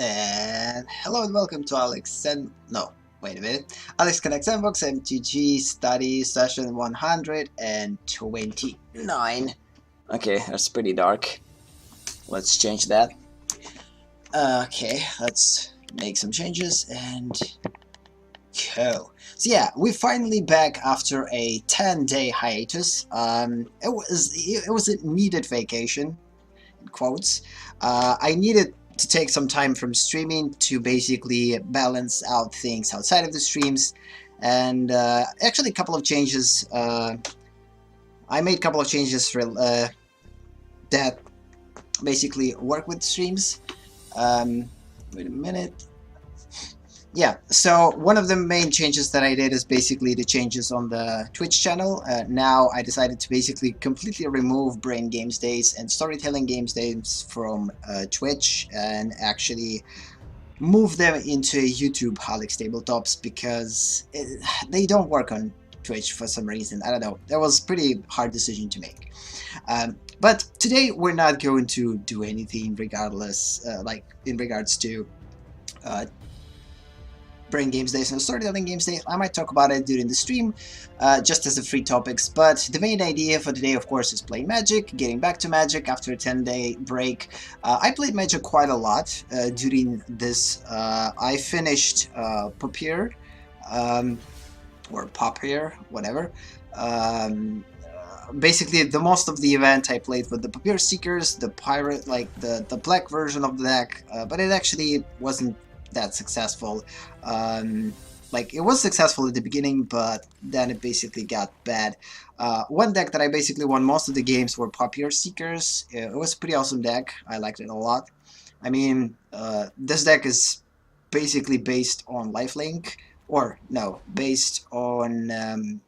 And hello and welcome to Alex and no, wait a minute. Alex Connect Sandbox MTG Study session 129. Okay, that's pretty dark. Let's change that. Okay, let's make some changes and go. So yeah, we're finally back after a 10-day hiatus. It was a needed vacation, in quotes. I needed to take some time from streaming to basically balance out things outside of the streams, and actually a couple of changes. I made a couple of changes for that basically work with streams. Wait a minute. Yeah, so one of the main changes that I did is basically the changes on the Twitch channel. Now I decided to basically completely remove Brain Games Days and Storytelling Games Days from Twitch and actually move them into YouTube AleksTabletops because they don't work on Twitch for some reason. I don't know. That was a pretty hard decision to make. But today we're not going to do anything regardless, like in regards to Brain Games Days and Storytelling Games Day. I might talk about it during the stream, just as a free topics, but the main idea for today, of course, is playing Magic, getting back to Magic after a 10-day break. I played Magic quite a lot during this. I finished Papier, or Papier, whatever. Basically, the most of the event I played with the Papier Seekers, the Pirate, like the black version of the deck, but it actually wasn't that successful. Like, it was successful at the beginning, but then it basically got bad. One deck that I basically won most of the games were Papier Seekers. It was a pretty awesome deck. I liked it a lot. I mean, this deck is basically based on lifelink, or no, based on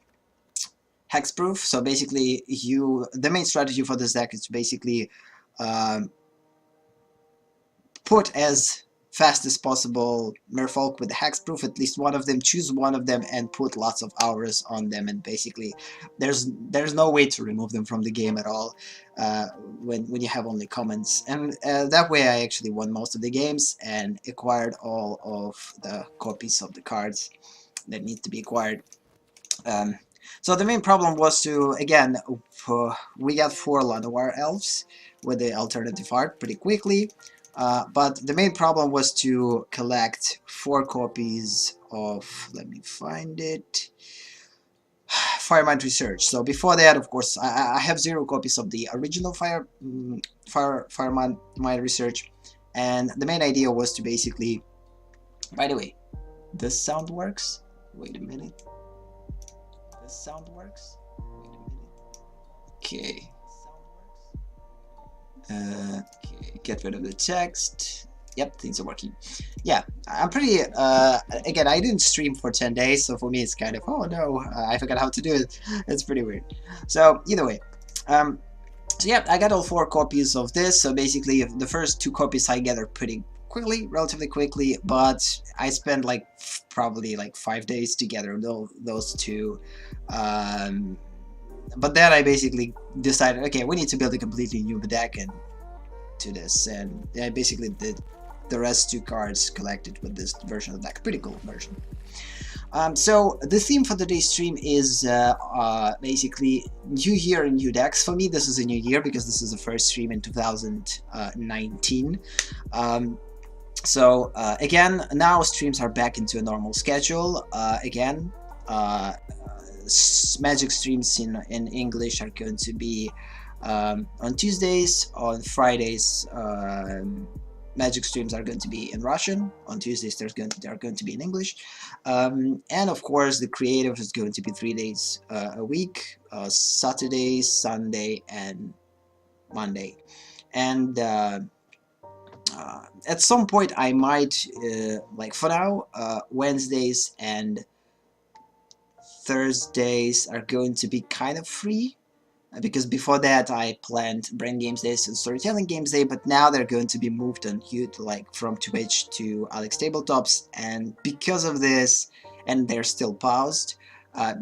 hexproof. So basically, the main strategy for this deck is to basically put as fast as possible merfolk with the hexproof, at least one of them, choose one of them and put lots of hours on them, and basically there's no way to remove them from the game at all when you have only commons, and that way I actually won most of the games and acquired all of the copies of the cards that need to be acquired. So the main problem was to, again, we got 4 Llanowar elves with the alternative art pretty quickly. But the main problem was to collect 4 copies of, let me find it, Firemind Research. So before that, of course, I have 0 copies of the original Firemind Research, and the main idea was to basically, by the way, this sound works? Wait a minute. This sound works? Wait a minute. Okay. Get rid of the text. Yep, things are working. Yeah, I'm pretty, again, I didn't stream for 10 days, so for me it's kind of, oh no, I forgot how to do it. It's pretty weird. So, either way. So yeah, I got all 4 copies of this, so basically the first 2 copies I gathered pretty quickly, relatively quickly, but I spent like probably like 5 days to gather those 2. But then I basically decided, okay, we need to build a completely new deck and to this, and I basically did the rest 2 cards collected with this version of the deck. Pretty cool version. So the theme for today's stream is basically new year and new decks. For me, this is a new year because this is the first stream in 2019. So again, now streams are back into a normal schedule. Again, Magic streams in English are going to be on Tuesdays. On Fridays, Magic streams are going to be in Russian. On Tuesdays, they're going to be in English. And of course, the creative is going to be 3 days a week: Saturday, Sunday, and Monday. And at some point, I might, like for now, Wednesdays and Thursdays are going to be kind of free, because before that I planned Brain Games Days and Storytelling Games Day, but now they're going to be moved on like from Twitch to AleksTabletops, and because of this, and they're still paused,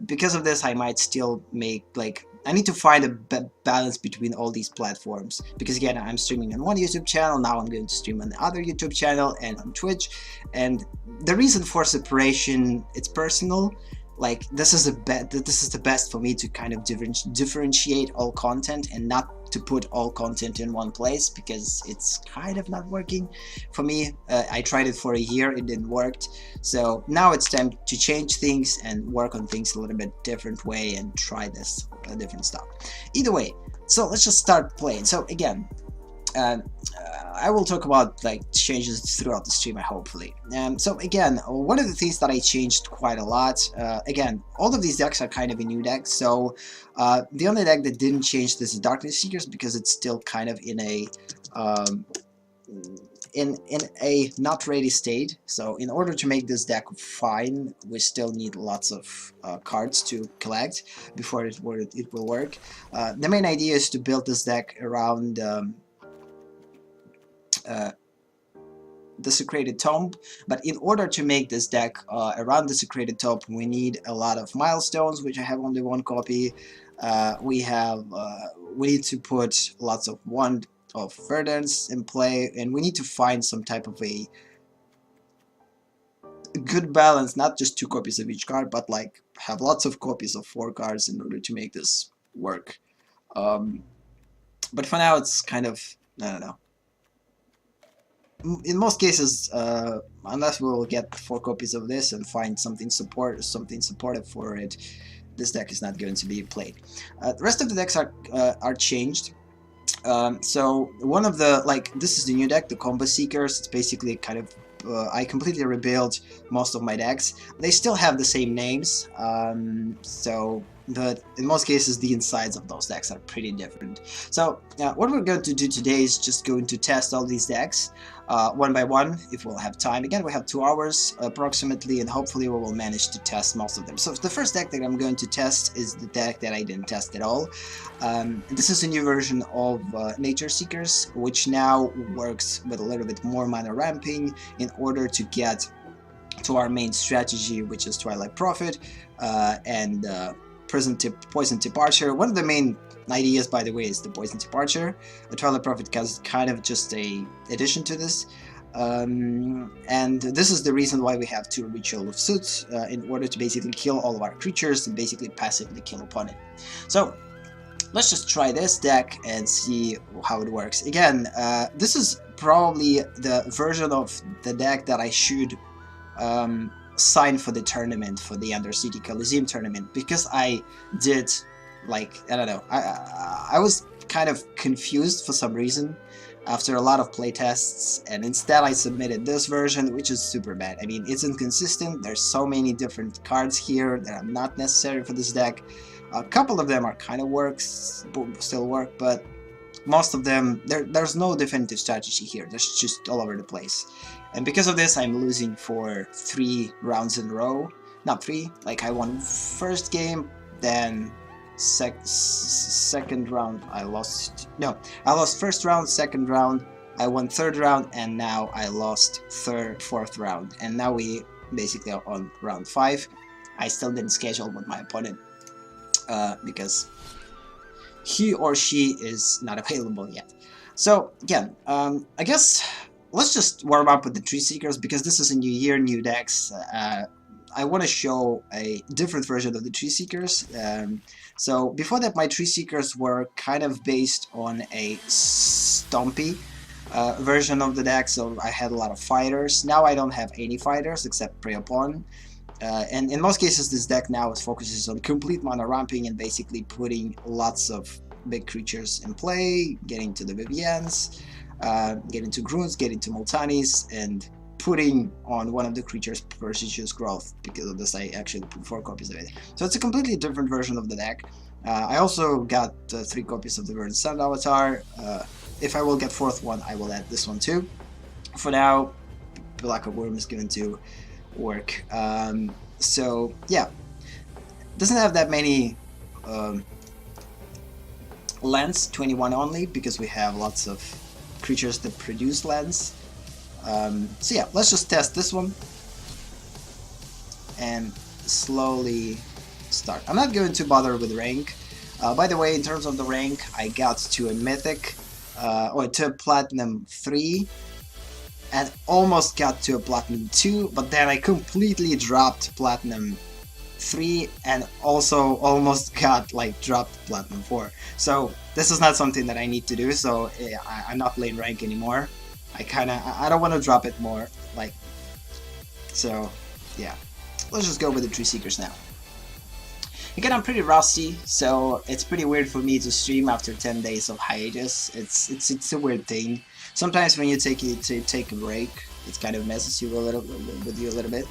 because of this I might still make like I need to find a balance between all these platforms, because again, I'm streaming on one YouTube channel, now I'm going to stream on the other YouTube channel and on Twitch, and the reason for separation, it's personal. Like, this is the best for me to kind of differentiate all content and not to put all content in one place, because it's kind of not working for me. I tried it for a year, it didn't work, so now it's time to change things and work on things a little bit different way and try this different stuff. Either way, so let's just start playing. So again, I will talk about like changes throughout the stream, hopefully. So again, one of the things that I changed quite a lot, again, all of these decks are kind of a new deck, so the only deck that didn't change this is Darkness Seekers, because it's still kind of in a not ready state. So in order to make this deck fine, we still need lots of cards to collect before it will work. The main idea is to build this deck around Desecrated Tomb, but in order to make this deck around Desecrated Tomb, we need a lot of milestones, which I have only one copy. We need to put lots of Wand of Verdance in play, and we need to find some type of a good balance, not just 2 copies of each card, but like have lots of copies of 4 cards in order to make this work. But for now, it's kind of, I don't know. In most cases, unless we will get 4 copies of this and find something supportive for it, this deck is not going to be played. The rest of the decks are changed. So one of the, like, this is the new deck, the Combo Seekers. It's basically kind of I completely rebuilt most of my decks. They still have the same names, but in most cases the insides of those decks are pretty different. So what we're going to do today is just going to test all these decks one by one, if we'll have time. Again, we have 2 hours approximately, and hopefully we will manage to test most of them. So the first deck that I'm going to test is the deck that I didn't test at all. This is a new version of Nature Seekers, which now works with a little bit more mana ramping in order to get to our main strategy, which is Twilight Prophet and Poison Tip Archer. One of the main ideas, by the way, is the Poison Tip Archer. The Twilight Prophet is kind of just a addition to this. And this is the reason why we have 2 Ritual of Suits, in order to basically kill all of our creatures and basically passively kill opponent. So let's just try this deck and see how it works. Again, this is probably the version of the deck that I should sign for the tournament, for the Undercity Coliseum tournament, because I did, like, I don't know, I was kind of confused for some reason after a lot of playtests, and instead I submitted this version, which is super bad. I mean, it's inconsistent, there's so many different cards here that are not necessary for this deck. A couple of them are kind of still work, but most of them, there's no definitive strategy here, there's just all over the place. And because of this, I'm losing for 3 rounds in a row. Not 3, like I won first game, then second round I lost. No, I lost first round, second round, I won third round, and now I lost fourth round. And now we basically are on round 5. I still didn't schedule with my opponent because he or she is not available yet. So again, I guess let's just warm up with the Tree Seekers, because this is a new year, new decks. I want to show a different version of the Tree Seekers. So before that, my Tree Seekers were kind of based on a Stompy version of the deck, so I had a lot of fighters. Now I don't have any fighters except Prey Upon. And in most cases, this deck now focuses on complete mana ramping and basically putting lots of big creatures in play, getting to the Vivians, getting to Groons, getting to Multanis, and putting on one of the creatures Prodigious Growth. Because of this, I actually put 4 copies of it. So it's a completely different version of the deck. I also got 3 copies of the Verdant Sun Avatar. If I will get 4th one, I will add this one too. For now, Black Worm is going to work. So yeah, doesn't have that many lands, 21 only, because we have lots of creatures that produce lands. So yeah, let's just test this one and slowly start. I'm not going to bother with rank. By the way, in terms of the rank, I got to a mythic, or to a platinum 3, and almost got to a platinum 2, but then I completely dropped platinum 3 and also almost got like dropped platinum 4. So this is not something that I need to do, so I'm not playing rank anymore. I don't want to drop it more, like, so yeah. Let's just go with the Tree Seekers now. Again, I'm pretty rusty, so it's pretty weird for me to stream after 10 days of hiatus. It's a weird thing. Sometimes when you take a break, it kind of messes you a little bit,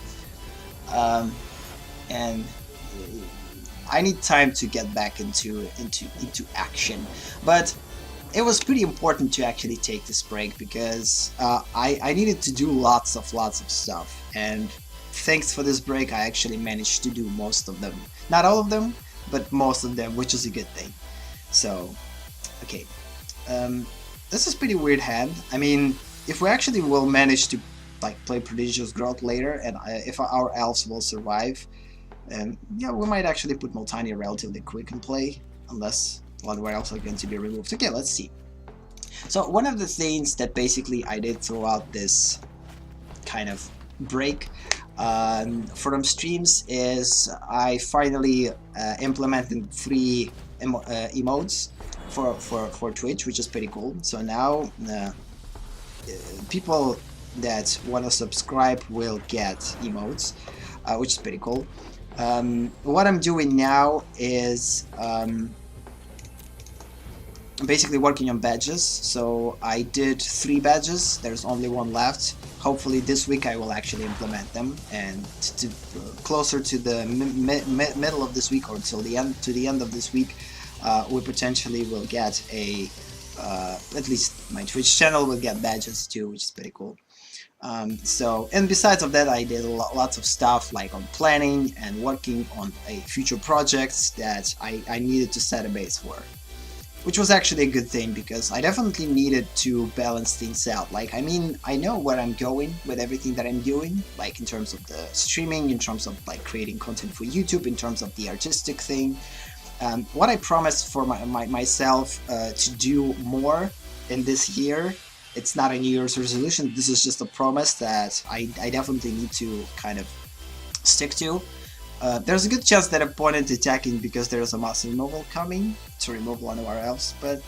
and I need time to get back into action. But it was pretty important to actually take this break because I needed to do lots of stuff, and thanks for this break I actually managed to do most of them. Not all of them, but most of them, which is a good thing. So, okay. This is pretty weird hand. I mean, if we actually will manage to like play Prodigious Growth later, and if our elves will survive, yeah, we might actually put Multani relatively quick in play, unless one of our elves are going to be removed. Okay, let's see. So one of the things that basically I did throughout this kind of break from streams is I finally implemented 3 emotes for Twitch, which is pretty cool. So now people that want to subscribe will get emotes, which is pretty cool. What I'm doing now is basically working on badges. So I did 3 badges, there's only 1 left. Hopefully this week I will actually implement them, and closer to the middle of this week, or till the end of this week, we potentially will get a at least my Twitch channel will get badges too, which is pretty cool. So, and besides of that, I did lots of stuff like on planning and working on future projects that I needed to set a base for, which was actually a good thing because I definitely needed to balance things out. Like, I mean, I know where I'm going with everything that I'm doing, like in terms of the streaming, in terms of like creating content for YouTube, in terms of the artistic thing. What I promised for myself to do more in this year, it's not a New Year's resolution, this is just a promise that I definitely need to kind of stick to. There's a good chance that opponent attacking because there's a mass removal coming to remove one of our elves, but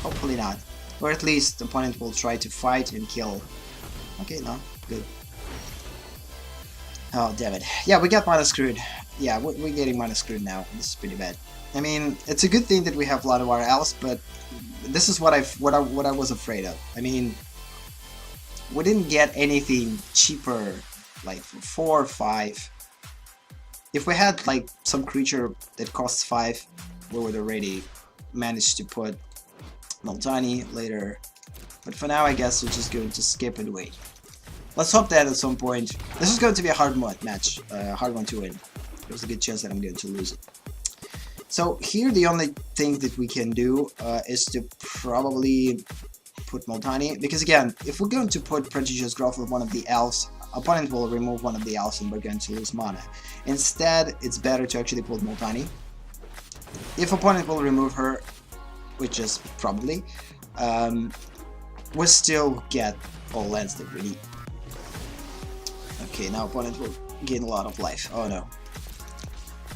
hopefully not. Or at least the opponent will try to fight and kill. Okay, no, good. Oh, damn it. Yeah, we got mana screwed. Yeah, we're getting mana screwed now. This is pretty bad. I mean, it's a good thing that we have a lot of our elves, but this is what I was afraid of. I mean, we didn't get anything cheaper, like for 4 or 5. If we had like some creature that costs 5, we would already manage to put Multani later. But for now, I guess we're just going to skip and wait. Let's hope that at some point, this is going to be a hard match, hard one to win. There's a good chance that I'm going to lose it. So here the only thing that we can do is to probably put Multani, because again, if we're going to put Prodigious Growth with one of the elves, opponent will remove one of the elves and we're going to lose mana. Instead, it's better to actually put Multani. If opponent will remove her, which is probably, we'll still get all lands that we need. Okay, now opponent will gain a lot of life. Oh no.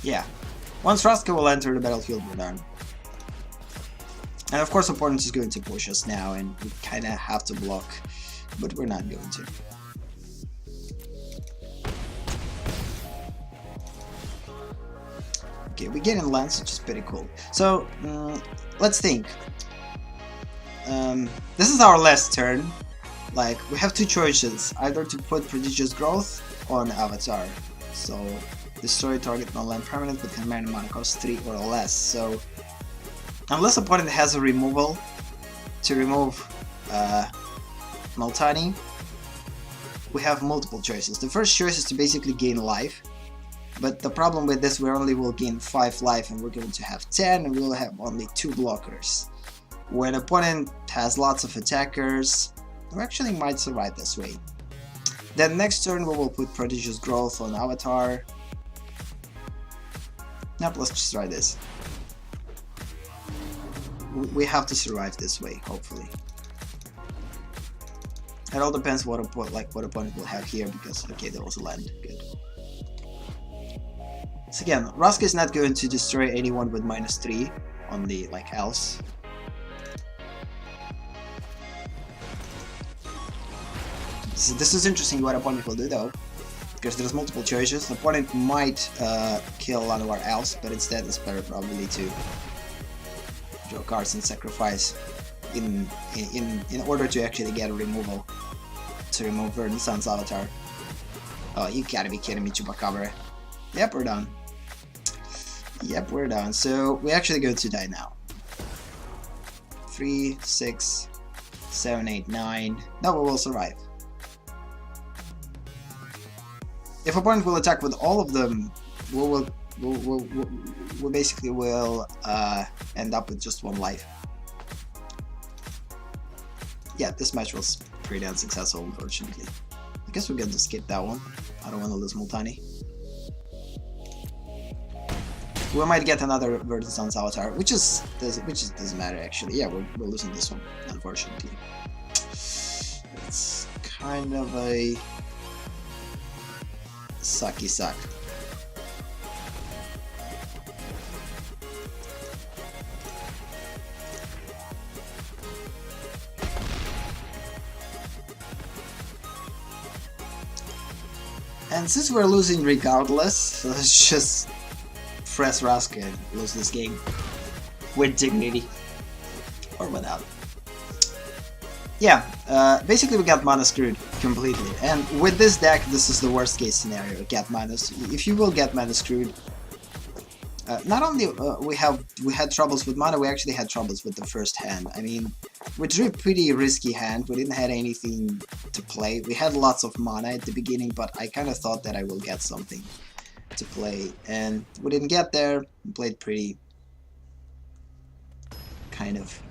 Yeah. Once Raska will enter the battlefield, we're done. And of course opponent is going to push us now and we kinda have to block, but we're not going to. Okay, we get in lands, which is pretty cool. So, let's think. This is our last turn. Like, we have 2 choices, either to put Prodigious Growth on Avatar. So, destroy target non-land permanent with command mana cost 3 or less. So, unless opponent has a removal to remove Multani, we have multiple choices. The first choice is to basically gain life. But the problem with this, we only will gain 5 life and we're going to have 10 and we'll have only 2 blockers. When opponent has lots of attackers, we actually might survive this way. Then next turn we will put Prodigious Growth on Avatar. Nope, let's just try this. we have to survive this way, hopefully. It all depends what opponent will have here, because okay, there was a land. Good. So again, Raska is not going to destroy anyone with -3 on the else. So this is interesting what opponent will do though, because there's multiple choices. The opponent might kill one of our elves, but instead it's better probably to draw cards and sacrifice in order to actually get a removal, to remove Verdant Sun's avatar. Oh, you gotta be kidding me, Chupacabra. Yep, we're done. Yep, we're done. So we actually go to die now. 3, 6, 7, 8, 9. No, we will survive. If opponent will attack with all of them, we basically will end up with just 1 life. Yeah, this match was pretty unsuccessful, unfortunately. I guess we're going to skip that one. I don't want to lose Multani. We might get another Verdant Sun's avatar, which doesn't matter actually. Yeah, we're losing this one, unfortunately. It's kind of a sucky suck. And since we're losing regardless, let's just press Raska and lose this game with dignity, or without. Yeah, basically we got mana screwed completely, and with this deck this is the worst case scenario. Get mana. If you will get mana screwed, not only we had troubles with mana, we actually had troubles with the first hand. I mean, we drew a pretty risky hand. We didn't have anything to play. We had lots of mana at the beginning, but I kind of thought that I will get something to play, and we didn't get there. We played pretty kind of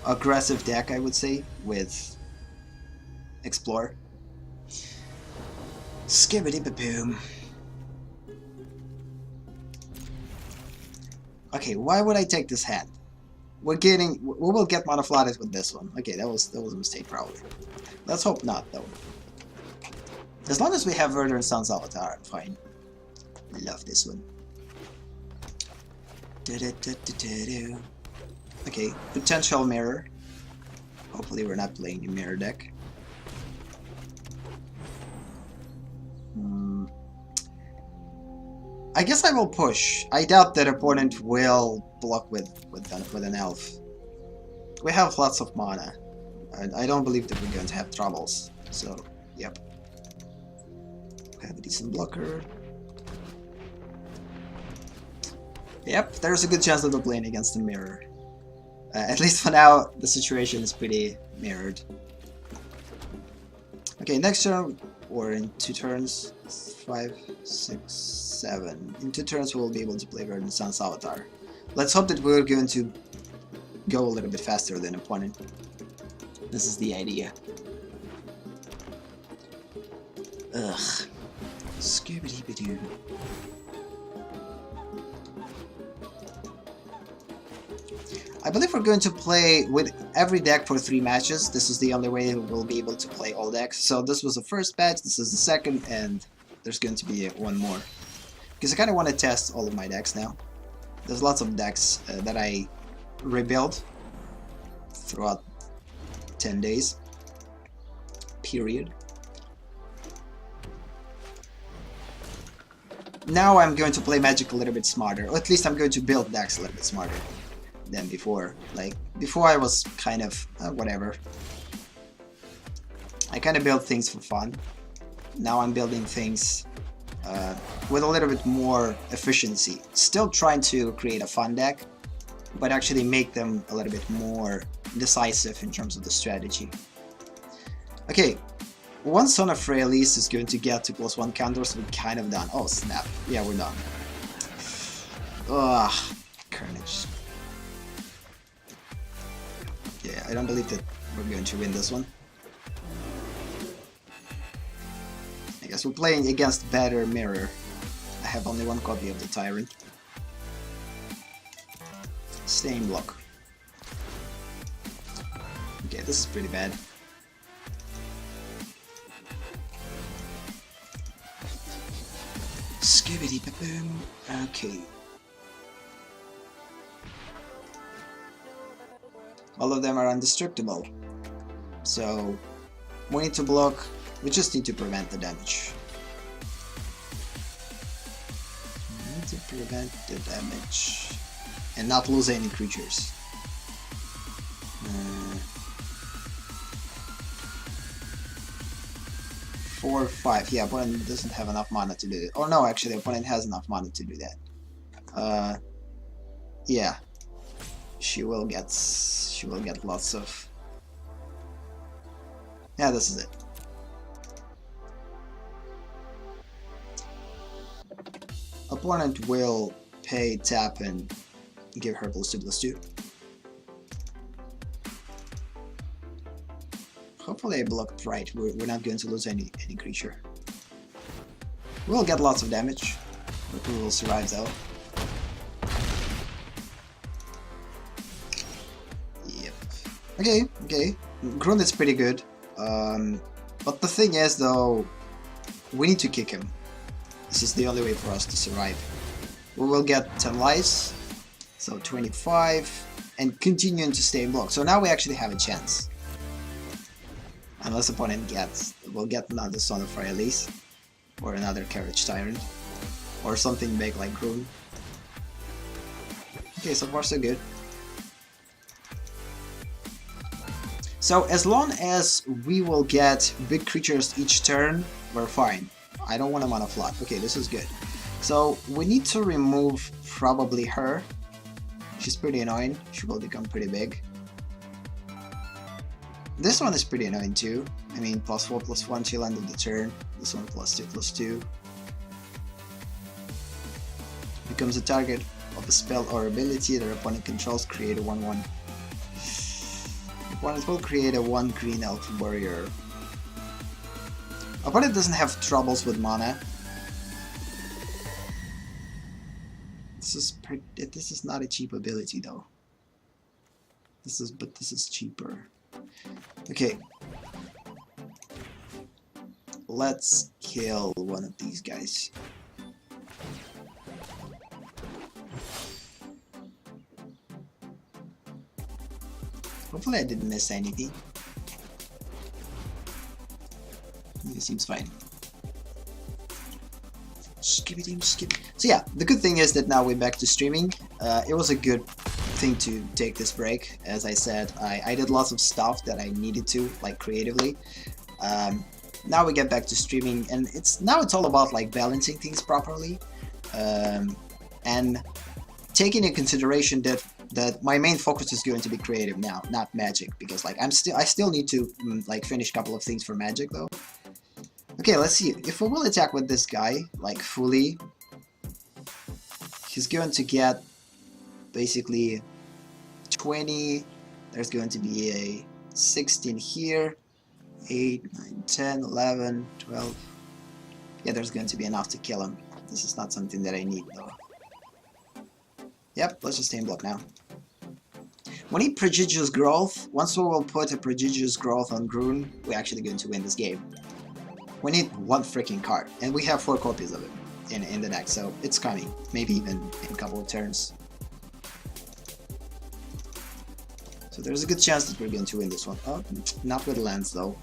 aggressive deck, I would say, with Explore. Skibbity-ba-boom. Okay, why would I take this hand? We will get Monoflatus with this one. Okay, that was a mistake probably. Let's hope not though. As long as we have Verdant Sun's avatar, I'm fine. Love this one. Okay, potential mirror. Hopefully we're not playing the mirror deck. I guess I will push. I doubt that opponent will block with an elf. We have lots of mana. I don't believe that we're going to have troubles. So, yep. We have a decent blocker. Yep, there's a good chance that we're playing against the mirror. At least for now, the situation is pretty mirrored. Okay, next turn, or in 2 turns, 5, 6, 7. In 2 turns we'll be able to play Verdant Sun's avatar. Let's hope that we're going to go a little bit faster than opponent. This is the idea. Ugh. Scooby-Doo. I believe we're going to play with every deck for 3 matches. This is the only way we'll be able to play all decks. So this was the first batch, this is the second, and there's going to be one more. Because I kind of want to test all of my decks now. There's lots of decks that I rebuilt throughout 10 days. Period. Now I'm going to play Magic a little bit smarter, or at least I'm going to build decks a little bit smarter than before. Like, before I was kind of, whatever. I kind of build things for fun. Now I'm building things with a little bit more efficiency. Still trying to create a fun deck, but actually make them a little bit more decisive in terms of the strategy. Okay, once Son of Freyalise is going to get to +1 counters, we're kind of done. Oh snap, yeah, we're done. Ugh, Carnage. Yeah, I don't believe that we're going to win this one. I guess we're playing against better mirror. I have only 1 copy of the Tyrant. Staying block. Okay, this is pretty bad. Skibbity-ba-boom. Okay. All of them are indestructible. So, we need to block, we just need to prevent the damage. We need to prevent the damage. And not lose any creatures. 4 or 5. Yeah, opponent doesn't have enough mana to do it. Oh no, actually, opponent has enough mana to do that. Yeah, she will get lots of. Yeah, this is it. Opponent will pay, tap, and give her +2/+2. Hopefully I blocked right. We're not going to lose any creature. We'll get lots of damage, but we will survive though. Yep. Okay. Grun is pretty good. But the thing is though, we need to kick him. This is the only way for us to survive. We will get 10 lives, so 25, and continuing to stay in block. So now we actually have a chance. Unless opponent will get another Son of Freyalise, or another Carriage Tyrant, or something big like Grun. Okay, so far so good. So as long as we will get big creatures each turn, we're fine. I don't want a mana flood. Okay, this is good. So we need to remove probably her. She's pretty annoying. She will become pretty big. This one is pretty annoying too. I mean, +4/+1 till end of the turn. This one +2/+2. Becomes a target of a spell or ability their opponent controls. Create a 1/1. Opponent will create a 1 green elf warrior. Opponent doesn't have troubles with mana. This is not a cheap ability though. This is cheaper. Okay. Let's kill one of these guys. Hopefully I didn't miss anything. It seems fine. Skip. So yeah, the good thing is that now we're back to streaming. It was a good thing to take this break. As I said, I did lots of stuff that I needed to, like creatively. Now we get back to streaming, and it's all about like balancing things properly, and taking into consideration that my main focus is going to be creative now, not Magic, because like I still need to like finish a couple of things for Magic though. Okay, let's see. If we will attack with this guy, like fully, he's going to get basically 20. There's going to be a 16 here, 8, 9, 10, 11, 12. Yeah, there's going to be enough to kill him. This is not something that I need though. Yep, let's just stay in block now. We need Prodigious Growth. Once we will put a Prodigious Growth on Grun, we're actually going to win this game. We need one freaking card, and we have 4 copies of it in the deck, so it's coming. Maybe even in a couple of turns. So there's a good chance that we're going to win this one. Oh, not with lands though.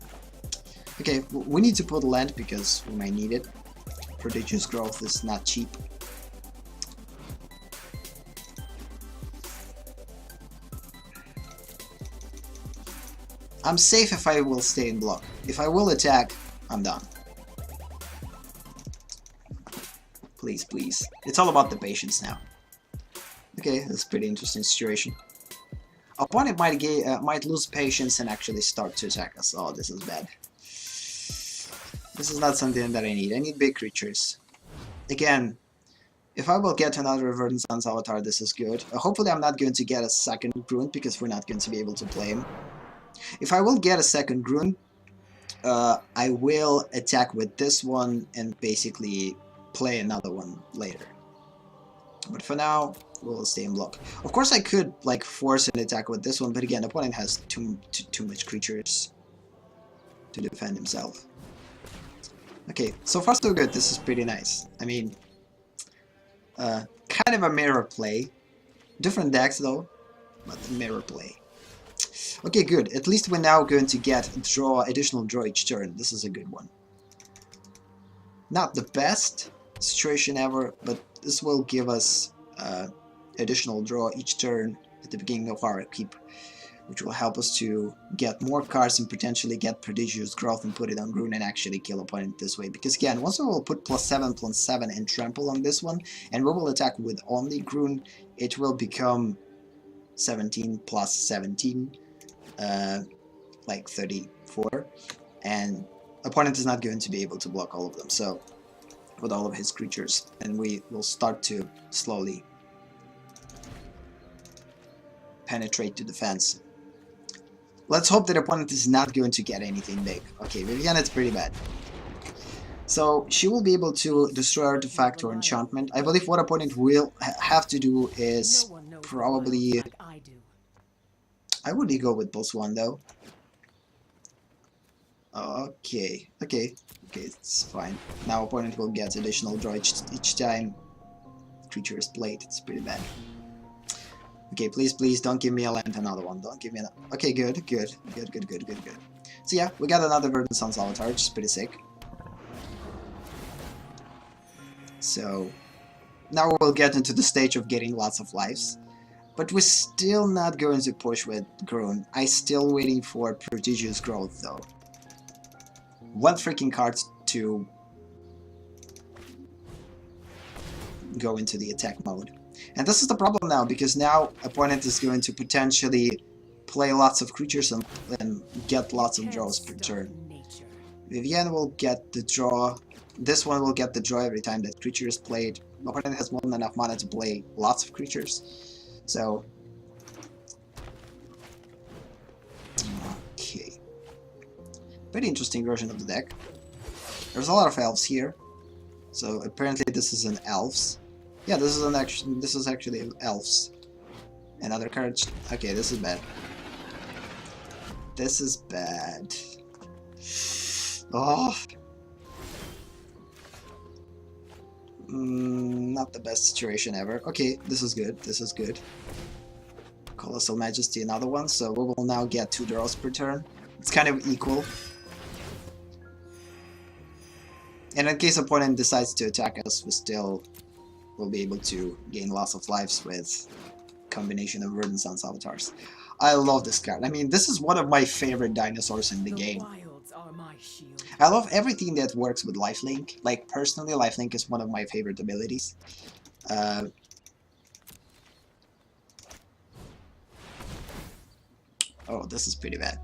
Okay, we need to put land because we might need it. Prodigious Growth is not cheap. I'm safe if I will stay in block. If I will attack, I'm done. Please, please. It's all about the patience now. Okay, that's a pretty interesting situation. Opponent might lose patience and actually start to attack us. Oh, this is bad. This is not something that I need. I need big creatures. Again, if I will get another Verdant Sun's Avatar, this is good. Hopefully I'm not going to get a second Grun, because we're not going to be able to play him. If I will get a second Grun, I will attack with this one and basically play another one later. But for now, we'll stay in block. Of course, I could like force an attack with this one, but again, the opponent has too much creatures to defend himself. Okay, so far so good. This is pretty nice. I mean, kind of a mirror play. Different decks though, but mirror play. Okay, good. At least we're now going to get additional draw each turn. This is a good one. Not the best situation ever, but this will give us additional draw each turn at the beginning of our keep, which will help us to get more cards and potentially get prodigious growth and put it on Grune and actually kill opponent this way. Because again, once we will put +7/+7 and trample on this one, and we will attack with only Grune, it will become 17/17, like 34, and opponent is not going to be able to block all of them, so with all of his creatures, and we will start to slowly penetrate the defense. Let's hope that opponent is not going to get anything big. Okay, Vivian, it's pretty bad. So she will be able to destroy artifact or enchantment. I believe what opponent will have to do is probably... I would go with +1 though. Okay, it's fine. Now opponent will get additional draw each time creature is played. It's pretty bad. Okay, please don't give me a land, another one. Don't give me another. Okay, good. So yeah, we got another Verdant Sun's Avatar, which is pretty sick. So now we'll get into the stage of getting lots of lives. But we're still not going to push with Grune. I'm still waiting for prodigious growth though. One freaking card to go into the attack mode. And this is the problem now, because now opponent is going to potentially play lots of creatures and get lots of draws per turn. Vivienne will get the draw. This one will get the draw every time that creature is played. Opponent has more than enough mana to play lots of creatures. So... okay. Pretty interesting version of the deck. There's a lot of elves here. So apparently this is an elves. Yeah, this is actually elves. And other cards. Okay, this is bad. This is bad. Oh. Not the best situation ever. Okay, this is good. This is good. Colossal Majesty, another one. So we will now get 2 draws per turn. It's kind of equal. And in case opponent decides to attack us, we still will be able to gain lots of lives with combination of Verdant Sun's Avatars. I love this card. I mean, this is one of my favorite dinosaurs in the game. I love everything that works with lifelink. Like, personally, lifelink is one of my favorite abilities. Oh, this is pretty bad.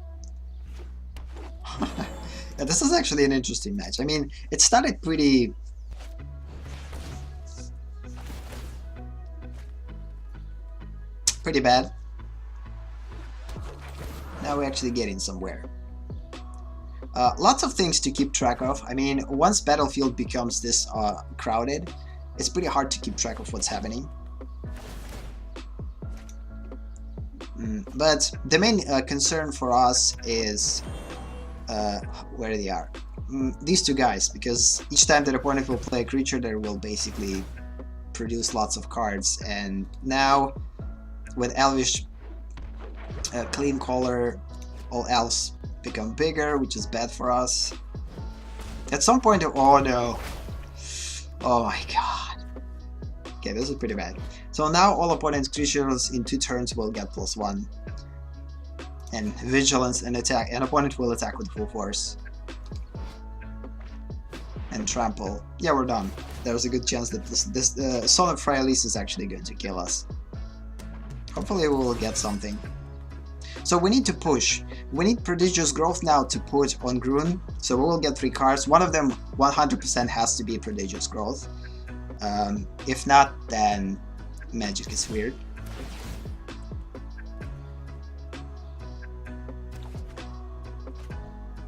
Yeah, this is actually an interesting match. I mean, it started pretty... bad. Now we're actually getting somewhere. Lots of things to keep track of. I mean, once battlefield becomes this crowded, it's pretty hard to keep track of what's happening. But the main concern for us is where they are. These two guys, because each time that opponent will play a creature, they will basically produce lots of cards. And now, with Elvish Clean Color, all elves become bigger, which is bad for us. At some point, oh no. Oh my god. Okay, this is pretty bad. So now all opponent's creatures in 2 turns will get +1. And Vigilance and attack, and opponent will attack with full force. And Trample. Yeah, we're done. There's a good chance that this Son of Freyalise is actually going to kill us. Hopefully we will get something. So we need to push. We need Prodigious Growth now to put on Grune. So we will get 3 cards. One of them 100% has to be Prodigious Growth. If not, then Magic is weird.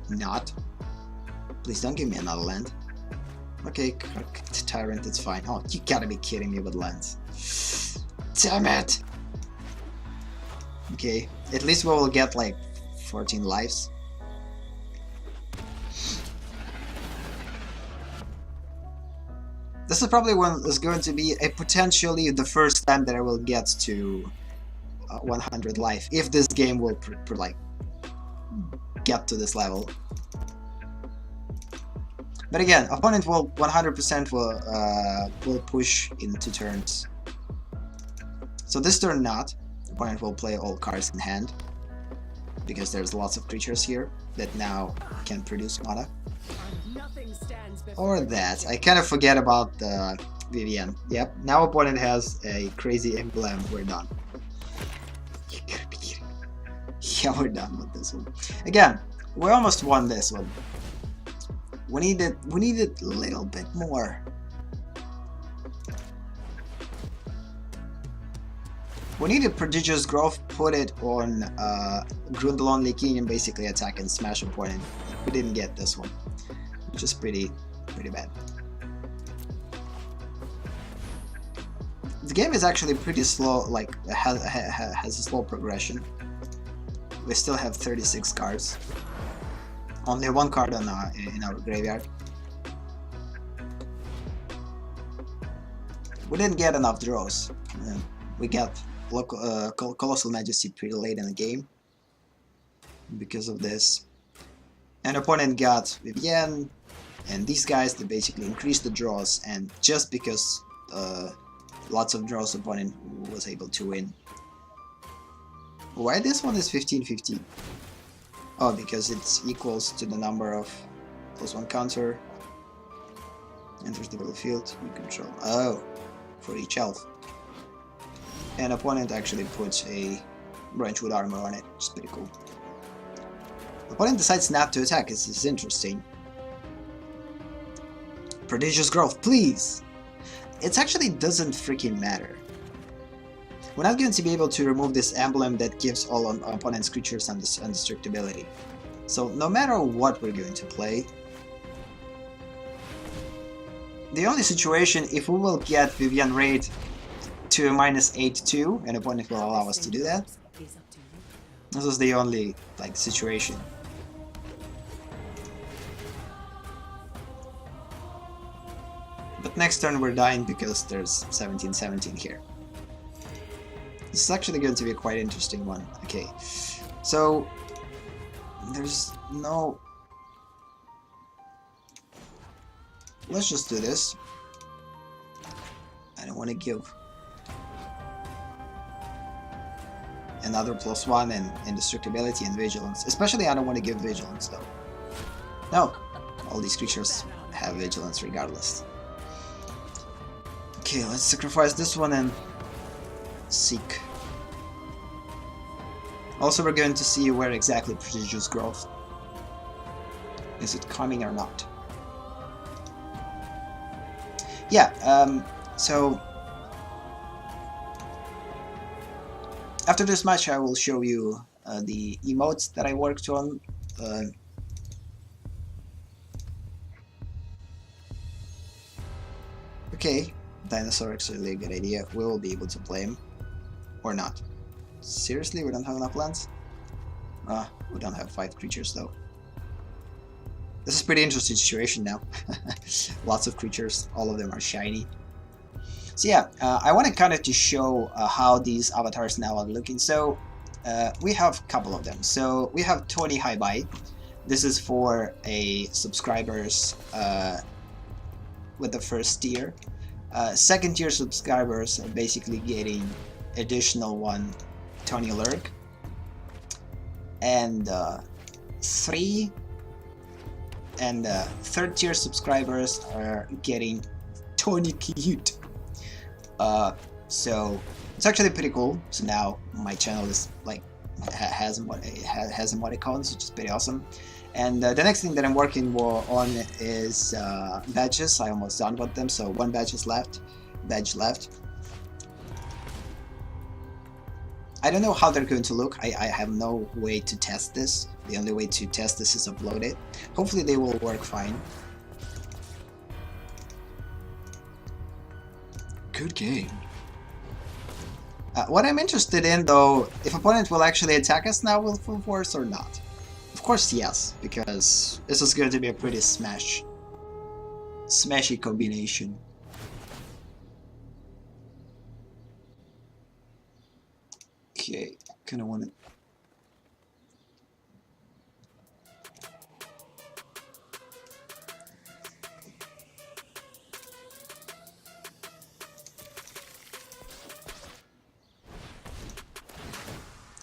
Not. Please don't give me another land. Okay, Tyrant, it's fine. Oh, you gotta be kidding me with lands. Damn it! Okay, at least we will get like 14 lives. This is probably going to be potentially the first time that I will get to 100 life, if this game will like get to this level. But again, opponent will 100% will push into turns. So this turn not. Opponent will play all cards in hand because there's lots of creatures here that now can produce mana. Or that. I kind of forget about the Vivian. Yep, now opponent has a crazy emblem. We're done. You gotta be kidding. Yeah, we're done with this one. Again, we almost won this one. We needed a little bit more. We needed Prodigious Growth, put it on Grundalon Leaking and basically attack and smash opponent. We didn't get this one, which is pretty bad. The game is actually pretty slow, like has a slow progression. We still have 36 cards. Only one card on in our graveyard. We didn't get enough draws. We got Colossal Majesty pretty late in the game because of this. And opponent got Vivienne and these guys that basically increased the draws, and just because lots of draws, opponent was able to win. Why this one is 15-15? Oh, because it's equals to the number of +1 counter. Enters the battlefield, you control. Oh, for each elf. And opponent actually puts a Branchwood armor on it, which is pretty cool. Opponent decides not to attack, this is interesting. Prodigious Growth, please! It actually doesn't freaking matter. We're not going to be able to remove this emblem that gives all opponent's creatures undestructibility. So no matter what we're going to play, the only situation, if we will get Vivian Raid to a -8/2, and opponent will allow us to do that, this is the only like situation. But next turn we're dying because there's 17-17 here. This is actually going to be a quite interesting one. Okay, so there's no... Let's just do this. I don't want to give another +1 and indestructibility and vigilance. Especially I don't want to give vigilance though. No, all these creatures have vigilance regardless. Okay, let's sacrifice this one and seek. Also, we're going to see where exactly Prodigious Growth. Is it coming or not? Yeah, so after this match I will show you the emotes that I worked on. Okay, Dinosaur is actually a good idea. We will be able to play him. Or not. Seriously, we don't have enough lands? We don't have 5 creatures though. This is a pretty interesting situation now. Lots of creatures, all of them are shiny. So yeah, I wanted kind of to show how these avatars now are looking. So we have a couple of them. So we have 20 high buy. This is for a subscribers with the first tier. Second tier subscribers are basically getting additional one Tony Lurk, and 3 and third tier subscribers are getting Tony Cute. So it's actually pretty cool. So now my channel is like has emoticons, which is pretty awesome. And the next thing that I'm working on is badges. I almost done with them, so 1 badge left. I don't know how they're going to look. I have no way to test this. The only way to test this is upload it. Hopefully they will work fine. Good game. What I'm interested in, though, if opponent will actually attack us now with full force or not. Of course, yes, because this is going to be a pretty smashy combination. Okay, kind of want to.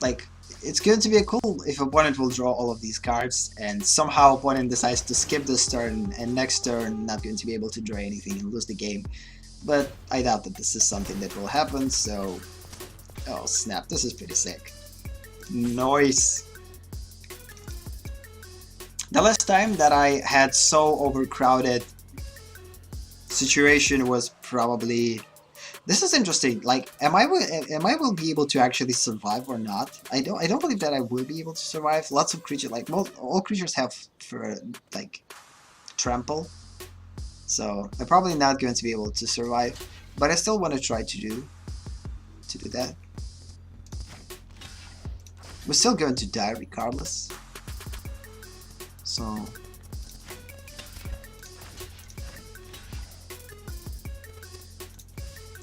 Like, it's going to be cool if opponent will draw all of these cards, and somehow opponent decides to skip this turn, and next turn not going to be able to draw anything and lose the game. But I doubt that this is something that will happen, so... Oh snap, this is pretty sick. Nice! The last time that I had so overcrowded situation was probably... This is interesting. Like, am I will be able to actually survive or not? I don't believe that I will be able to survive. Lots of creatures, like all creatures have for like trample, so I'm probably not going to be able to survive. But I still want to try to do that. We're still going to die regardless. So.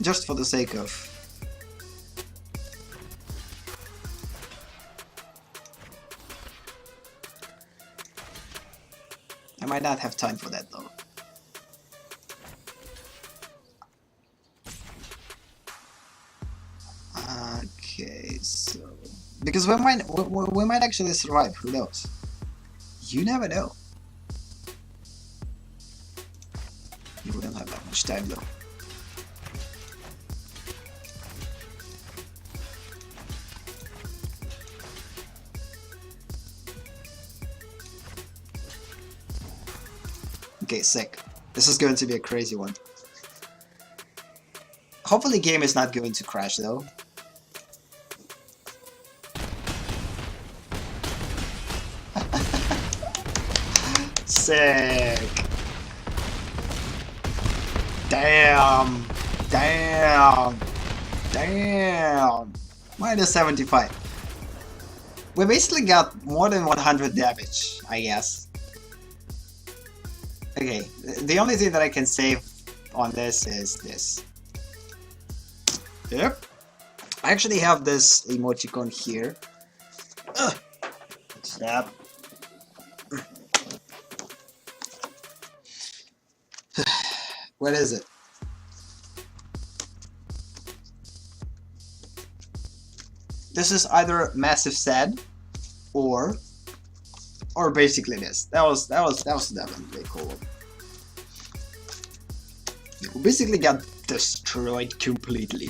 Just for the sake of... I might not have time for that though. Okay, so... Because we might actually survive, who knows? You never know. You wouldn't have that much time though. Okay, sick. This is going to be a crazy one. Hopefully game is not going to crash though. Sick. Damn. Damn. Damn. Minus 75. We basically got more than 100 damage, I guess. Okay, the only thing that I can save on this is this. Yep. I actually have this emoticon here. Ugh. Snap. What is it? This is either massive sad or basically this. That was definitely cool. We basically got destroyed completely.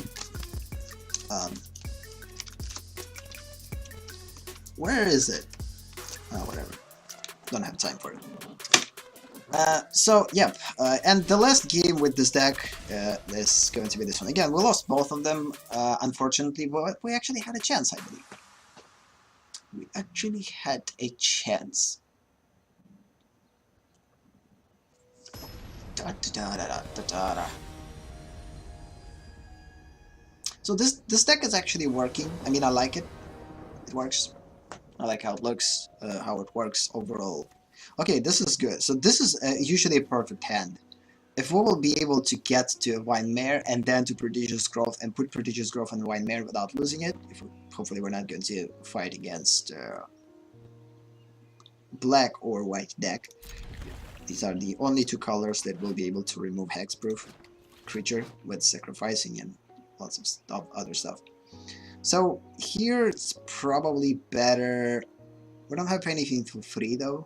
Where is it? Oh, whatever. Don't have time for it. So, yep, and the last game with this deck is going to be this one. Again, we lost both of them, unfortunately, but we actually had a chance, I believe. We actually had a chance. So this deck is actually working. I mean, I like it. It works. I like how it looks, how it works overall. Okay, this is good. So this is usually a perfect hand. If we will be able to get to a Wine Mare and then to Prodigious Growth and put Prodigious Growth on Wine Mare without losing it, hopefully we're not going to fight against black or white deck. These are the only two colors that will be able to remove Hexproof creature with sacrificing and lots of stuff, other stuff. So here it's probably better. We don't have anything for free though.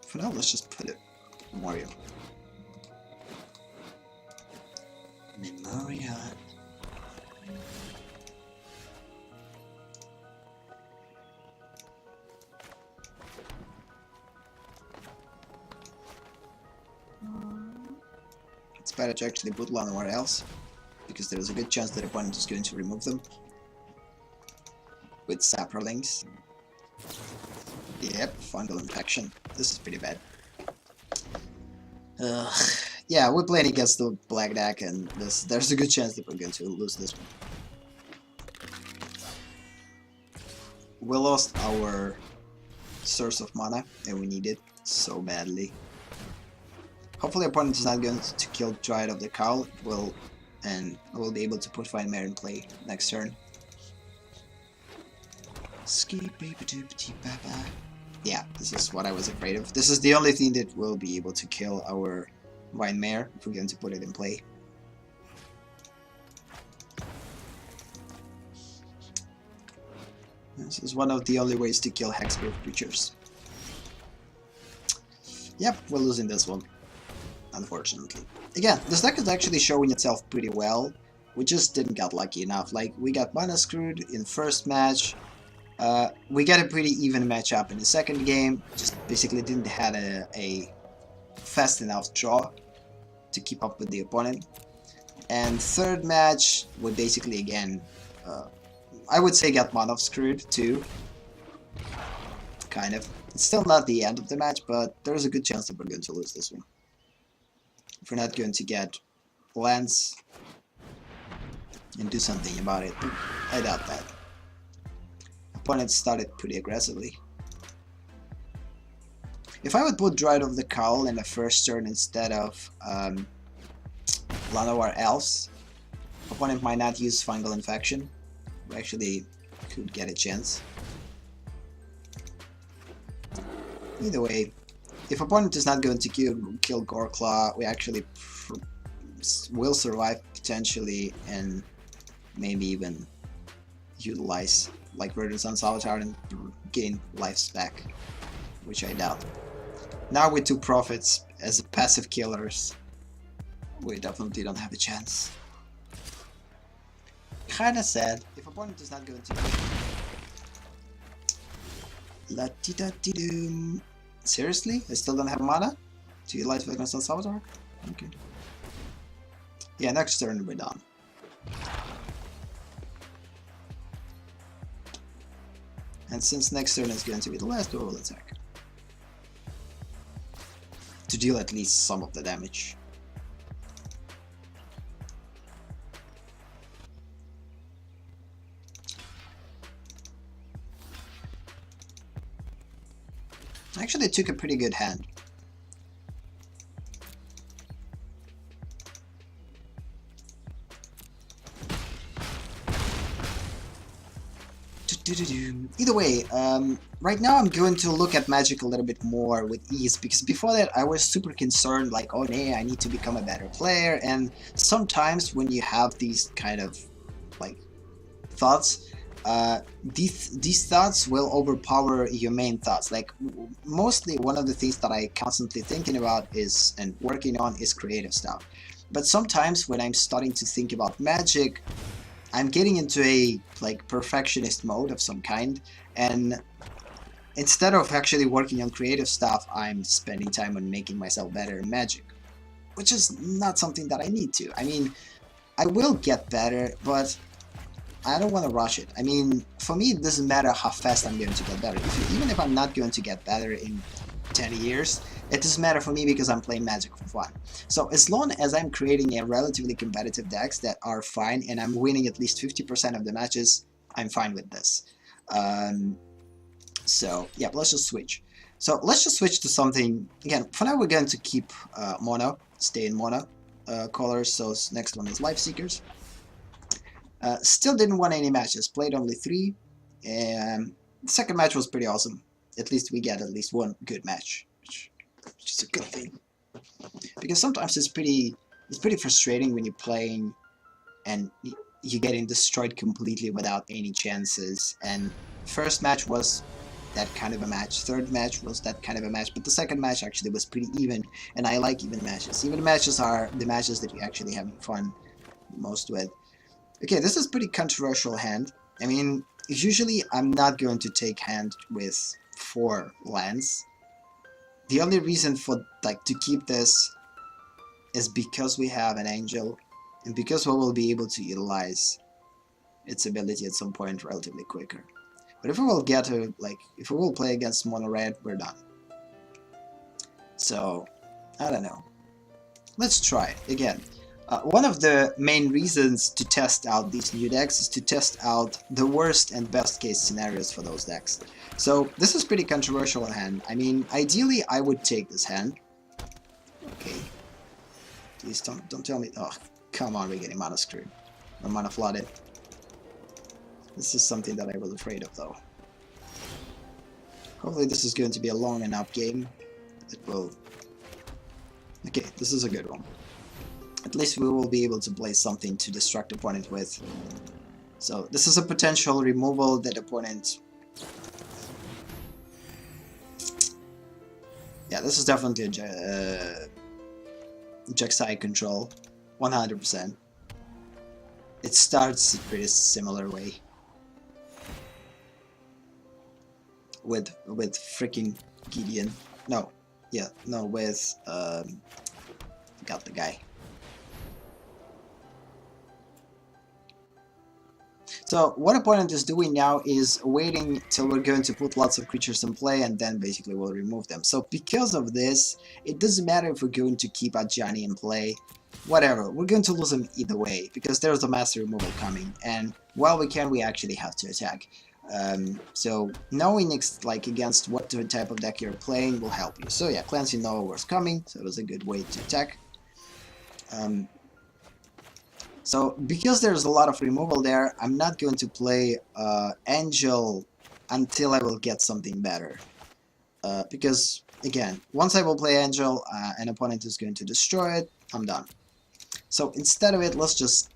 For now, let's just put it Memorial. Memorial. It's better to actually put one somewhere else, because there's a good chance that the opponent is going to remove them with Saprolings. Yep, fungal infection. This is pretty bad. Ugh, Yeah, we're playing against the black deck, and there's a good chance that we're going to lose this one. We lost our source of mana, and we need it so badly. Hopefully, opponent is not going to kill Dryad of the Cowl. And we'll be able to put Fine Mare in play next turn. Yeah, this is what I was afraid of. This is the only thing that will be able to kill our Vine Mare if we're going to put it in play. This is one of the only ways to kill Hexproof creatures. Yep, we're losing this one, unfortunately. Again, this deck is actually showing itself pretty well. We just didn't get lucky enough. Like, we got mana screwed in first match. We got a pretty even matchup in the second game. Just basically didn't have a fast enough draw to keep up with the opponent. And third match, we basically again, I would say got mana screwed too. Kind of. It's still not the end of the match, but there's a good chance that we're going to lose this one. If we're not going to get lands and do something about it, I doubt that. Opponent started pretty aggressively. If I would put Dryad of the Cowl in the first turn instead of Llanowar Elves, opponent might not use Fungal Infection. We actually could get a chance. Either way, if opponent is not going to kill Goreclaw, we actually will survive potentially and maybe even utilize like Verdant Sun Salvatore and gain lives back, which I doubt. Now with 2 Prophets as passive killers, we definitely don't have a chance. Kinda sad. If opponent is not going to... La-ti-da-ti-doom. Seriously? I still don't have mana to utilize Verdant Sun Salvatore? Okay. Yeah, next turn we're done. And since next turn is going to be the last, we will attack. To deal at least some of the damage. Actually, it took a pretty good hand. Either way, right now I'm going to look at Magic a little bit more with ease, because before that I was super concerned, like, oh nee, I need to become a better player, and sometimes when you have these kind of like thoughts, these thoughts will overpower your main thoughts. Like, mostly one of the things that I constantly thinking about is and working on is creative stuff, but sometimes when I'm starting to think about Magic, I'm getting into a like perfectionist mode of some kind, and instead of actually working on creative stuff, I'm spending time on making myself better in Magic, which is not something that I need to. I mean, I will get better, but I don't want to rush it. I mean, for me, it doesn't matter how fast I'm going to get better. Even if I'm not going to get better in 10 years, it doesn't matter for me because I'm playing Magic for fun. So as long as I'm creating a relatively competitive decks that are fine and I'm winning at least 50% of the matches, I'm fine with this. So yeah, let's just switch. So let's just switch to something, again, for now we're going to keep mono, stay in mono colors, so next one is Life Seekers. Still didn't win any matches, played only 3, and the second match was pretty awesome. At least we get at least one good match, which is a good thing. Because sometimes it's pretty frustrating when you're playing and you're getting destroyed completely without any chances. And first match was that kind of a match, third match was that kind of a match, but the second match actually was pretty even, and I like even matches. Even matches are the matches that you're actually having fun most with. Okay, this is pretty controversial hand. I mean, usually I'm not going to take hand with 4 lands. The only reason for to keep this is because we have an Angel, and because we will be able to utilize its ability at some point relatively quicker. But if we will get to if we will play against mono red, we're done. So I don't know. let's try it again. One of the main reasons to test out these new decks is to test out the worst and best case scenarios for those decks. So this is pretty controversial hand. I mean, ideally I would take this hand. Okay. Please don't tell me. Oh, come on, we're getting mana screwed. Or mana flooded. This is something that I was afraid of, though. Hopefully this is going to be a long enough game. It will... Okay, this is a good one. At least we will be able to play something to distract the opponent with. So this is a potential removal that opponent... Yeah, this is definitely a Jack-side control. 100%. It starts a pretty similar way. With freaking Gideon. No. Yeah, no, with got the guy. So what opponent is doing now is waiting till we're going to put lots of creatures in play and then basically we'll remove them. So because of this, it doesn't matter if we're going to keep Johnny in play, whatever, we're going to lose him either way because there's a master removal coming and while we can, we actually have to attack. So knowing against what type of deck you're playing will help you. So yeah, Cleansing Nova was coming, so it was a good way to attack. So because there's a lot of removal there, I'm not going to play Angel until I will get something better. Because again, once I will play Angel, an opponent is going to destroy it, I'm done. So instead of it, let's just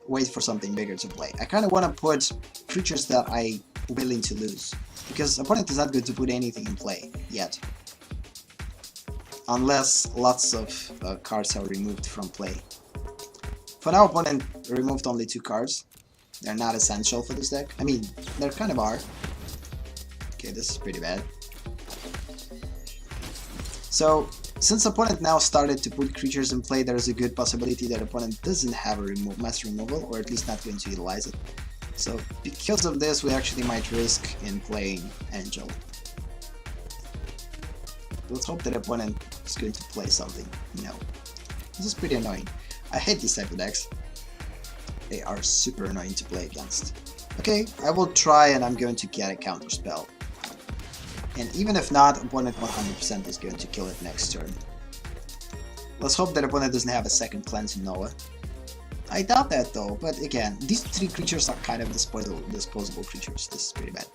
wait for something bigger to play. I kind of want to put creatures that I'm willing to lose, because opponent is not going to put anything in play yet, unless lots of cards are removed from play. For now, opponent removed only 2 cards. They're not essential for this deck. I mean, they kind of are. Okay, this is pretty bad. So, since opponent now started to put creatures in play, there's a good possibility that opponent doesn't have a master removal, or at least not going to utilize it. So, because of this, we actually might risk in playing Angel. Let's hope that opponent is going to play something. No. This is pretty annoying. I hate these type of decks. They are super annoying to play against. Okay, I will try and I'm going to get a counter spell. And even if not, opponent 100% is going to kill it next turn. Let's hope that opponent doesn't have a second Cleansing Nova. I doubt that though, but again, these 3 creatures are kind of disposable creatures. This is pretty bad.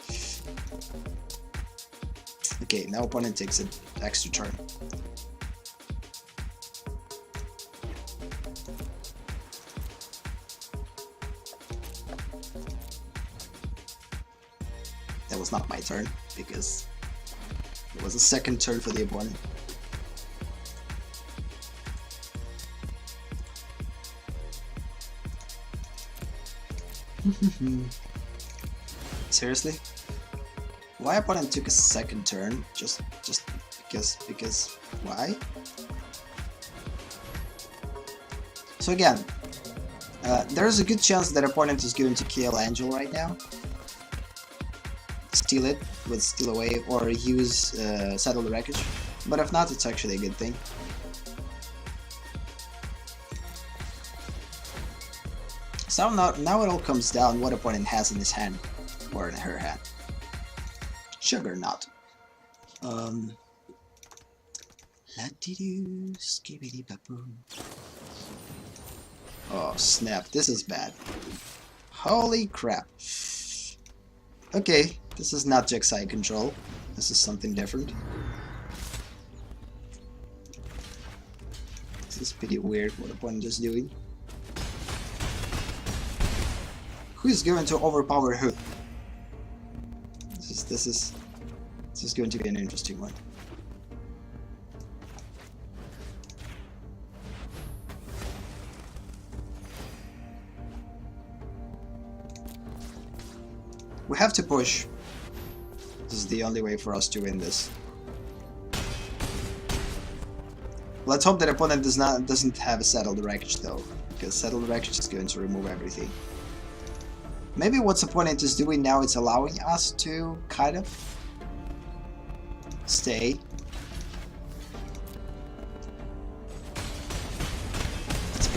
Okay, now opponent takes an extra turn. That was not my turn, because it was a second turn for the opponent. Seriously? Why opponent took a second turn? Just because why? So again, there's a good chance that opponent is going to kill Angel right now. Steal it with Steal Away or use Settle the Wreckage, but if not, it's actually a good thing. So now it all comes down what opponent has in his hand, or in her hand. Juggernaut. La-dee-doo, skibidi-ba-boom. Oh snap, this is bad. Holy crap. Okay, this is not Jack-side control. This is something different. This is pretty weird what opponent is doing. Who is going to overpower who? This is going to be an interesting one. We have to push. This is the only way for us to win this. Let's hope that opponent doesn't have a Settle the Wreckage though, because Settle the Wreckage is going to remove everything. Maybe what opponent is doing now is allowing us to kind of stay.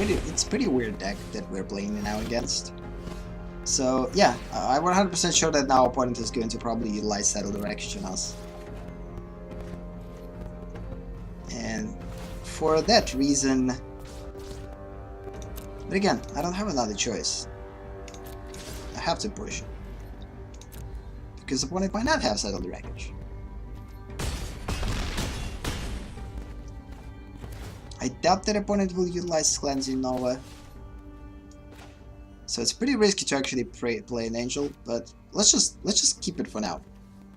it's pretty weird deck that we're playing now against. So yeah, I'm 100% sure that now opponent is going to probably utilize Settle Direction on us. And for that reason, but again, I don't have another choice. I have to push. Because opponent might not have Settle the Wreckage. I doubt that opponent will utilize Cleansing Nova. So it's pretty risky to actually play an Angel, but let's just keep it for now.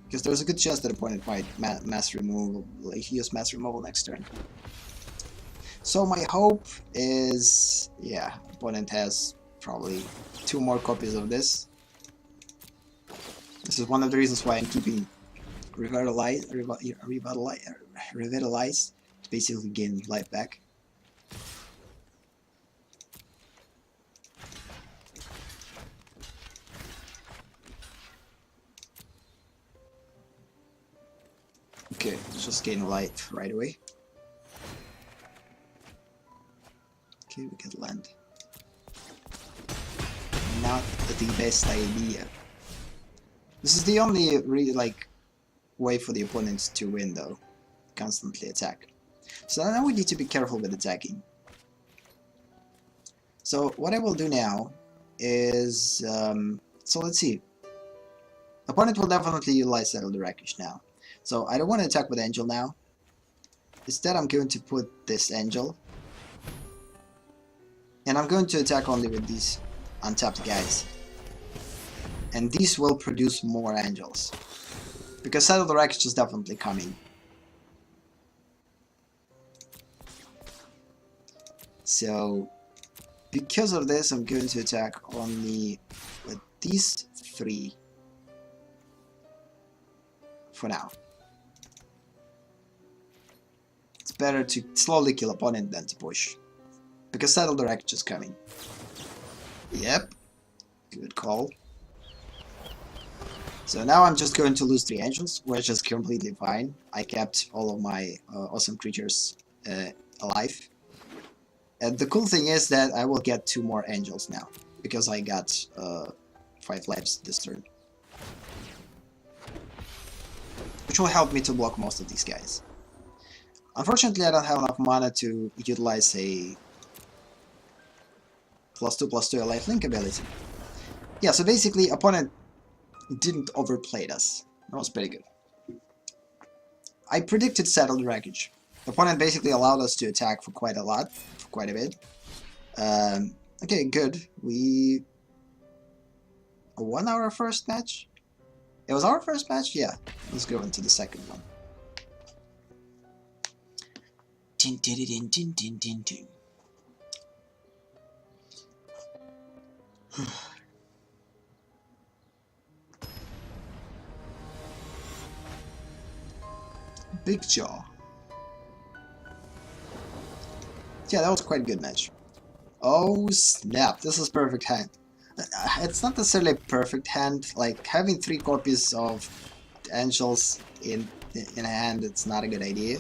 Because there's a good chance that opponent might mass removal, like use mass removal next turn. So my hope is, yeah, opponent has probably 2 more copies of this. This is one of the reasons why I'm keeping Revitalize to basically gain life back. Okay, just gain life right away. Okay, we get land. Not the best idea. This is the only way for the opponents to win though. Constantly attack. So now we need to be careful with attacking. So what I will do now is so let's see. Opponent will definitely utilize Settle the Wreckage now. So I don't want to attack with Angel now. Instead I'm going to put this Angel. And I'm going to attack only with these untapped guys. And these will produce more Angels. Because Settle the Wreckage is definitely coming. So, because of this, I'm going to attack only with these 3. For now. It's better to slowly kill opponent than to push. Because Settle the Wreckage is coming. Yep. Good call. So now I'm just going to lose 3 Angels, which is completely fine. I kept all of my awesome creatures alive. And the cool thing is that I will get 2 more Angels now, because I got 5 lives this turn. Which will help me to block most of these guys. Unfortunately, I don't have enough mana to utilize a +2/+2 a lifelink ability. Yeah, so basically, opponent didn't overplay us. That was pretty good. I predicted Settle the Wreckage. Opponent basically allowed us to attack for quite a bit. Okay, good. We won our first match? It was our first match? Yeah. Let's go into the second one. Tin, tin, tin, tin, tin, tin, tin. Big Jaw. Yeah, that was quite a good match. Oh snap, this is perfect hand. It's not necessarily a perfect hand, like having 3 copies of Angels in a hand, it's not a good idea.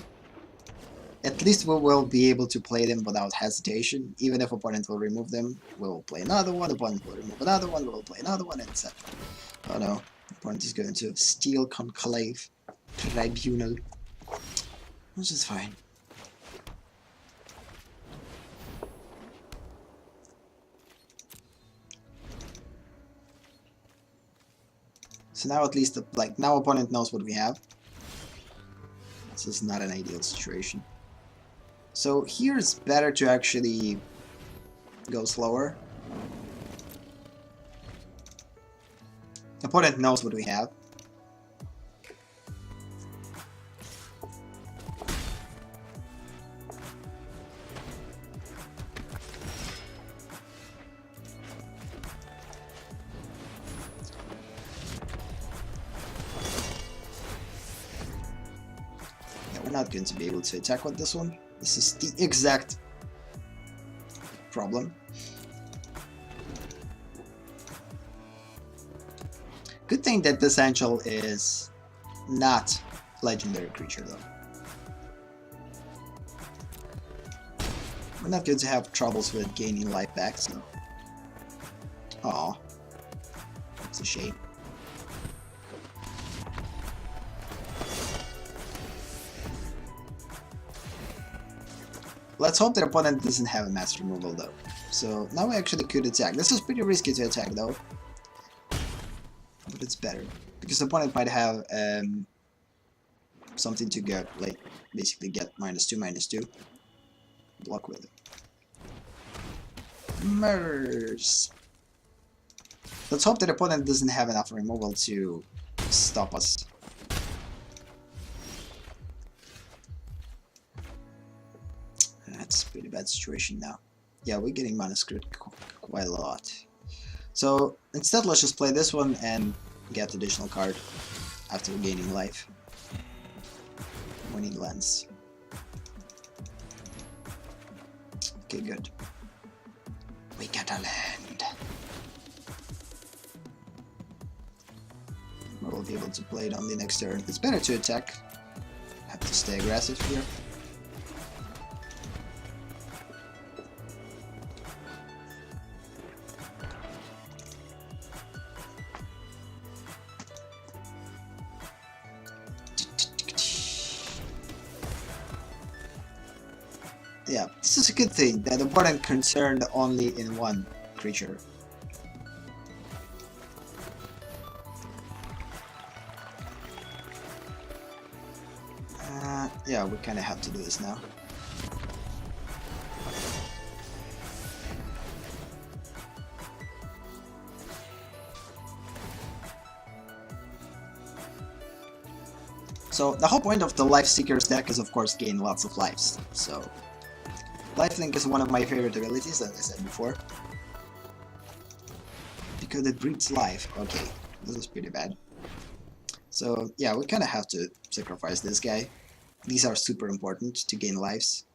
At least we will be able to play them without hesitation. Even if opponent will remove them, we'll play another one, opponent will remove another one, we'll play another one, etc. Oh no, opponent is going to Steel Conclave Tribunal, which is fine. So now at least, now opponent knows what we have. This is not an ideal situation. So here it's better to actually go slower. Opponent knows what we have. Not going to be able to attack with this one. This is the exact problem. Good thing that this Angel is not legendary creature though. We're not going to have troubles with gaining life back, so... Aw. It's a shame. Let's hope the opponent doesn't have a mass removal though. So now we actually could attack. This is pretty risky to attack though. But it's better. Because the opponent might have something to get, like, basically get -2/-2. Block with it. Murders! Let's hope that the opponent doesn't have enough removal to stop us. That's a pretty bad situation now. Yeah, we're getting mana screwed quite a lot. So instead, let's just play this one and get additional card after gaining life. Winning lands. Okay, good. We got a land. We'll be able to play it on the next turn. It's better to attack. Have to stay aggressive here. Yeah, this is a good thing, that the opponent concerned only in one creature. Yeah, we kinda have to do this now. So, the whole point of the Life Seeker's deck is of course gain lots of lives, so... Lifelink is one of my favorite abilities, as I said before. Because it breeds life. Okay, this is pretty bad. So yeah, we kinda have to sacrifice this guy. These are super important to gain lives.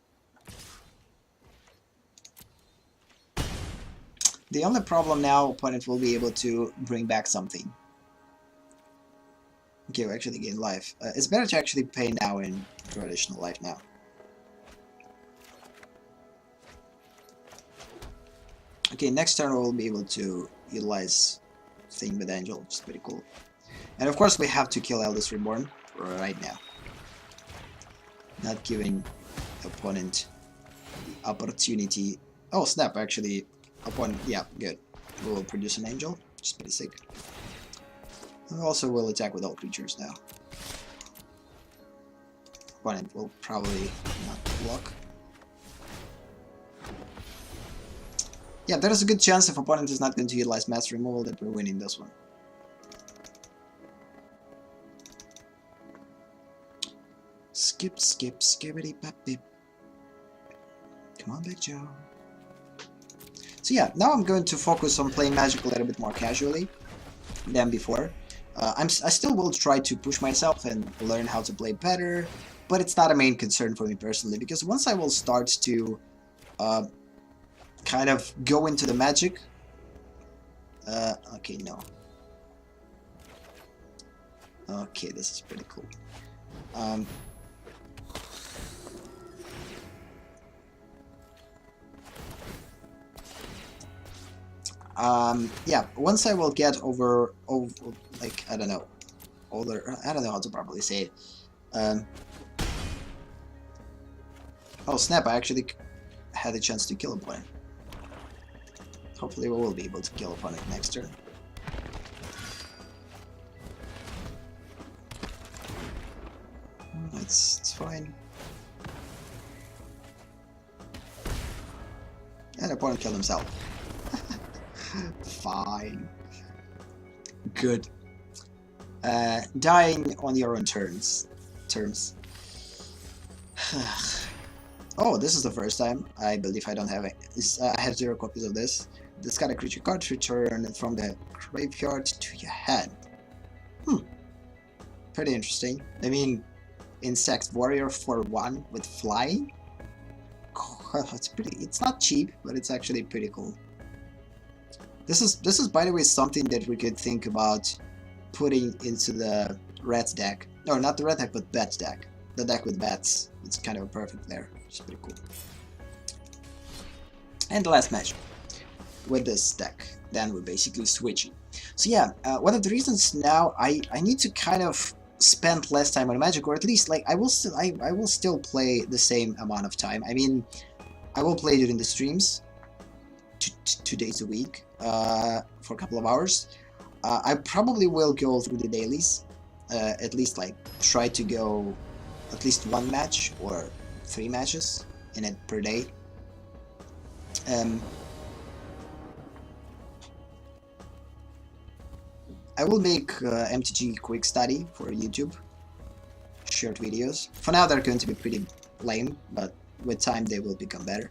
The only problem now, opponent will be able to bring back something. Okay, we actually gain life. It's better to actually pay now and draw additional life now. Okay, next turn we'll be able to utilize Thing with Angel, which is pretty cool. And of course we have to kill Eldest Reborn right now. Not giving the opponent the opportunity. Oh snap, actually, opponent, yeah, good. We will produce an Angel, which is pretty sick. We also will attack with all creatures now. Opponent will probably not block. Yeah, there is a good chance if opponent is not going to utilize mass removal that we're winning this one. Skip, skip, skibbity pop beep. Come on, Big Joe. So yeah, now I'm going to focus on playing Magic a little bit more casually than before. I still will try to push myself and learn how to play better, but it's not a main concern for me personally, because once I will start to kind of go into the Magic. Okay, no. Okay, this is pretty cool. Yeah, once I will get over like, I don't know, I don't know how to properly say it. Oh snap, I actually had a chance to kill opponent. Hopefully we will be able to kill opponent next turn. It's fine. And opponent killed himself. Fine. Good. Dying on your own terms. Oh, this is the first time. I believe I don't have it. I have 0 copies of this. Discard a creature card, return it from the graveyard to your hand. Pretty interesting. I mean, Insect Warrior for 1 with flying? It's not cheap, but it's actually pretty cool. This is by the way something that we could think about putting into the rat deck. No, not the rat deck, but bats deck. The deck with bats. It's kind of perfect there. It's pretty cool. and the last match with this deck. Then we're basically switching. So yeah, one of the reasons now I need to kind of spend less time on Magic, or at least like I will still play the same amount of time. I mean, I will play during the streams, 2 days a week, for a couple of hours. I probably will go through the dailies, at least like try to go at least 1 match or 3 matches in it per day. I will make MTG quick study for YouTube, short videos. For now they're going to be pretty lame, but with time they will become better.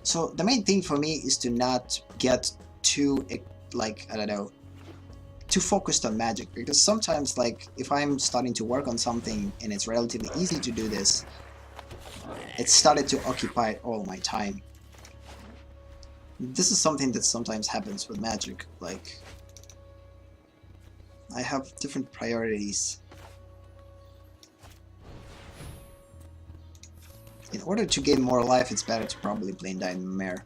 So the main thing for me is to not get too, like, I don't know, too focused on Magic, because sometimes, like, if I'm starting to work on something and it's relatively easy to do this, it started to occupy all my time. This is something that sometimes happens with Magic, like, I have different priorities. In order to gain more life, it's better to probably play Diamond Mare.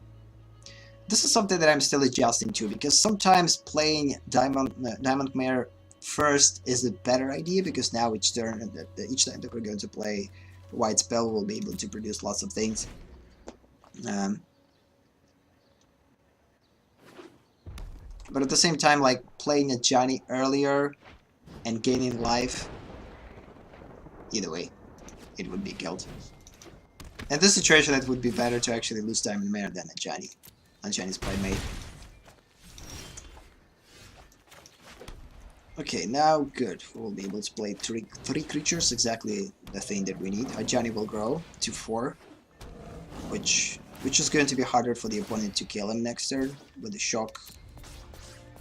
This is something that I'm still adjusting to, because sometimes playing Diamond Mare first is a better idea, because now each time that we're going to play White Spell, we'll be able to produce lots of things. But at the same time, like, playing a Johnny earlier and gaining life, either way, it would be killed. In this situation, it would be better to actually lose Diamond Mare than a Johnny. And Johnny's Primate. Okay, now good. We'll be able to play three creatures, exactly the thing that we need. Our Johnny will grow to 4, which is going to be harder for the opponent to kill him next turn. With the shock,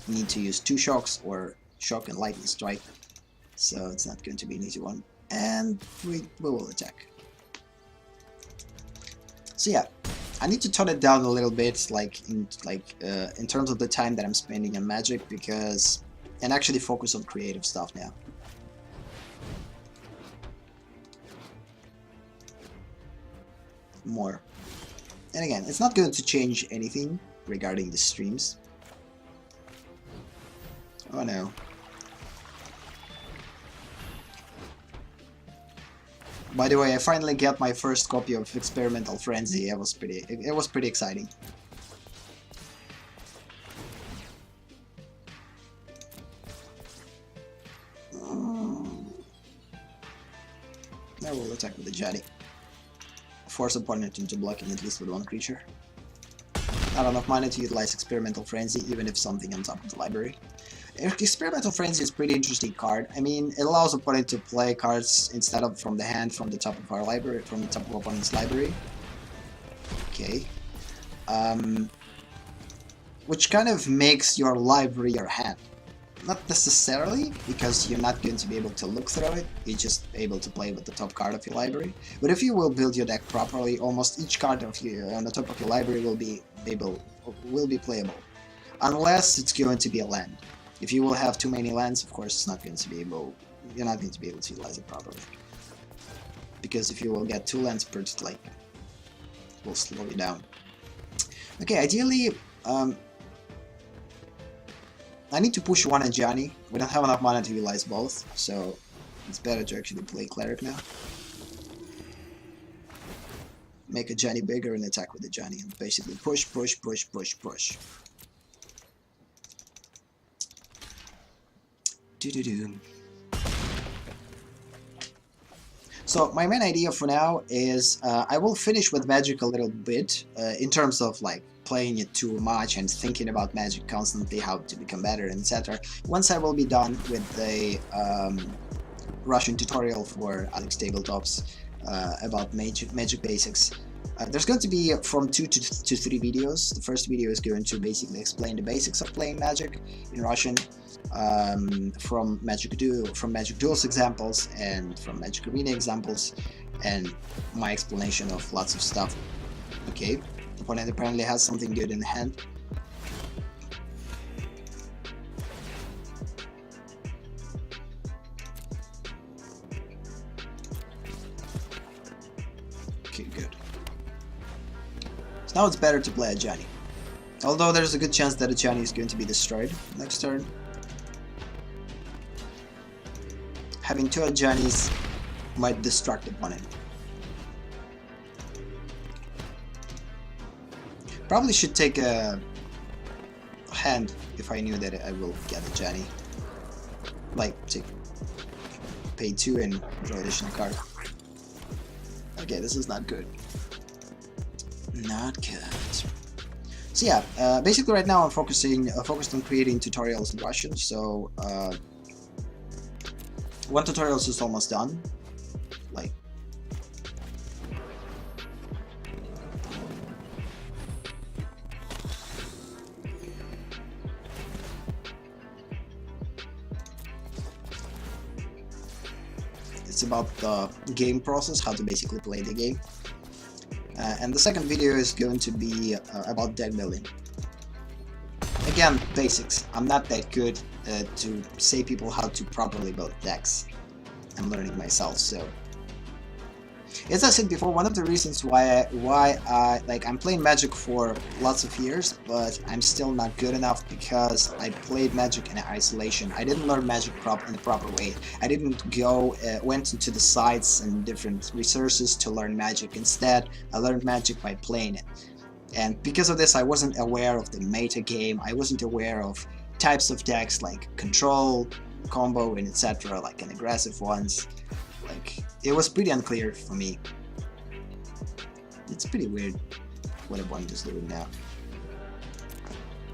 you need to use 2 shocks, or shock and lightning strike. So it's not going to be an easy one. And we will attack. So yeah, I need to tone it down a little bit, like in terms of the time that I'm spending on Magic, because, and actually focus on creative stuff now. More. And again, it's not going to change anything regarding the streams. Oh no. By the way, I finally got my first copy of Experimental Frenzy. It was pretty exciting. I will attack with the Jetty. Force opponent into blocking at least with 1 creature. Not enough mana to utilize Experimental Frenzy, even if something on top of the library. Experimental Frenzy is a pretty interesting card. I mean, it allows opponent to play cards instead of from the hand, from the top of our library, from the top of opponent's library. Okay. Which kind of makes your library your hand. Not necessarily, because you're not going to be able to look through it, you're just able to play with the top card of your library. But if you will build your deck properly, almost each card of on the top of your library will be playable. Unless it's going to be a land. If you will have too many lands, of course, you're not going to be able to utilize it properly. Because if you will get 2 lands per, like, it will slow you down. Okay, ideally, I need to push 1 Ajani. We don't have enough mana to utilize both, so it's better to actually play Cleric now. Make Ajani bigger and attack with Ajani, and basically push. So my main idea for now is I will finish with Magic a little bit in terms of like playing it too much and thinking about Magic constantly, how to become better, etc. Once I will be done with the Russian tutorial for AleksTabletops about Magic basics. There's going to be from 2 to 3 videos. The first video is going to basically explain the basics of playing Magic in Russian, from Magic Duels examples and from Magic Arena examples, and my explanation of lots of stuff. Okay, the opponent apparently has something good in the hand. So now it's better to play a Johnny. Although there's a good chance that a Johnny is going to be destroyed next turn. Having two Johnnies might distract the opponent. Probably should take a hand if I knew that I will get a Johnny. Like, pay 2 and draw additional card. Okay, this is not good. Not good. So yeah, basically right now I'm focused on creating tutorials in Russian. So one tutorial is almost done. Like, it's about the game process, how to basically play the game. And the second video is going to be about deck building. Again, basics. I'm not that good to say people how to properly build decks. I'm learning myself, so. As I said before, one of the reasons why I'm playing Magic for lots of years, but I'm still not good enough because I played Magic in isolation. I didn't learn Magic in the proper way. I didn't went into the sites and different resources to learn Magic. Instead, I learned Magic by playing it. And because of this, I wasn't aware of the meta game. I wasn't aware of types of decks like control, combo, and etc. like an aggressive ones. Like, it was pretty unclear for me. It's pretty weird what opponent is doing now.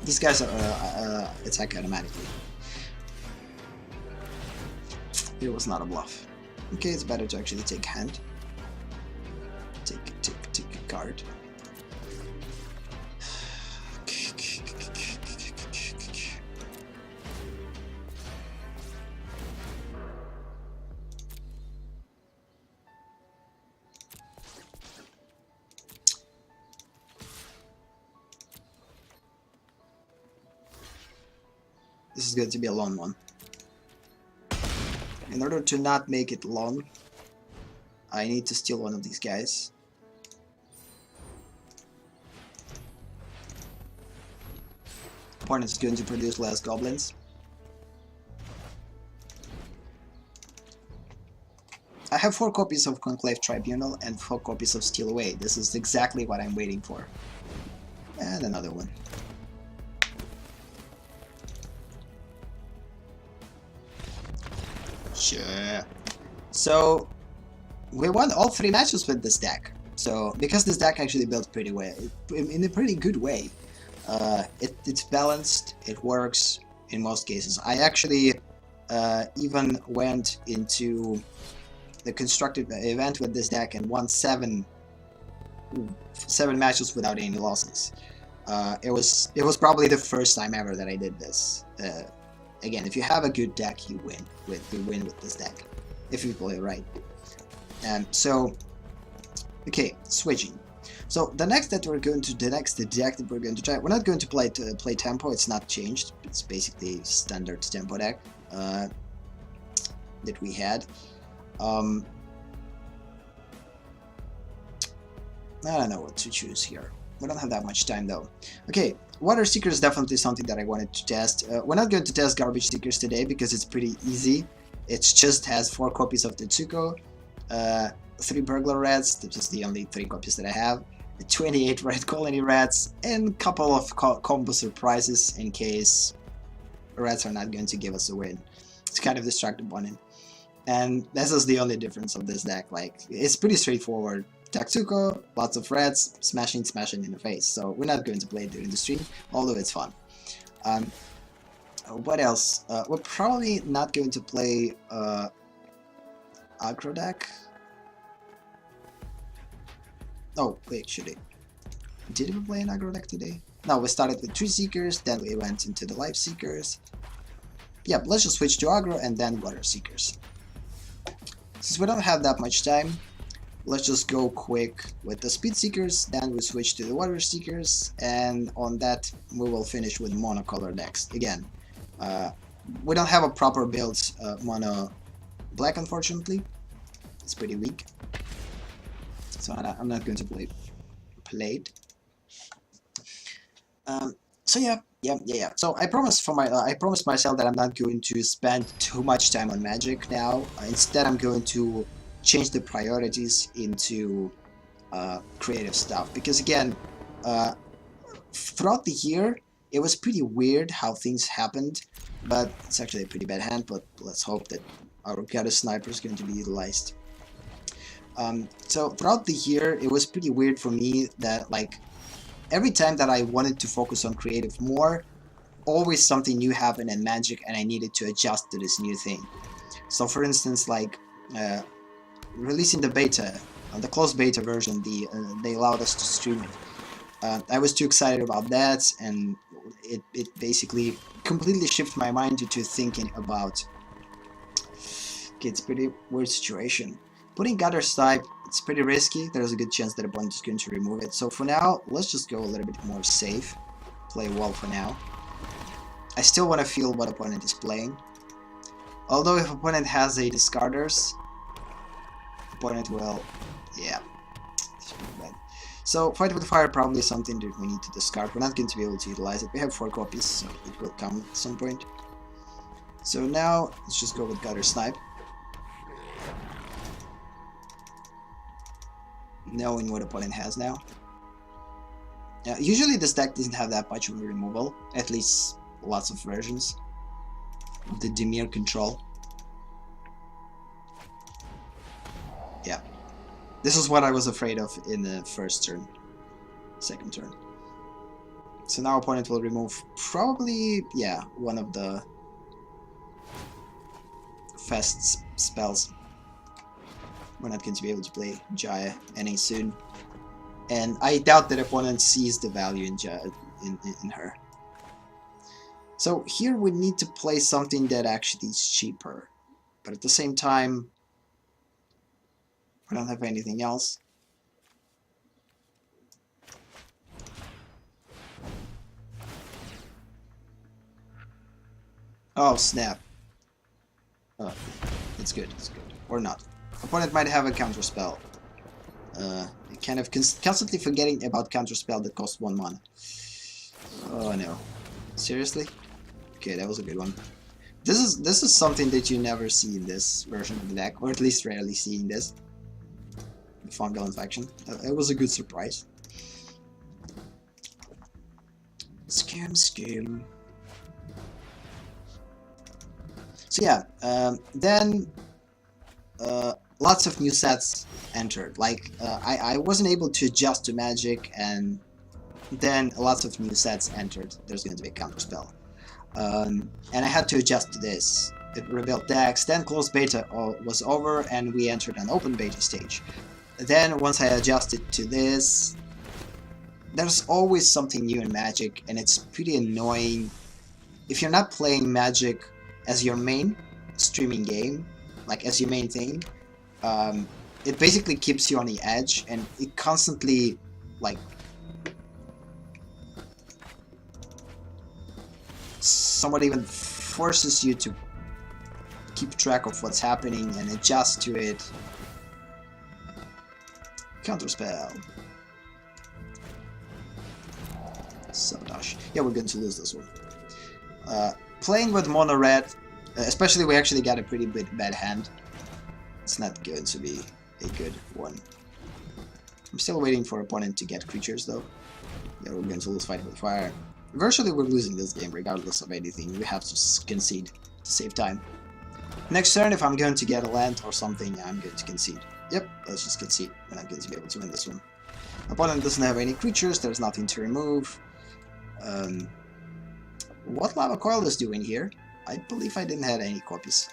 These guys are attack automatically. It was not a bluff. Okay, it's better to actually take hand. Take a card. This is going to be a long one. In order to not make it long, I need to steal one of these guys. Opponent is going to produce less goblins. I have 4 copies of Conclave Tribunal and 4 copies of Steal Away. This is exactly what I'm waiting for. And another one. Sure. So we won all 3 matches with this deck. So because this deck actually built pretty well, in a pretty good way. It's balanced. It works in most cases. I actually even went into the constructed event with this deck and won 7 matches without any losses. It was probably the first time ever that I did this. Again, if you have a good deck, you win with this deck, if you play it right. So, okay, switching. So the next deck that we're going to try, we're not going to play tempo. It's not changed. It's basically standard tempo deck that we had. I don't know what to choose here. We don't have that much time though. Okay, Water Seeker is definitely something that I wanted to test. We're not going to test Garbage Seekers today because it's pretty easy. It just has 4 copies of Tetsuko, 3 Burglar Rats, this is the only 3 copies that I have, 28 Red Colony Rats, and a couple of combo surprises in case Rats are not going to give us a win. It's kind of distracted opponent. And this is the only difference of this deck. Like, it's pretty straightforward. Tatsuko, lots of reds, smashing in the face. So we're not going to play it during the stream, although it's fun. What else? We're probably not going to play aggro deck. Oh, wait, should it? Did we play an aggro deck today? No, we started with 3 Seekers, then we went into the Life Seekers. Yep, let's just switch to aggro and then Water Seekers. Since we don't have that much time, let's just go quick with the Speed Seekers, then we switch to the Water Seekers, and on that we will finish with monocolor decks. Again, we don't have a proper build mono black, unfortunately. It's pretty weak, so I'm not going to play it. So yeah. So I promised myself that I'm not going to spend too much time on Magic now. Instead, I'm going to change the priorities into creative stuff, because again, uh, throughout the year, it was pretty weird how things happened, but it's actually a pretty bad hand, but let's hope that our Goddess Sniper is going to be utilized. So throughout the year, it was pretty weird for me that, like, every time that I wanted to focus on creative more, always something new happened in Magic and I needed to adjust to this new thing. So for instance, like, releasing the beta, the closed beta version, they allowed us to stream it. I was too excited about that, and it basically completely shifted my mind to thinking about, okay, it's a pretty weird situation. Putting Gather's type, it's pretty risky. There's a good chance that opponent is going to remove it. So for now, let's just go a little bit more safe. Play well for now. I still want to feel what opponent is playing. Although if opponent has a discarders, opponent will, yeah. So Fight with Fire probably something that we need to discard. We're not going to be able to utilize it. We have 4 copies, so it will come at some point. So now, let's just go with Gutter Snipe. Knowing what opponent has now. Usually this deck doesn't have that much of a removal, at least lots of versions of the Dimir control. Yeah. This is what I was afraid of in the first turn, second turn. So now opponent will remove probably, yeah, one of the fast spells. We're not going to be able to play Jaya any soon. And I doubt that opponent sees the value in Jaya, in her. So here we need to play something that actually is cheaper. But at the same time, we don't have anything else. Oh, snap. Oh, it's good, it's good. Or not. Opponent might have a counter spell. Kind of constantly forgetting about counter spell that costs 1 mana. Oh no. Seriously? Okay, that was a good one. This is something that you never see in this version of the deck, or at least rarely see in this. The Fungal Infection. It was a good surprise. Scam. So yeah, then lots of new sets entered. Like, I wasn't able to adjust to Magic, and then lots of new sets entered. There's going to be a counterspell. And I had to adjust to this. It rebuilt decks, then closed beta was over, and we entered an open beta stage. Then, once I adjusted to this, there's always something new in Magic, and it's pretty annoying. If you're not playing Magic as your main streaming game, like as your main thing, it basically keeps you on the edge, and it constantly, like, somewhat even forces you to keep track of what's happening and adjust to it. Counterspell. Sabotage. Yeah, we're going to lose this one. Playing with mono red, especially we actually got a pretty bad hand. It's not going to be a good one. I'm still waiting for opponent to get creatures though. Yeah, we're going to lose Fight with Fire. Virtually we're losing this game regardless of anything. We have to concede to save time. Next turn, if I'm going to get a land or something, I'm going to concede. Yep, let's just concede. We're not going to be able to win this one. Opponent doesn't have any creatures, there's nothing to remove. What Lava Coil is doing here? I believe I didn't have any copies.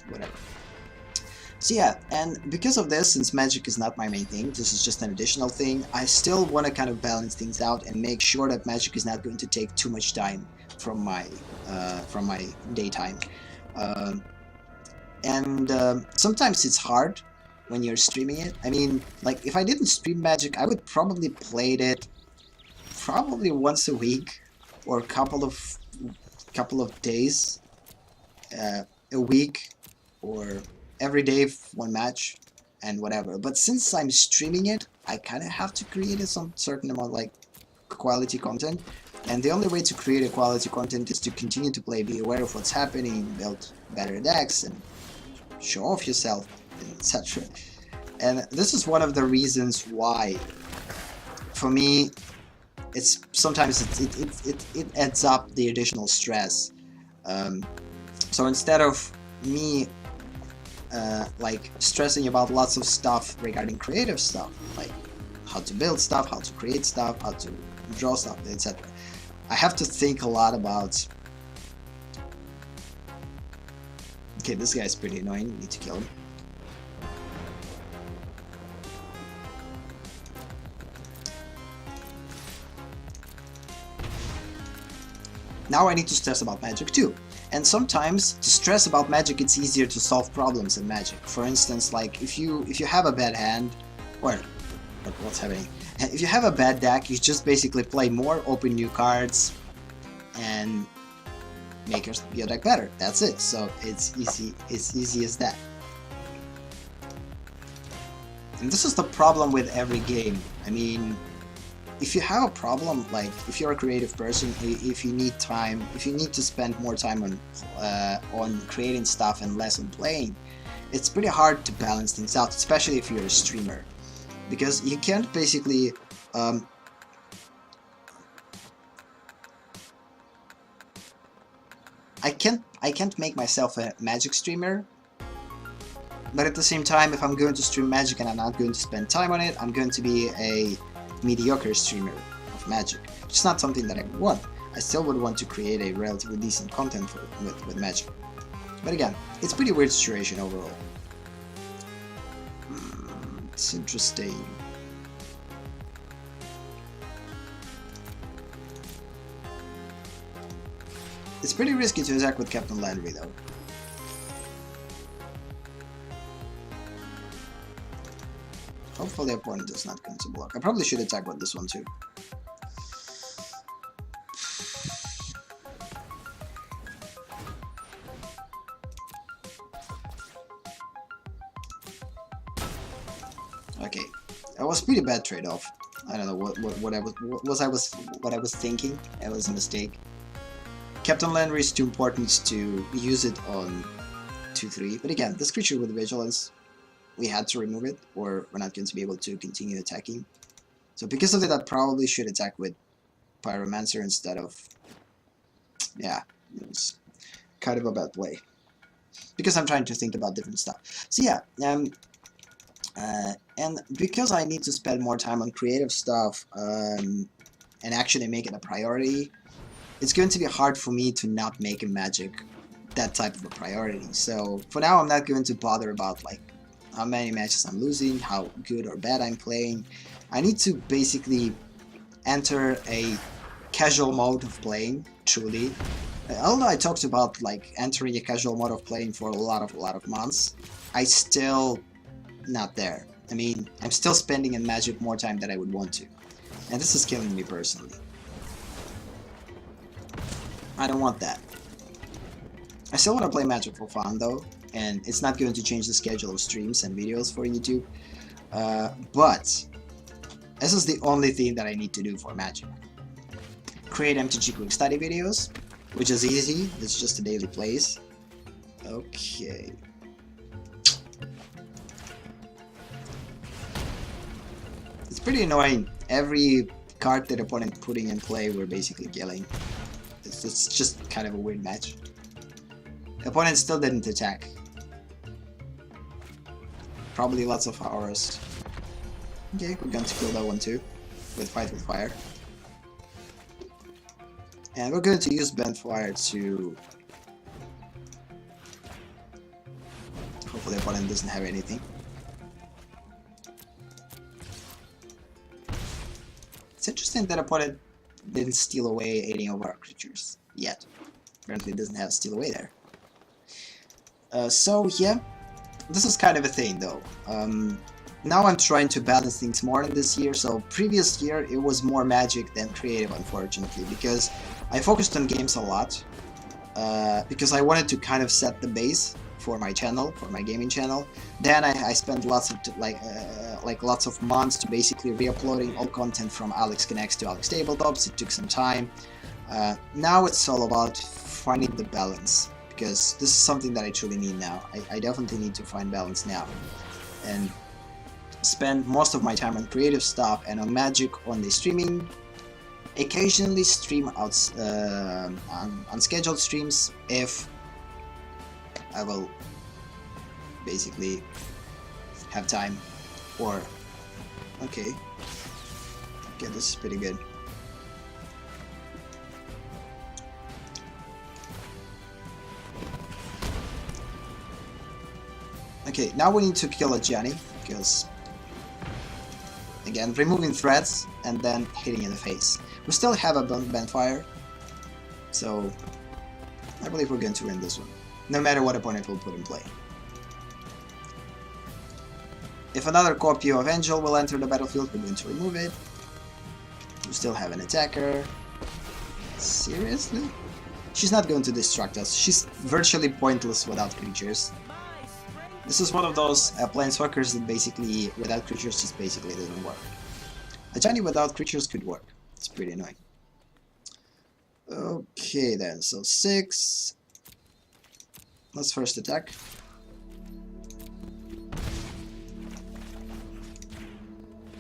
Whatever. So yeah, and because of this, since Magic is not my main thing, this is just an additional thing, I still want to kind of balance things out and make sure that Magic is not going to take too much time from my daytime. Sometimes it's hard when you're streaming it. I mean, like, if I didn't stream Magic, I would probably play it probably once a week, or a couple of days, a week, or every day one match, and whatever. But since I'm streaming it, I kind of have to create some certain amount, like, quality content, and the only way to create a quality content is to continue to play, be aware of what's happening, build better decks, and show off yourself, etc. And this is one of the reasons why, for me, it's sometimes it adds up the additional stress. So instead of me like stressing about lots of stuff regarding creative stuff, like how to build stuff, how to create stuff, how to draw stuff, etc., I have to think a lot about, okay, this guy's pretty annoying, need to kill him. Now I need to stress about Magic too. And sometimes to stress about Magic, it's easier to solve problems in Magic. For instance, like if you have a bad hand, or what's happening? If you have a bad deck, you just basically play more, open new cards, and make your deck better. That's it. So it's easy. It's easy as that. And this is the problem with every game. I mean, if you have a problem, like if you're a creative person, if you need time, if you need to spend more time on creating stuff and less on playing, it's pretty hard to balance things out, especially if you're a streamer, because you can't basically I can't make myself a Magic streamer, but at the same time, if I'm going to stream Magic and I'm not going to spend time on it, I'm going to be a mediocre streamer of Magic, which is not something that I would want. I still would want to create a relatively decent content with Magic. But again, it's a pretty weird situation overall. It's interesting. It's pretty risky to attack with Captain Landry though. Hopefully the opponent is not going to block. I probably should attack with this one too. Okay, that was a pretty bad trade-off. I don't know what I was thinking. It was a mistake. Captain Landry is too important to use it on 2-3, but again, this creature with vigilance, we had to remove it, or we're not going to be able to continue attacking. So because of that, I probably should attack with Pyromancer instead of... Yeah, it was kind of a bad play. Because I'm trying to think about different stuff. So yeah, and because I need to spend more time on creative stuff and actually make it a priority, it's going to be hard for me to not make a Magic that type of a priority. So for now, I'm not going to bother about like how many matches I'm losing, how good or bad I'm playing. I need to basically enter a casual mode of playing, truly. Although I talked about like entering a casual mode of playing for a lot of months, I still not there. I mean, I'm still spending in Magic more time than I would want to. And this is killing me personally. I don't want that. I still want to play Magic for fun though, and it's not going to change the schedule of streams and videos for YouTube. But this is the only thing that I need to do for Magic. Create MTG Quick Study videos, which is easy, it's just a daily plays. Okay. It's pretty annoying. Every card that opponent putting in play, we're basically killing. It's just kind of a weird match. The opponent still didn't attack. Probably lots of hours. Okay, we're going to kill that one too, with Fight with Fire. And we're going to use Bent Fire to... Hopefully the opponent doesn't have anything. It's interesting that opponent didn't steal away any of our creatures yet. Apparently it doesn't have steal away there. So yeah, this is kind of a thing though. Now I'm trying to balance things more in this year. So previous year it was more Magic than creative, unfortunately, because I focused on games a lot. Because I wanted to kind of set the base for my channel, for my gaming channel. Then I spent lots of lots of months to basically re-uploading all content from Alex Connects to AleksTabletops. It took some time. Now it's all about finding the balance, because this is something that I truly need now. I definitely need to find balance now, and spend most of my time on creative stuff and on Magic, on the streaming. Occasionally stream out unscheduled streams if I will basically have time, or okay, this is pretty good. Okay, now we need to kill a Johnny, because again, removing threats and then hitting in the face. We still have a Bonfire, so I believe we're going to win this one, no matter what opponent will put in play. If another copy of Angel will enter the battlefield, we're going to remove it. We still have an attacker. Seriously? She's not going to distract us. She's virtually pointless without creatures. This is one of those planeswalkers that basically, without creatures, just basically doesn't work. A Johnny without creatures could work. It's pretty annoying. Okay then, so 6. Let's first attack.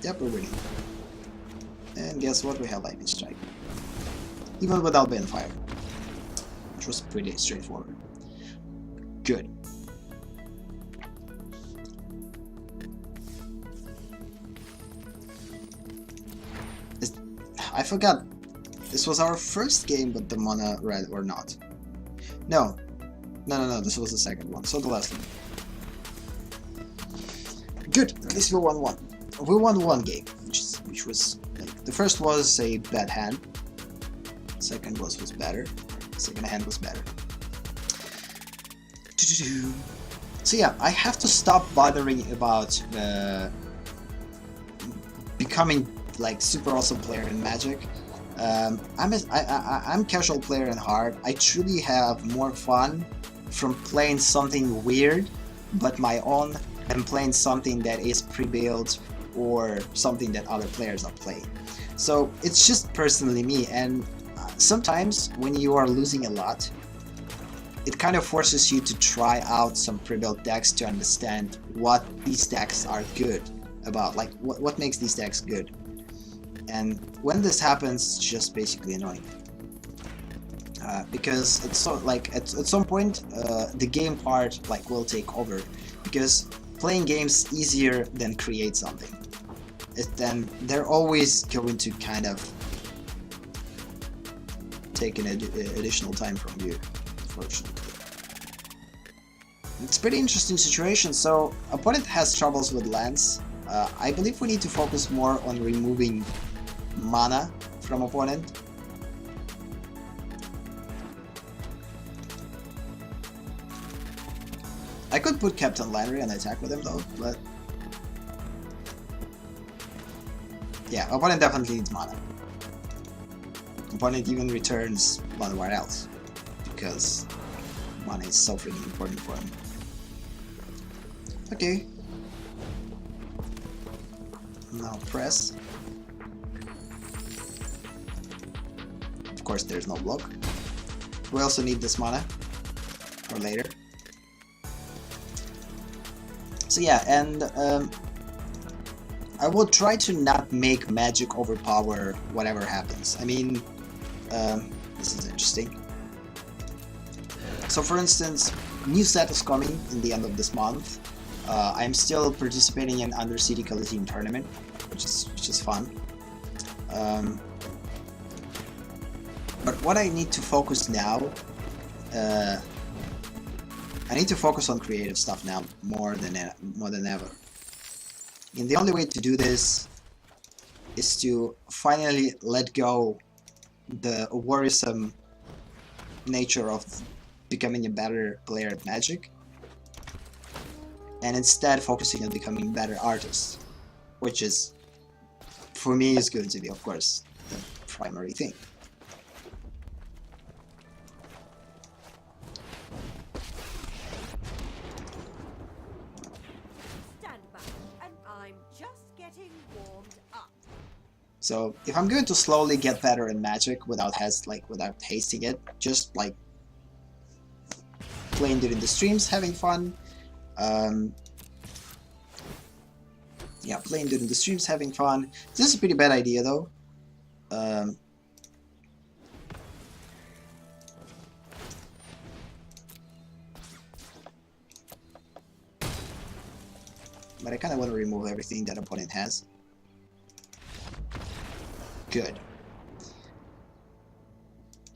Yep, we're winning. And guess what? We have Lightning Strike. Even without Bonfire. Which was pretty straightforward. Good. I forgot. This was our first game with the Mana Red or not? No. No. This was the second one. So the last one. Good. At least we won one. We won one game, which was like, the first was a bad hand. Second was better. Second hand was better. So yeah, I have to stop bothering about becoming like super awesome player in Magic. I'm casual player in hard. I truly have more fun from playing something weird but my own than playing something that is pre-built or something that other players are playing. So it's just personally me, and sometimes when you are losing a lot, it kind of forces you to try out some pre-built decks to understand what these decks are good about, like what makes these decks good. And when this happens, it's just basically annoying. Because it's so like at some point the game part like will take over, because playing games easier than create something. Then they're always going to kind of take an additional time from you, unfortunately. It's a pretty interesting situation. So opponent has troubles with lands. I believe we need to focus more on removing mana from opponent. I could put Captain Landry and attack with him though, but yeah, opponent definitely needs mana. Opponent even returns somewhere else because mana is so freaking important for him. Okay. Now press. Of course, there's no block. We also need this mana for later. So yeah, and I will try to not make Magic overpower whatever happens. I mean, this is interesting. So for instance, new set is coming in the end of this month. I'm still participating in Undersea Team tournament, which is fun. But what I need to focus now, I need to focus on creative stuff now more than ever. And the only way to do this is to finally let go the worrisome nature of becoming a better player at Magic, and instead focusing on becoming better artists, which is, for me, is going to be, of course, the primary thing. So if I'm going to slowly get better in Magic without without hasting it, just like playing during the streams, having fun. Yeah, playing during the streams, having fun. This is a pretty bad idea though. But I kind of want to remove everything that opponent has. Good.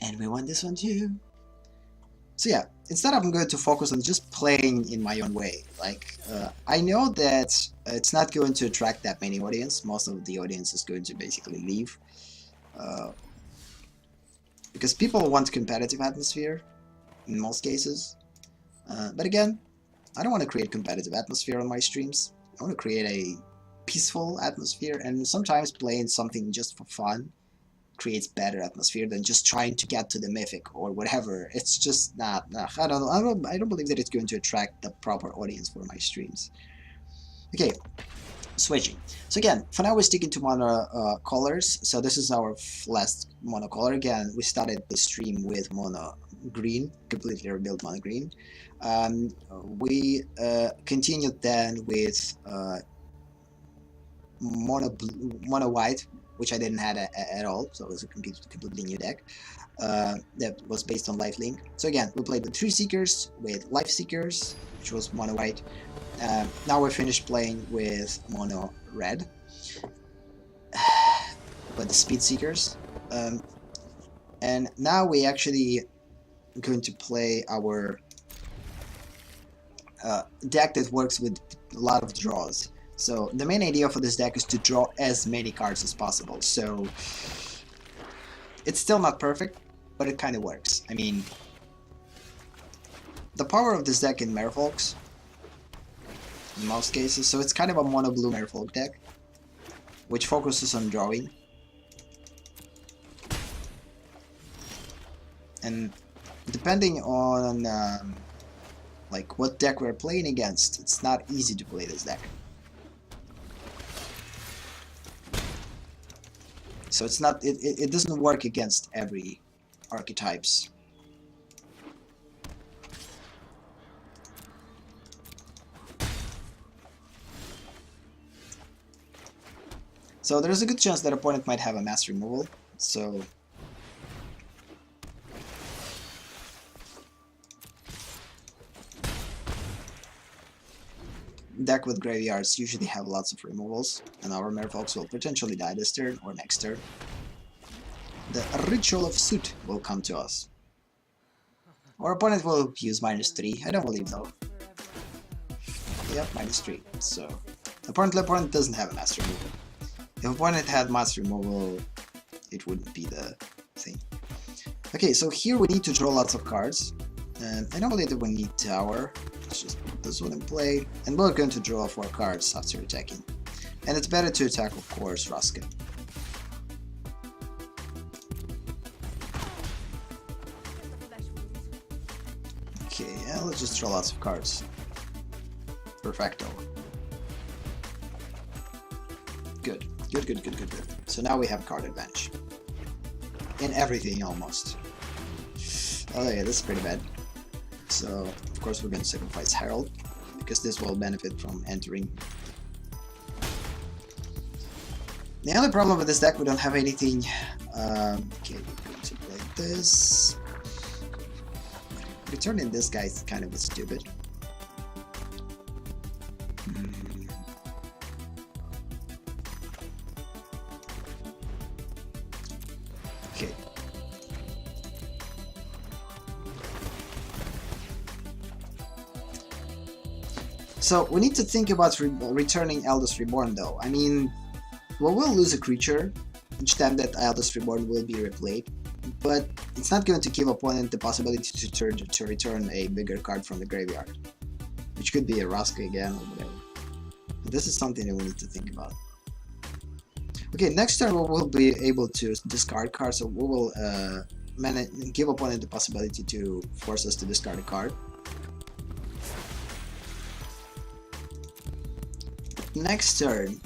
And we won this one too. So yeah, instead I'm going to focus on just playing in my own way. Like, I know that it's not going to attract that many audience. Most of the audience is going to basically leave. Because people want competitive atmosphere in most cases. But again, I don't want to create competitive atmosphere on my streams. I want to create a peaceful atmosphere, and sometimes playing something just for fun creates better atmosphere than just trying to get to the mythic or whatever. It's just not. I don't believe that it's going to attract the proper audience for my streams. Okay, switching. So again, for now we're sticking to mono colors. So this is our last mono color. Again, we started the stream with mono green, completely rebuilt mono green. We continued then with mono white, which I didn't have at all, so it was a completely new deck that was based on lifelink. So again, we played with 3 Seekers, with Life Seekers, which was mono white. Now we're finished playing with mono red, with the Speed Seekers. And now we actually going to play our deck that works with a lot of draws. So the main idea for this deck is to draw as many cards as possible. So it's still not perfect, but it kind of works. I mean, the power of this deck in Merfolks, in most cases, so it's kind of a mono blue Merfolk deck, which focuses on drawing. And depending on like what deck we're playing against, it's not easy to play this deck. So it's not, it doesn't work against every archetypes. So there's a good chance that opponent might have a mass removal. So deck with graveyards usually have lots of removals, and our Merfolks will potentially die this turn or next turn. The Ritual of Suit will come to us. Our opponent will use -3. I don't believe though. Yep, -3. So apparently opponent doesn't have a mass removal. If opponent had mass removal, it wouldn't be the thing. Okay, so here we need to draw lots of cards. And I don't believe that we need Tower. Let's just put this one in play. And we're going to draw 4 cards after attacking. And it's better to attack, of course, Ruskin. Okay, yeah, let's just draw lots of cards. Perfecto. Good. Good. So now we have card advantage. In everything, almost. Oh yeah, this is pretty bad. So, of course, we're going to sacrifice Herald, because this will benefit from entering. The only problem with this deck, we don't have anything. Okay, we're going to play this. Returning this guy is kind of stupid. Okay. So we need to think about returning Eldest Reborn though. I mean, we will lose a creature each time that Eldest Reborn will be replayed, but it's not going to give opponent the possibility to return a bigger card from the graveyard, which could be a Raska again or whatever. But this is something that we need to think about. Okay, next turn we will be able to discard cards, so we will give opponent the possibility to force us to discard a card. Next turn,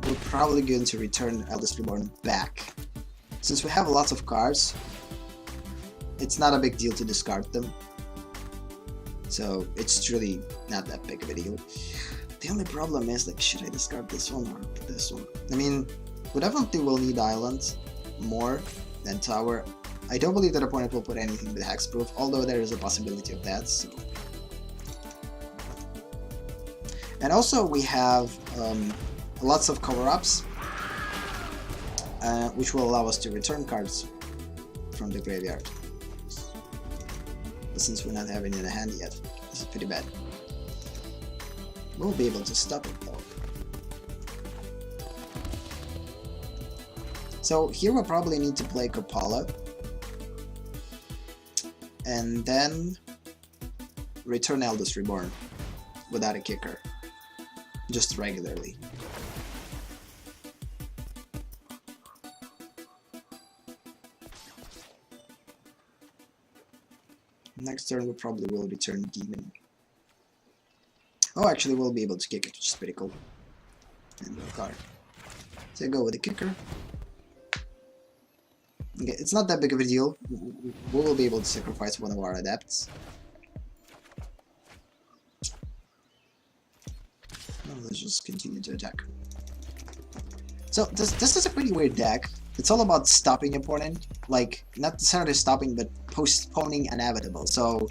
we're probably going to return Eldest Reborn back. Since we have lots of cards, it's not a big deal to discard them. So it's really not that big of a deal. The only problem is, like, should I discard this one or this one? I mean, we definitely will need Island more than Tower. I don't believe that opponent will put anything with Hexproof, although there is a possibility of that. So. And also we have lots of cover-ups, which will allow us to return cards from the graveyard. But since we're not having it in the hand yet, this is pretty bad. We'll be able to stop it though. So here we'll probably need to play Kopala, and then return Eldest Reborn without a kicker, just regularly. Next turn we probably will return Demon. Oh, actually we'll be able to kick it, which is pretty cool. And no card. So go with the kicker. Okay, it's not that big of a deal. We will be able to sacrifice one of our adepts. Well, let's just continue to attack. So this is a pretty weird deck. It's all about stopping opponent, like not necessarily stopping, but postponing inevitable. So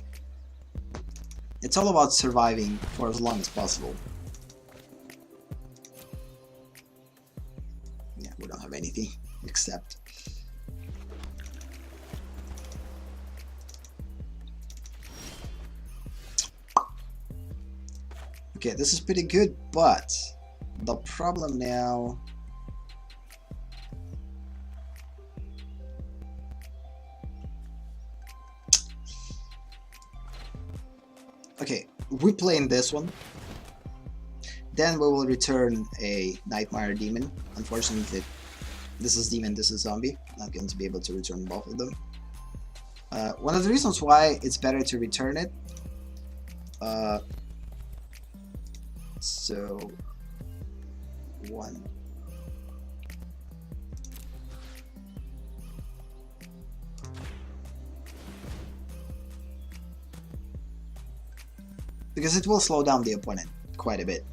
it's all about surviving for as long as possible. Yeah, we don't have anything except. Okay, this is pretty good, but the problem now. Okay, we play in this one, then we will return a Nightmare Demon. Unfortunately, this is Demon, this is Zombie. Not going to be able to return both of them. One of the reasons why it's better to return it, so one. Because it will slow down the opponent quite a bit.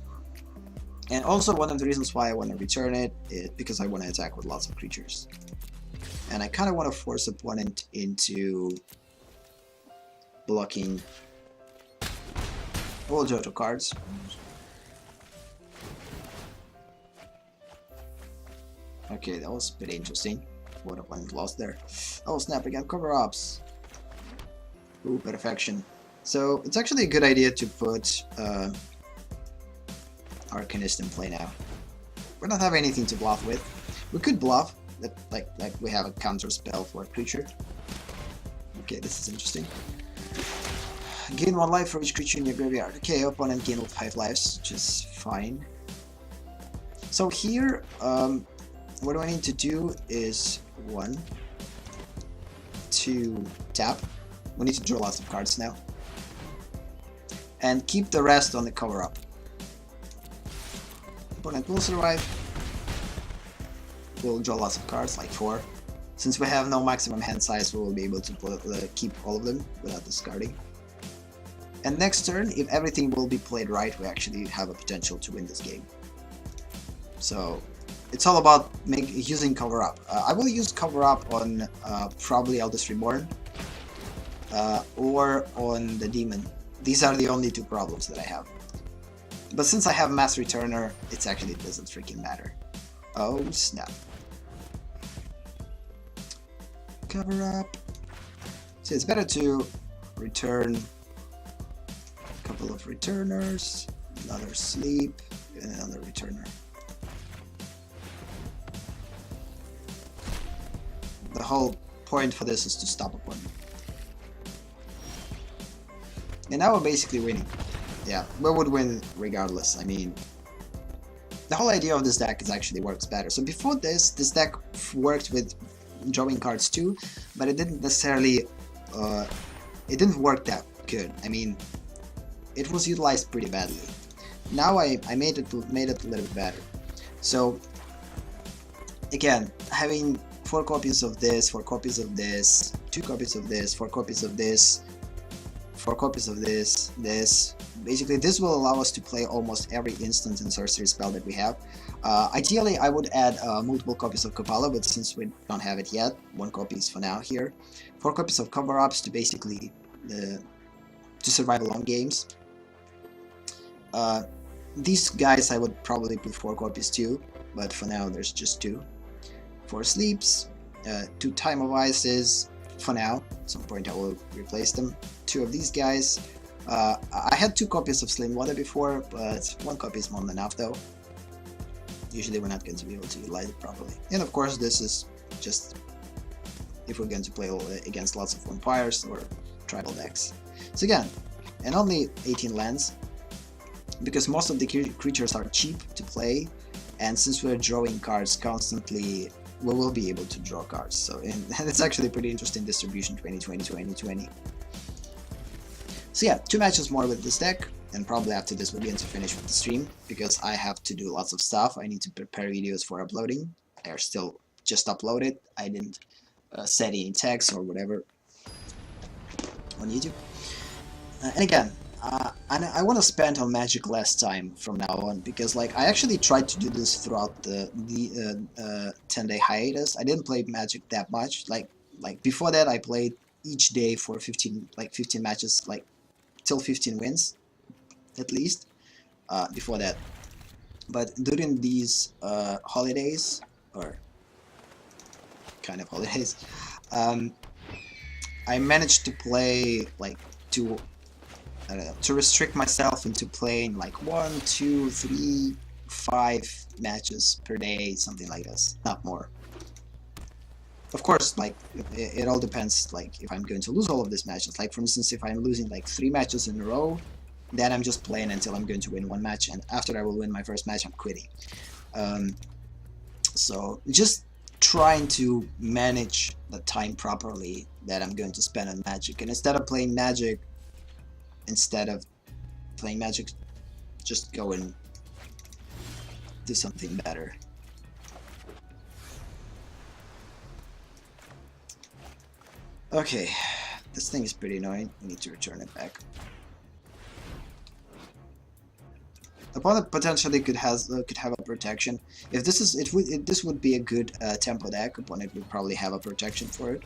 And also one of the reasons why I want to return it is because I want to attack with lots of creatures. And I kind of want to force opponent into blocking all JoJo cards. Okay, that was pretty interesting. What opponent lost there. Oh snap, again, cover-ups. Ooh, perfection. So it's actually a good idea to put Arcanist in play now. We don't have anything to bluff with. We could bluff, but like we have a counter spell for a creature. Okay, this is interesting. Gain 1 life for each creature in your graveyard. Okay, opponent gained 5 lives, which is fine. So here, what do I need to do is 1, 2, tap. We need to draw lots of cards now. And keep the rest on the cover-up. Opponent will survive. We'll draw lots of cards, like 4. Since we have no maximum hand size, we will be able to keep all of them without discarding. And next turn, if everything will be played right, we actually have a potential to win this game. So it's all about using cover-up. I will use cover-up on probably Eldest Reborn or on the Demon. These are the only 2 problems that I have. But since I have Mass Returner, it doesn't freaking matter. Oh snap. Cover up. So it's better to return a couple of returners, another sleep, and another returner. The whole point for this is to stop opponent. And now we're basically winning. Yeah, we would win regardless. I mean, the whole idea of this deck actually works better. So before this deck worked with drawing cards too, but it didn't necessarily, it didn't work that good. I mean, it was utilized pretty badly. Now I made it a little bit better. So again, having 4 copies of this, 4 copies of this, 2 copies of this, 4 copies of this, 4 copies of this, basically this will allow us to play almost every instant and sorcery spell that we have. Ideally, I would add multiple copies of Kapala, but since we don't have it yet, 1 copy is for now here. 4 copies of cover-ups to basically to survive long games. These guys I would probably put 4 copies too, but for now there's just 2. 4 sleeps, 2 time of ices. For now, at some point I will replace them. 2 of these guys. I had 2 copies of Slim Water before, but 1 copy is more than enough though. Usually we're not going to be able to utilize it properly. And of course this is just if we're going to play against lots of vampires or tribal decks. So again, and only 18 lands, because most of the creatures are cheap to play, and since we're drawing cards constantly, we will be able to draw cards. So and it's actually a pretty interesting distribution 2020-2020. So yeah, 2 matches more with this deck, and probably after this we're going to finish with the stream, because I have to do lots of stuff. I need to prepare videos for uploading. They are still just uploaded. I didn't set any tags or whatever on YouTube. And again, I want to spend on Magic less time from now on, because like I actually tried to do this throughout the 10-day hiatus. I didn't play Magic that much. Like before that, I played each day for 15 matches, like till 15 wins at least. Before that, but during these holidays, or kind of holidays, I managed to play like to restrict myself into playing like 1, 2, 3, 5 matches per day, something like this, not more. Of course, like it all depends. Like if I'm going to lose all of these matches, like for instance, if I'm losing like 3 matches in a row, then I'm just playing until I'm going to win 1 match, and after I will win my first match, I'm quitting. So just trying to manage the time properly that I'm going to spend on Magic, and instead of playing Magic, just go and do something better. Okay, this thing is pretty annoying. We need to return it back. Opponent potentially could have a protection. If this would be a good tempo deck, opponent would probably have a protection for it.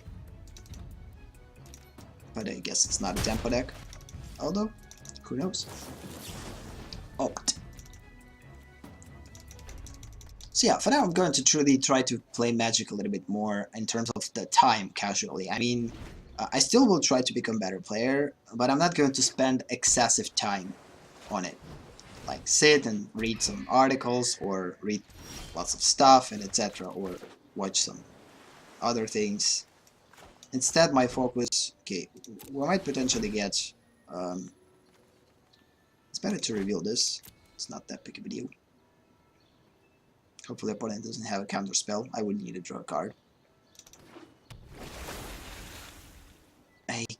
But I guess it's not a tempo deck. Although, who knows? Opt. So yeah, for now I'm going to truly try to play Magic a little bit more in terms of the time casually. I mean, I still will try to become a better player, but I'm not going to spend excessive time on it. Like sit and read some articles, or read lots of stuff and etc., or watch some other things. Instead, my focus, okay, we might potentially get, it's better to reveal this, it's not that big of a deal. Hopefully opponent doesn't have a counter spell. I would need to draw a card.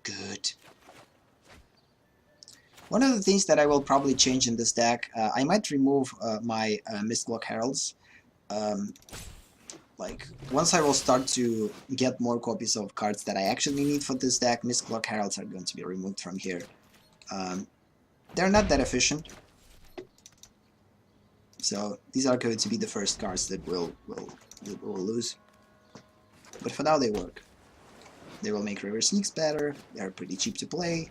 Good. One of the things that I will probably change in this deck, I might remove my Mistlock Heralds. Like, once I will start to get more copies of cards that I actually need for this deck, Mistlock Heralds are going to be removed from here. They're not that efficient. So, these are going to be the first cards that we'll lose. But for now they work. They will make River Sneaks better, they're pretty cheap to play.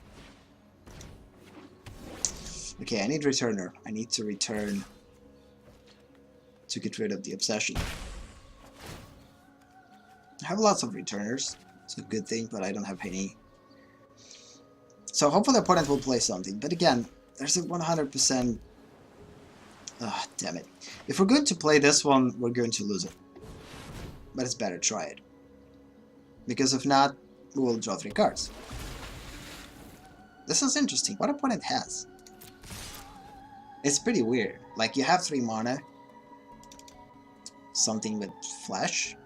Okay, I need Returner. I need to return to get rid of the Obsession. I have lots of returners. It's a good thing, but I don't have any. So hopefully the opponent will play something. But again, there's a 100%... Ah, damn it. If we're going to play this one, we're going to lose it. But it's better try it. Because if not, we will draw 3 cards. This is interesting. What opponent has? It's pretty weird. Like, you have 3 mana. Something with Flash.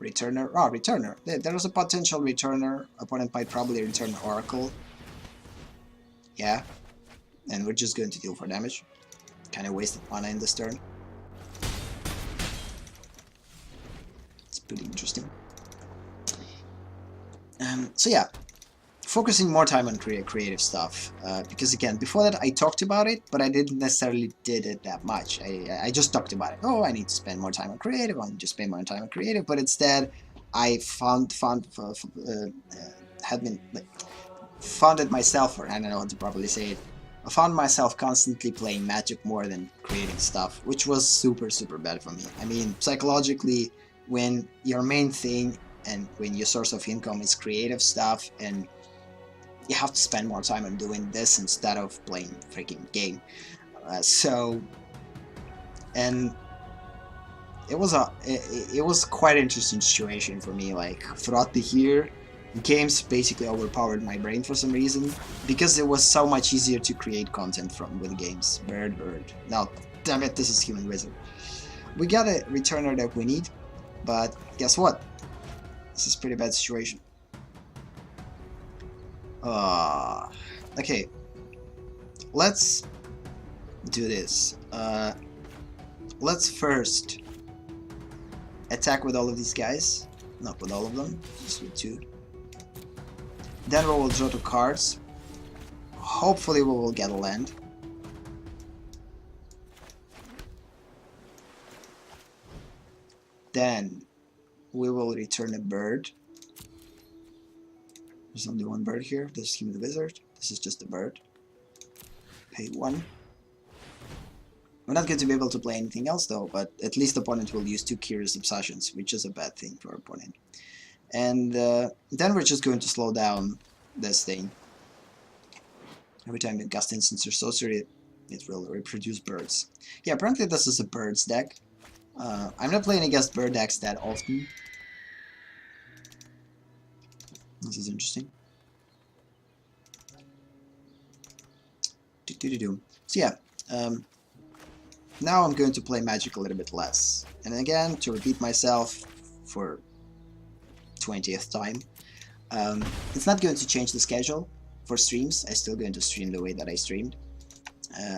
Returner. Oh, Returner. There is a potential Returner. Opponent might probably return Oracle. Yeah. And we're just going to deal for damage. Kind of wasted mana in this turn. pretty interesting. So yeah, focusing more time on creative stuff, because again, before that I talked about it, but I didn't necessarily did it that much. I just talked about it. Oh, I need to spend more time on creative. I need to spend more time on creative, but instead I found it myself, or I don't know how to properly say it. I found myself constantly playing Magic more than creating stuff, which was super bad for me. I mean, psychologically, when your main thing and when your source of income is creative stuff, and you have to spend more time on doing this instead of playing freaking game. And it was quite an interesting situation for me. Like throughout the year, games basically overpowered my brain for some reason, because it was so much easier to create content with games. Bird. Now, damn it, this is Human Wizard. We got a returner that we need, but guess what? This is a pretty bad situation. Okay, let's do this. Let's first attack with all of these guys. Not with all of them, just with 2. Then we will draw 2 cards. Hopefully we will get a land. Then we will return a bird. There's only 1 bird here. This is Human Wizard. This is just a bird. Pay 1. We're not going to be able to play anything else though, but at least the opponent will use 2 Curious Obsessions, which is a bad thing for our opponent. And then we're just going to slow down this thing. Every time you cast Instance or Sorcery, it will reproduce birds. Yeah, apparently this is a birds deck. I'm not playing against bird decks that often. This is interesting. So yeah, now I'm going to play Magic a little bit less. And again, to repeat myself for 20th time, it's not going to change the schedule for streams. I'm still going to stream the way that I streamed.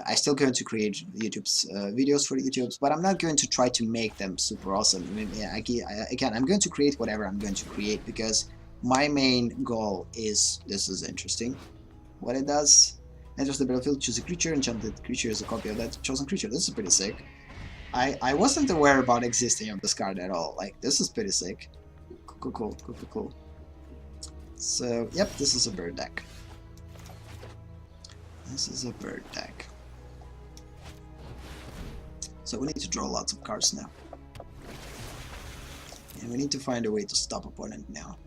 I'm still going to create YouTube's videos for YouTube's, but I'm not going to try to make them super awesome. I mean, again, I'm going to create whatever I'm going to create, because my main goal is, this is interesting, what it does. Enter the battlefield, choose a creature, enchanted creature is a copy of that chosen creature. This is pretty sick. I wasn't aware about existing of this card at all. Like, this is pretty sick. Cool. So, yep, this is a bird deck. This is a bird deck. So we need to draw lots of cards now. And we need to find a way to stop opponent now.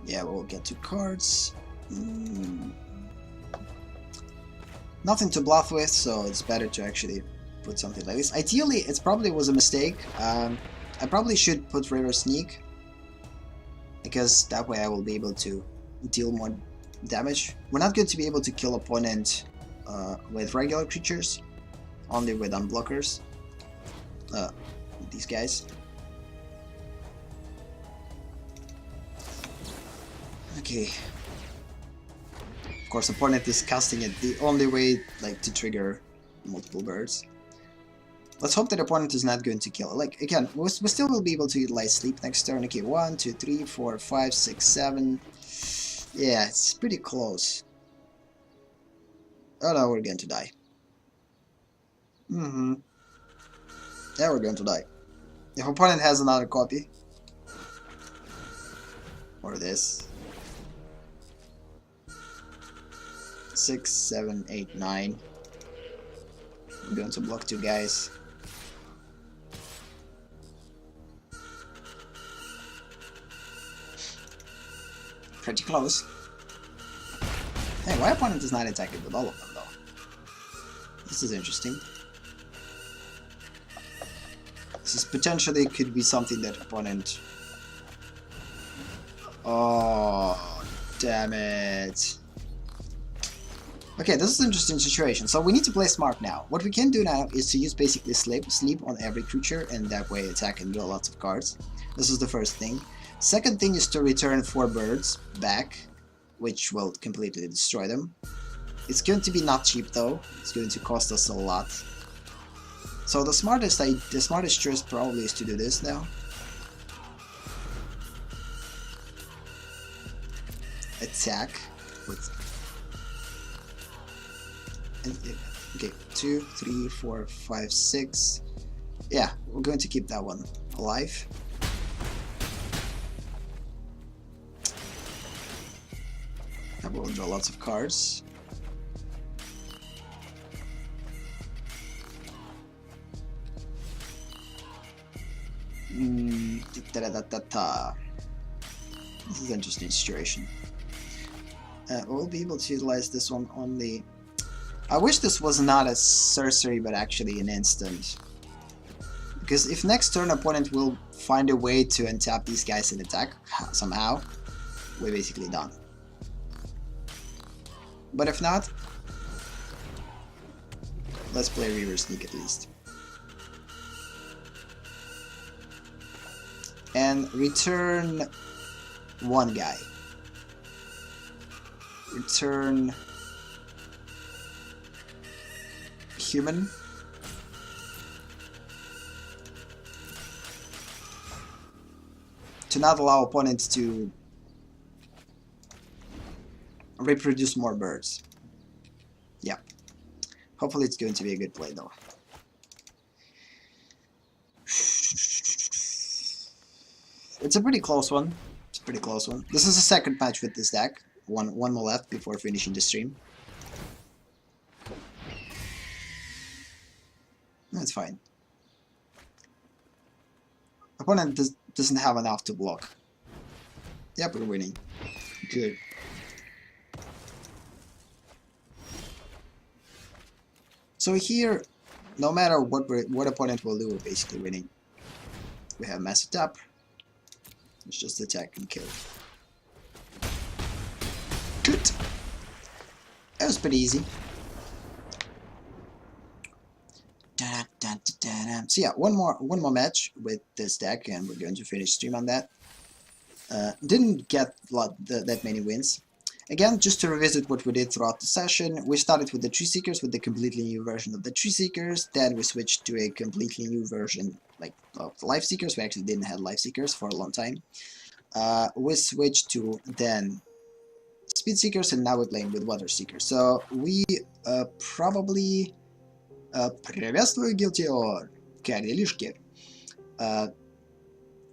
Yeah, we'll get 2 cards. Nothing to bluff with, so it's better to actually put something like this. Ideally, it probably was a mistake. I probably should put River Sneak, because that way I will be able to deal more damage. We're not going to be able to kill opponent with regular creatures, only with unblockers. These guys. Okay. Of course, opponent is casting it the only way, like, to trigger multiple birds. Let's hope that opponent is not going to kill. Like, again, we still will be able to utilize sleep next turn. Okay, 1, 2, 3, 4, 5, 6, 7. Yeah, it's pretty close. Oh no, we're going to die. Yeah, we're going to die. If opponent has another copy, or this, 6, 7, 8, 9. I'm going to block 2 guys. Pretty close. Hey, why opponent is not attacking with all of them though? This is interesting. This is potentially could be something that opponent... Oh, damn it. Okay, this is an interesting situation. So we need to play smart now. What we can do now is to use basically sleep on every creature, and that way attack and draw lots of cards. This is the first thing. Second thing is to return 4 birds back, which will completely destroy them. It's going to be not cheap though. It's going to cost us a lot. So the smartest choice probably is to do this now. Attack with. Okay, 2, 3, 4, 5, 6. Yeah, we're going to keep that one alive. That will draw lots of cards. This is an interesting situation. We'll be able to utilize this one only. I wish this was not a sorcery, but actually an instant. Because if next turn opponent will find a way to untap these guys and attack somehow, we're basically done. But if not, let's play Reverse Sneak at least. And return one guy. Return human. To not allow opponents to reproduce more birds. Yeah. Hopefully it's going to be a good play though. It's a pretty close one. It's a pretty close one. This is the second match with this deck. One more left before finishing the stream. That's fine. Opponent doesn't have enough to block. Yep, we're winning. Good. So here, no matter what opponent will do, we're basically winning. We have massive tap. It's just attack and kill. Good. That was pretty easy. So yeah, one more match with this deck, and we're going to finish stream on that. Didn't get that many wins. Again, just to revisit what we did throughout the session, we started with the Tree Seekers, with the completely new version of the Tree Seekers. Then we switched to a completely new version, like of the Life Seekers. We actually didn't have Life Seekers for a long time. We switched to then Speed Seekers, and now we're playing with Water Seekers. So we probably приветствую, Guiltior, Карелишки.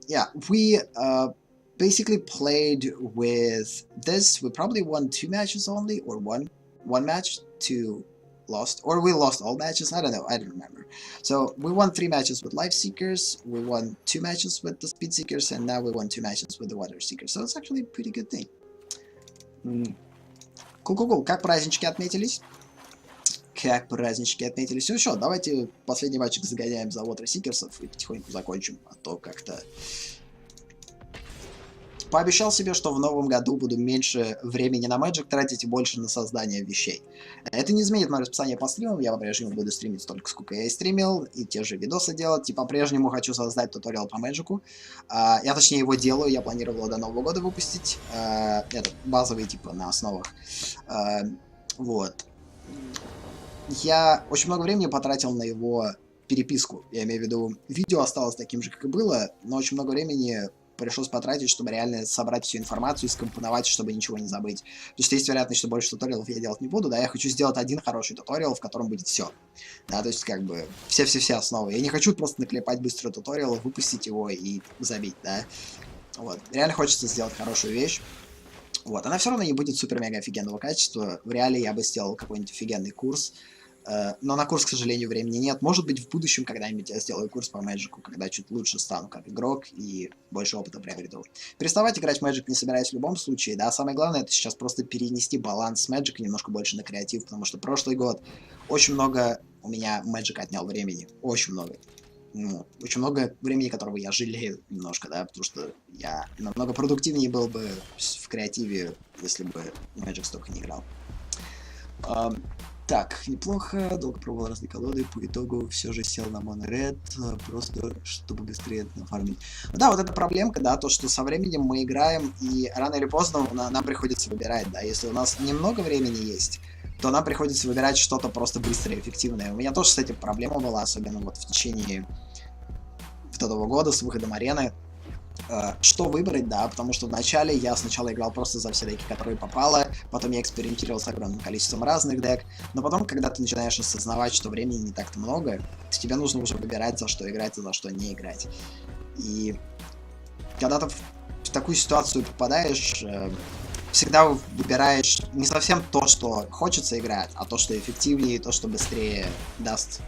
Yeah, we basically played with this. We probably won 2 matches only, or one match, 2 lost, or we lost all matches. I don't know. I don't remember. So we won 3 matches with Life Seekers. We won 2 matches with the Speed Seekers, and now we won 2 matches with the Water Seekers. So it's actually a pretty good thing. Cool. Как празднички отметились? Как празднички отметились. Ну что, давайте последний матчик загоняем за Water Seekers и потихоньку закончим, а то как-то... Пообещал себе, что в новом году буду меньше времени на Magic тратить и больше на создание вещей. Это не изменит мое расписание по стримам, я по-прежнему буду стримить столько, сколько я и стримил, и те же видосы делать, и по-прежнему хочу создать туториал по Magic. Я точнее его делаю, я планировал его до Нового года выпустить. Это базовый типа на основах. Вот. Я очень много времени потратил на его переписку. Я имею в виду, видео осталось таким же, как и было, но очень много времени пришлось потратить, чтобы реально собрать всю информацию и скомпоновать, чтобы ничего не забыть. То есть есть вероятность, что больше туториалов я делать не буду, да, я хочу сделать один хороший туториал, в котором будет все. Да, то есть как бы все основы. Я не хочу просто наклепать быстрый туториал, выпустить его и забить, да. Вот. Реально хочется сделать хорошую вещь. Вот. Она все равно не будет супер-мега офигенного качества. В реале я бы сделал какой-нибудь офигенный курс. Но на курс, к сожалению, времени нет. Может быть, в будущем когда-нибудь я сделаю курс по Magic, когда чуть лучше стану как игрок и больше опыта приобрету. Переставать играть в Magic не собираюсь в любом случае, да. Самое главное, это сейчас просто перенести баланс Magic немножко больше на креатив, потому что прошлый год очень много у меня Magic отнял времени. Очень много. Ну, очень много времени, которого я жалею немножко, да, потому что я намного продуктивнее был бы в креативе, если бы Magic столько не играл. Так, неплохо, долго пробовал разные колоды, по итогу все же сел на моноред, просто чтобы быстрее нафармить. Да, вот эта проблемка, да, то, что со временем мы играем, и рано или поздно нам приходится выбирать, да, если у нас немного времени есть, то нам приходится выбирать что-то просто быстрое и эффективное. У меня тоже с этим проблема была, особенно вот в течение этого года с выходом арены. Что выбрать, да, потому что вначале я сначала играл просто за все деки, которые попало, потом я экспериментировал с огромным количеством разных дек, но потом, когда ты начинаешь осознавать, что времени не так-то много, тебе нужно уже выбирать, за что играть и за что не играть. И когда ты в такую ситуацию попадаешь, всегда выбираешь не совсем то, что хочется играть, а то, что эффективнее, то, что быстрее даст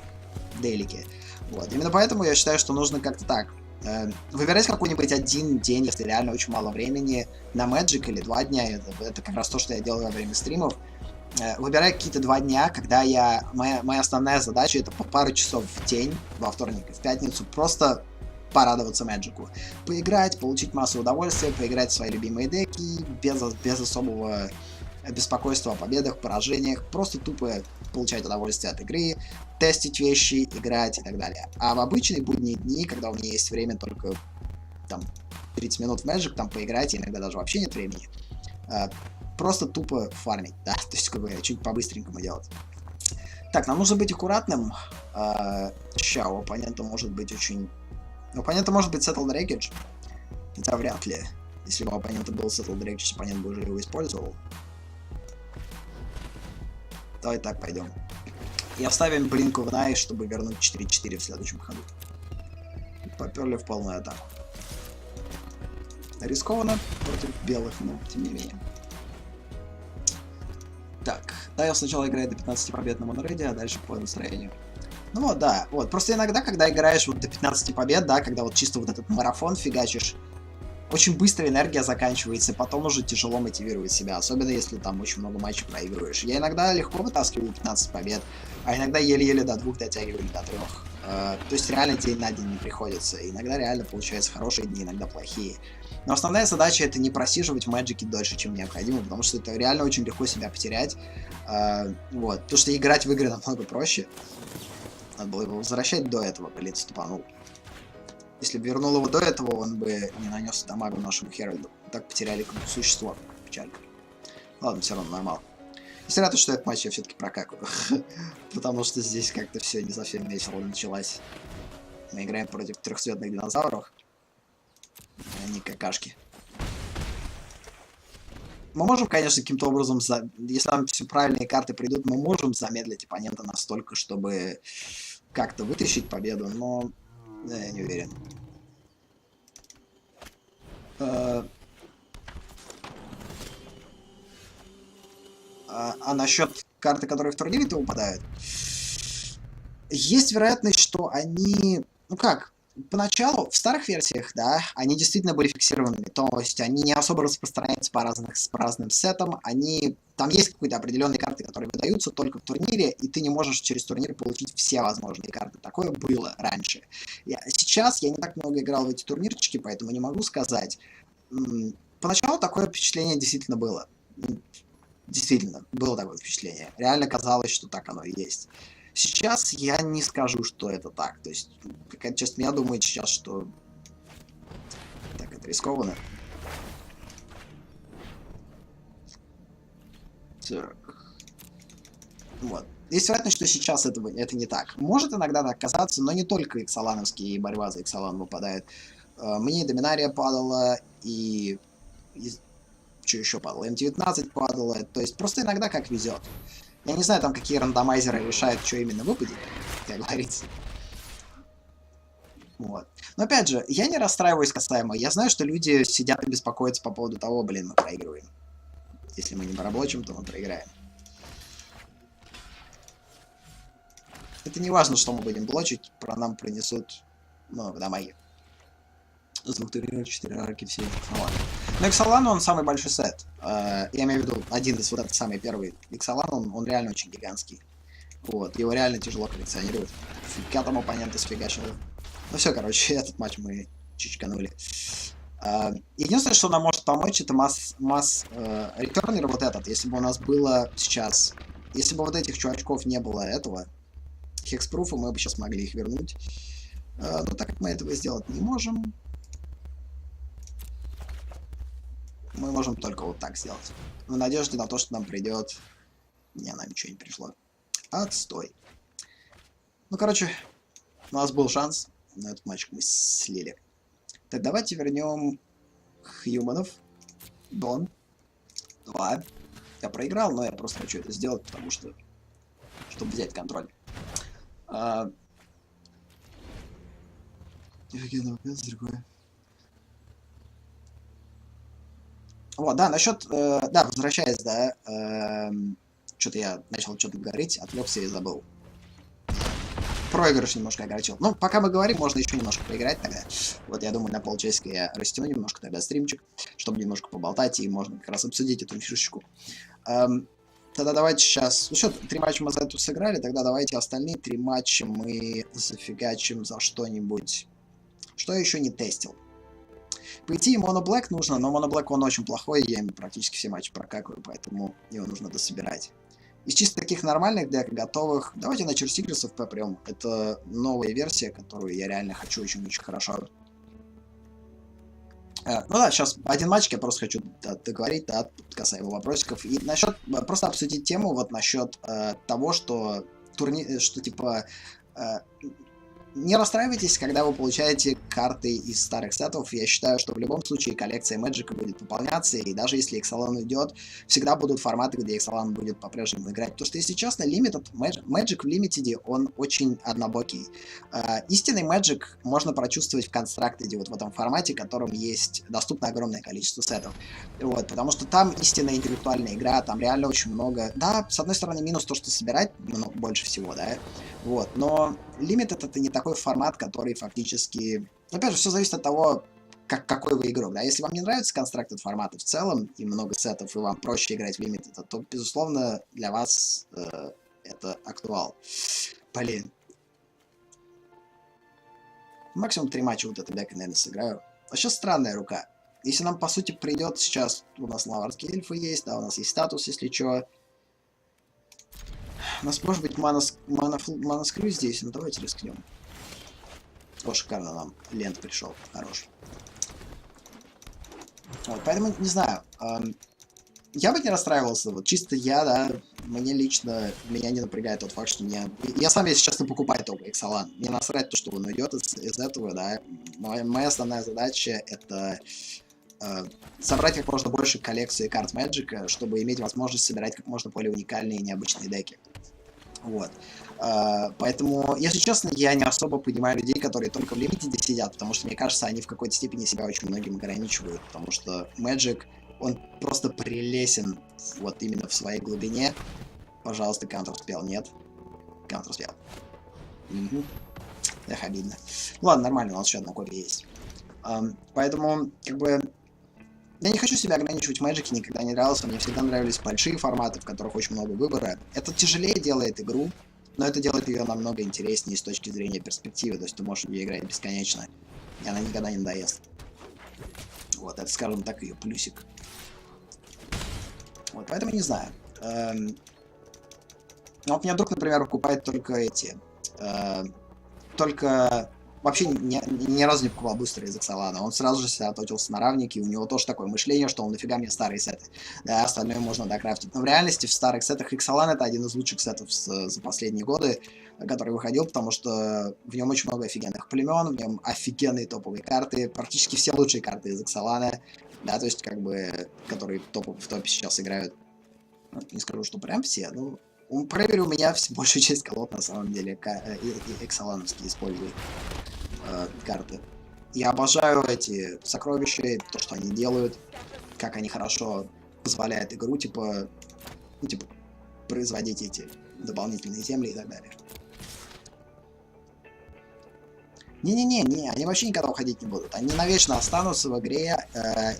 делики. Вот. Именно поэтому я считаю, что нужно как-то так. Выбирать какой-нибудь один день, если реально очень мало времени, на Magic или 2 дня, это как раз то, что я делаю во время стримов. Выбираю какие-то 2 дня, когда моя основная задача это по пару часов в день, во вторник и в пятницу, просто порадоваться Мэджику. Поиграть, получить массу удовольствия, поиграть в свои любимые деки, без особого беспокойства о победах, поражениях, просто тупо получать удовольствие от игры, тестить вещи, играть и так далее. А в обычные будние дни, когда у меня есть время только там 30 минут в Magic, там поиграть, и иногда даже вообще нет времени, просто тупо фармить, да, то есть как бы чуть по-быстренькому делать. Так, нам нужно быть аккуратным. Ща, у оппонента может быть очень... У оппонента может быть Settled Wreckage, хотя вряд ли. Если бы у оппонента был Settled Wreckage, оппонент бы уже его использовал. Давай так пойдем. И оставим Блинку в Най, чтобы вернуть 4-4 в следующем ходу. Поперли в полную атаку. Рискованно против белых, но тем не менее. Так, Тайл сначала играет до 15 побед на монореде, а дальше по настроению. Ну вот, да, вот. Просто иногда, когда играешь вот до 15 побед, да, когда вот чисто вот этот марафон фигачишь, очень быстро энергия заканчивается, и потом уже тяжело мотивировать себя, особенно если там очень много матчей проигрываешь. Я иногда легко вытаскиваю 15 побед, а иногда еле-еле до 2 дотягиваю, до 3. То есть реально день на день не приходится. Иногда реально получаются хорошие дни, иногда плохие. Но основная задача это не просиживать в Мэджике дольше, чем необходимо, потому что это реально очень легко себя потерять. Вот. Потому что играть в игры намного проще. Надо было его возвращать до этого, блин, ступанул. Если бы вернул его до этого, он бы не нанес дамагу нашему Херальду. Так потеряли как существо. Печально. Ладно, все равно нормально. Несмотря на то, что этот матч я все-таки прокакаю. Потому что здесь как-то все не совсем весело началось. Мы играем против трехцветных динозавров. Они какашки. Мы можем, конечно, каким-то образом, если нам все правильные карты придут, мы можем замедлить оппонента настолько, чтобы как-то вытащить победу, но я не уверен. А насчет карты, которые в турнире-то упадают, есть вероятность, что они, ну как, поначалу в старых версиях, да, они действительно были фиксированными, то есть они не особо распространяются по разным сетам, там есть какие-то определенные карты, которые выдаются только в турнире, и ты не можешь через турнир получить все возможные карты. Такое было раньше. Сейчас я не так много играл в эти турнирчики, поэтому не могу сказать. Поначалу такое впечатление действительно было. Действительно, было такое впечатление. Реально казалось, что так оно и есть. Сейчас я не скажу, что это так. То есть, какая-то часть меня думает сейчас, что... Так, это рискованно. Так. Вот. Есть вероятность, что сейчас это не так. Может иногда так казаться, но не только иксалановские борьба за иксалан выпадает. Мне и Доминария падала, и что еще падало? М19 падало. То есть просто иногда как везет. Я не знаю, там какие рандомайзеры решают, что именно выпадет, как говорится. Вот. Но опять же, я не расстраиваюсь касаемо. Я знаю, что люди сидят и беспокоятся по поводу того, блин, мы проигрываем. Если мы не поработаем, то мы проиграем. Это не важно, что мы будем блочить, нам принесут много дамаги. С 2 турниров, 4 арки, все Иксалан. Но Иксалан, он самый большой сет. Я имею в виду, один из вот этот самый первый Иксалан, он реально очень гигантский. Вот, его реально тяжело коллекционировать. К этому оппонента сфигачил. Ну все, короче, этот матч мы чичканули. Единственное, что нам может помочь, это масс ретернер вот этот. Если бы у нас было сейчас Если бы вот этих чувачков не было этого, хекспруфа, мы бы сейчас могли их вернуть. Но так как мы этого сделать не можем, мы можем только вот так сделать. В надежде на то, что нам придет... Не, нам ничего не пришло. Отстой. Ну, короче, у нас был шанс, но этот матч мы слили. Так, давайте вернем Хьюманов. Дон. 2. Я проиграл, но я просто хочу это сделать, потому что... Чтобы взять контроль. Вот, да, насчет... да, возвращаясь, да... что-то я начал что-то говорить, отвлекся и забыл. Проигрыш немножко огорчил. Ну, пока мы говорим, можно еще немножко поиграть тогда. Вот, я думаю, на полчасика я растяну немножко тогда стримчик, чтобы немножко поболтать, и можно как раз обсудить эту фишечку. Тогда давайте сейчас... Ну что, 3 матча мы за эту сыграли, тогда давайте остальные 3 матча мы зафигачим за что-нибудь. Что я еще не тестил? По идее, моноблэк нужно, но моноблэк он очень плохой, и я им практически все матчи прокакиваю, поэтому его нужно дособирать. Из чисто таких нормальных дек, готовых, давайте на Черсигрисов попрем. Это новая версия, которую я реально хочу очень-очень хорошо. Ну да, сейчас один матчик, я просто хочу договорить, да, касаемо вопросиков. И насчет, просто обсудить тему вот насчет того, что что типа... не расстраивайтесь, когда вы получаете карты из старых сетов. Я считаю, что в любом случае коллекция Magic будет пополняться, и даже если Ixalan уйдет, всегда будут форматы, где Ixalan будет по-прежнему играть. Потому что, если честно, Magic в Limited, он очень однобокий. Истинный Magic можно прочувствовать в Constructed, вот в этом формате, в котором есть доступно огромное количество сетов. Вот, потому что там истинная интеллектуальная игра, там реально очень много... Да, с одной стороны, минус то, что собирать больше всего, да, вот, но Limited это не такой формат, который фактически... Опять же, все зависит от того, какой вы игрок, да. Если вам не нравятся Constructed форматы в целом, и много сетов, и вам проще играть в Limited, то, безусловно, для вас это актуал. Блин. Максимум 3 матча вот это дека, наверное, сыграю. Вообще странная рука. Если нам, по сути, придет сейчас... У нас лаварские эльфы есть, да, у нас есть статус, если что. У нас может быть мана-скрю здесь, но давайте рискнем. О, шикарно нам лент пришел, хорош. Вот, поэтому, не знаю, я бы не расстраивался, вот чисто я, да, меня не напрягает тот факт, что я сам, если честно, покупаю только Ixalan. Мне насрать то, что он уйдет из этого, да. Моя основная задача это собрать как можно больше коллекции карт Magic, чтобы иметь возможность собирать как можно более уникальные и необычные деки. Вот. Поэтому, если честно, я не особо понимаю людей, которые только в Limited сидят, потому что, мне кажется, они в какой-то степени себя очень многим ограничивают, потому что Magic, он просто прелесен вот именно в своей глубине. Пожалуйста, Counter-спел. Нет. Counter-спел. Угу. Эх, обидно. Ладно, нормально, у нас еще одна копия есть. Поэтому, как бы... Я не хочу себя ограничивать в Magic, никогда не нравился, мне всегда нравились большие форматы, в которых очень много выбора. Это тяжелее делает игру, но это делает ее намного интереснее с точки зрения перспективы, то есть ты можешь в нее играть бесконечно, и она никогда не надоест. Вот, это, скажем так, ее плюсик. Вот, поэтому не знаю. Вот меня друг, например, покупает только эти... только... Вообще ни разу не покупал бустеры из Ixalan. Он сразу же сосредоточился на равнике, и у него тоже такое мышление, что он нафига мне старые сеты. Да, остальное можно докрафтить. Но в реальности в старых сетах Ixalan это один из лучших сетов за последние годы, который выходил, потому что в нем очень много офигенных племен, в нем офигенные топовые карты, практически все лучшие карты из Ixalan, да, то есть как бы, которые в топе сейчас играют. Не скажу, что прям все, но... Проверю, у меня большую часть колод на самом деле Ixalan-овские используют карты. Я обожаю эти сокровища, то, что они делают, как они хорошо позволяют игру, типа производить эти дополнительные земли и так далее. Не, они вообще никогда уходить не будут. Они навечно останутся в игре,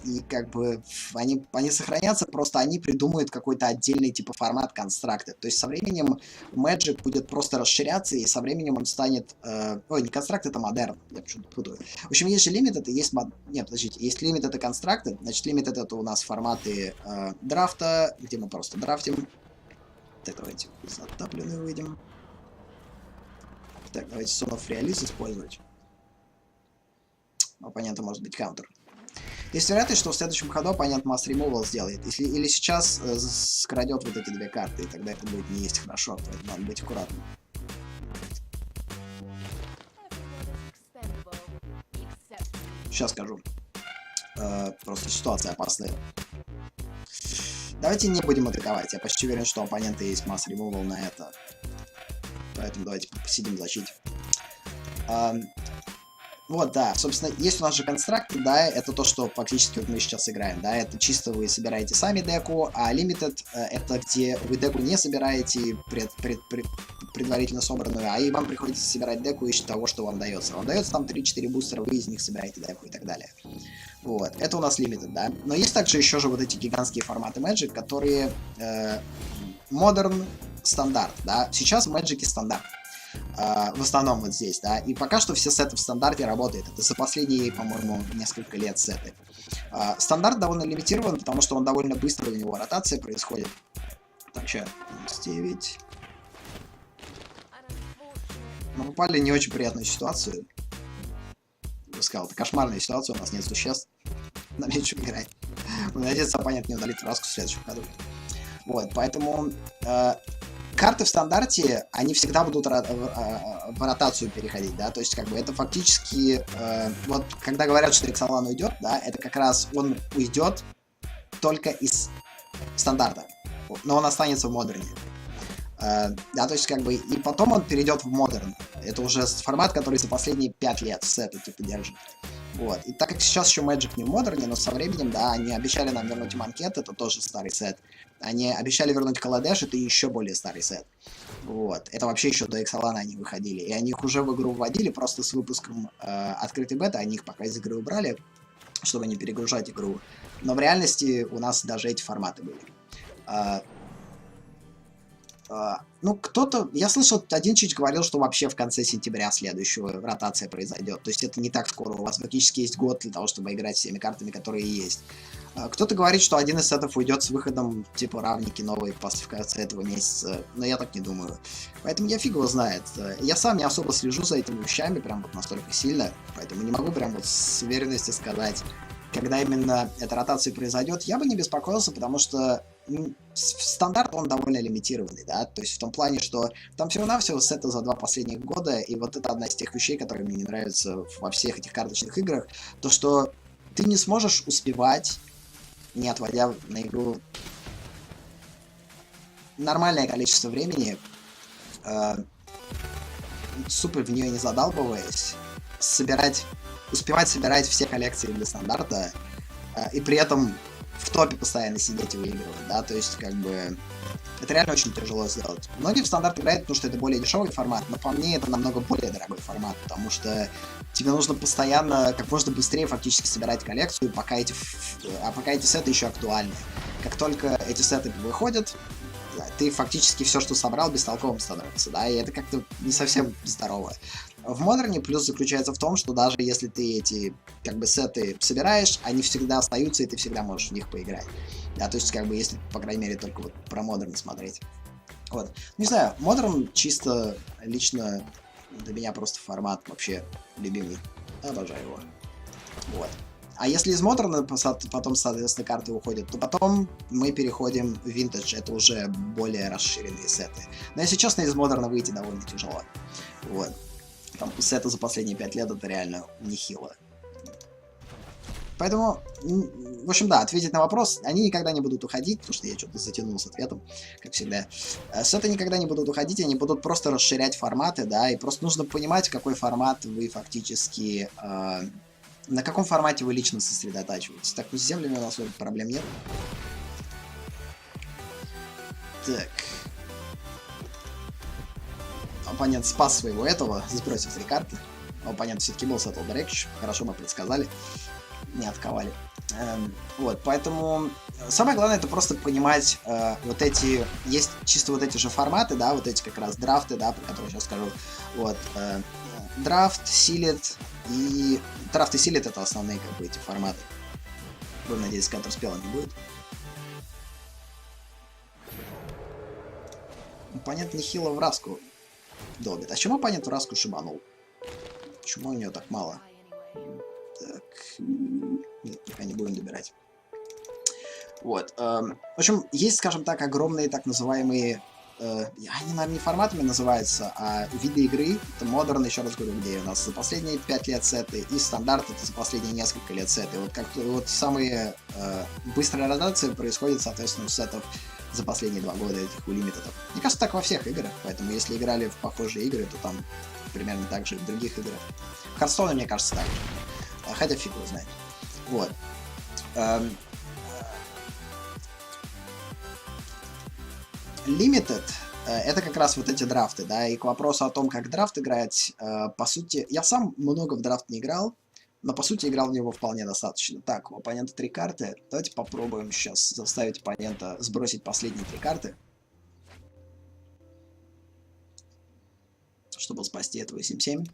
и как бы они сохранятся, просто они придумают какой-то отдельный типа формат Constructed. То есть со временем Magic будет просто расширяться, и со временем он станет... Ой, не Constructed, а Modern. Я почему-то путаю. В общем, есть же Limited и есть... Нет, подождите. Есть Limited и Constructed. Значит, Limited это у нас форматы драфта, где мы просто драфтим. Так, давайте затапленную выйдем. Так, давайте сонов реализ использовать. У оппонента может быть каунтер. Есть вероятность, что в следующем ходу оппонент масс ремувал сделает. Или сейчас скрадет вот эти две карты, и тогда это будет не есть хорошо, поэтому надо быть аккуратным. Сейчас скажу. Просто ситуация опасная. Давайте не будем атаковать. Я почти уверен, что у оппонента есть масс ремувал на это. Поэтому давайте посидим в защите. Вот, да, собственно, есть у нас же констракты, да, это то, что фактически вот мы сейчас играем, да, это чисто вы собираете сами деку, а Limited это где вы деку не собираете предварительно собранную, а и вам приходится собирать деку из того, что вам дается. Вам дается там 3-4 бустера, вы из них собираете деку и так далее. Вот, это у нас Limited, да. Но есть также еще же вот эти гигантские форматы Magic, которые Modern, стандарт, да. Сейчас в Magic стандарт. В основном вот здесь, да, и пока что все сеты в стандарте работают, это за последние, по-моему, несколько лет сеты. Стандарт довольно лимитирован, потому что он довольно быстро, у него ротация происходит. Так, сейчас, 9. Мы попали в не очень приятную ситуацию. Я бы сказал, это кошмарная ситуация, у нас нет существ, нам нечего играть. Надеюсь, оппонент не удалит фразку в следующем году. Вот, поэтому... карты в стандарте, они всегда будут в ротацию переходить, да, то есть, как бы, это фактически, вот, когда говорят, что Эксалан уйдет, да, это как раз он уйдет только из стандарта, но он останется в модерне, да, то есть, как бы, и потом он перейдет в модерн, это уже формат, который за последние 5 лет сеты, типа, держит. Вот. И так как сейчас еще Magic не в модерне, но со временем, да, они обещали нам вернуть Манкет, это тоже старый сет. Они обещали вернуть Каладеш, это еще более старый сет. Вот. Это вообще еще до Эксалана они выходили. И они их уже в игру вводили, просто с выпуском открытой беты, они их пока из игры убрали, чтобы не перегружать игру. Но в реальности у нас даже эти форматы были. Ну, кто-то... Я слышал, один чуть говорил, что вообще в конце сентября следующего ротация произойдет. То есть это не так скоро. У вас фактически есть год для того, чтобы играть всеми картами, которые есть. Кто-то говорит, что один из сетов уйдет с выходом, типа, равники новые в конце этого месяца. Но я так не думаю. Поэтому я фиг его знает. Я сам не особо слежу за этими вещами, прям вот настолько сильно. Поэтому не могу прям вот с уверенностью сказать, когда именно эта ротация произойдет. Я бы не беспокоился, потому что стандарт, он довольно лимитированный, да, то есть в том плане, что там всего-навсего сеты за 2 последних года, и вот это одна из тех вещей, которые мне не нравятся во всех этих карточных играх, то, что ты не сможешь успевать, не отводя на игру нормальное количество времени, супер в нее не задалбываясь, успевать собирать все коллекции для стандарта, и при этом в топе постоянно сидеть и выигрывать, да, то есть, как бы, это реально очень тяжело сделать. Многие в стандарт играют, потому что это более дешевый формат, но по мне это намного более дорогой формат, потому что тебе нужно постоянно, как можно быстрее фактически собирать коллекцию, пока эти сеты еще актуальны. Как только эти сеты выходят, ты фактически все, что собрал, бестолковым становится, да, и это как-то не совсем здорово. В модерне плюс заключается в том, что даже если ты эти, как бы, сеты собираешь, они всегда остаются, и ты всегда можешь в них поиграть. Да, то есть, как бы, если, по крайней мере, только вот про модерн смотреть. Вот. Не знаю, модерн чисто лично для меня просто формат вообще любимый. Обожаю его. Вот. А если из модерна потом, соответственно, карты уходят, то потом мы переходим в винтаж, это уже более расширенные сеты. Но если честно, из модерна выйти довольно тяжело. Вот. Там сеты за последние 5 лет это реально нехило. Поэтому, в общем, да, ответить на вопрос, они никогда не будут уходить, потому что я что-то затянул с ответом, как всегда. Сеты никогда не будут уходить, они будут просто расширять форматы, да, и просто нужно понимать, какой формат вы фактически... на каком формате вы лично сосредотачиваетесь. Так, с землями у нас проблем нет. Так. Оппонент спас своего этого, сбросив 3 карты. Оппонент все-таки был Settle Breakage, хорошо мы предсказали. Не отковали. Вот, поэтому самое главное это просто понимать вот эти, есть чисто вот эти же форматы, да, вот эти как раз драфты, да, про которые я сейчас скажу. Вот, драфт, силит и... Драфт и силит это основные, как бы, эти форматы. Будем надеяться, контрспела не будет. Оппонент нехило в раску долбит. А чем оппонент в раску шибанул? Почему у нее так мало? Так. Нет, пока не будем добирать. Вот. В общем, есть, скажем так, огромные так называемые... они, наверное, не форматами называются, а виды игры. Это модерн, еще раз говорю, где у нас за последние 5 лет сеты, и стандарт это за последние несколько лет сеты. Вот как вот самые быстрая ротация происходит, соответственно, у сетов за последние 2 года этих у лимитедов. Мне кажется, так во всех играх, поэтому если играли в похожие игры, то там примерно так же и в других играх. Хардстоуны, мне кажется, так же. Хотя фиг его знает. Вот. Limited это как раз вот эти драфты, да, и к вопросу о том, как драфт играть, по сути, я сам много в драфт не играл, но по сути играл в него вполне достаточно. Так, у оппонента 3 карты, давайте попробуем сейчас заставить оппонента сбросить последние 3 карты, чтобы спасти этого 7-7.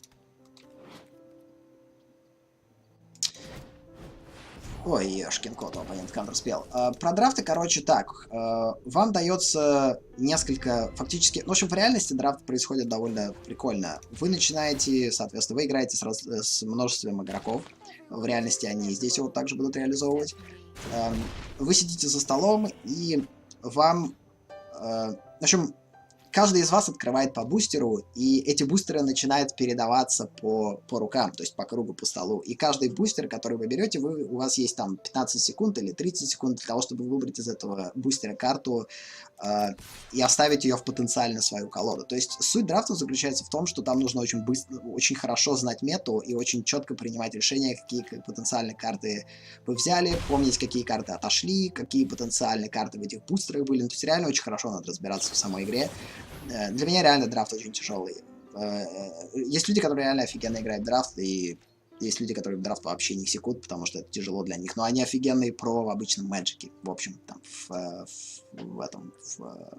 Ой, ешкин кот, оппонент контрспел. Про драфты, короче, так. Вам дается несколько, фактически... Ну, в общем, в реальности драфт происходит довольно прикольно. Вы начинаете, соответственно, вы играете с множеством игроков. В реальности они здесь вот также будут реализовывать. Вы сидите за столом, и вам... В общем, каждый из вас открывает по бустеру, и эти бустеры начинают передаваться по рукам, то есть по кругу, по столу. И каждый бустер, который вы берете, у вас есть там 15 секунд или 30 секунд для того, чтобы выбрать из этого бустера карту и оставить ее в потенциально свою колоду. То есть суть драфта заключается в том, что там нужно очень быстро, очень хорошо знать мету и очень четко принимать решения, какие потенциальные карты вы взяли, помнить, какие карты отошли, какие потенциальные карты в этих бустерах были. Ну, то есть реально очень хорошо надо разбираться в самой игре. Для меня реально драфт очень тяжелый. Есть люди, которые реально офигенно играют в драфт, и есть люди, которые в драфт вообще не секут, потому что это тяжело для них. Но они офигенные про в обычном Мэджике, в общем, там, в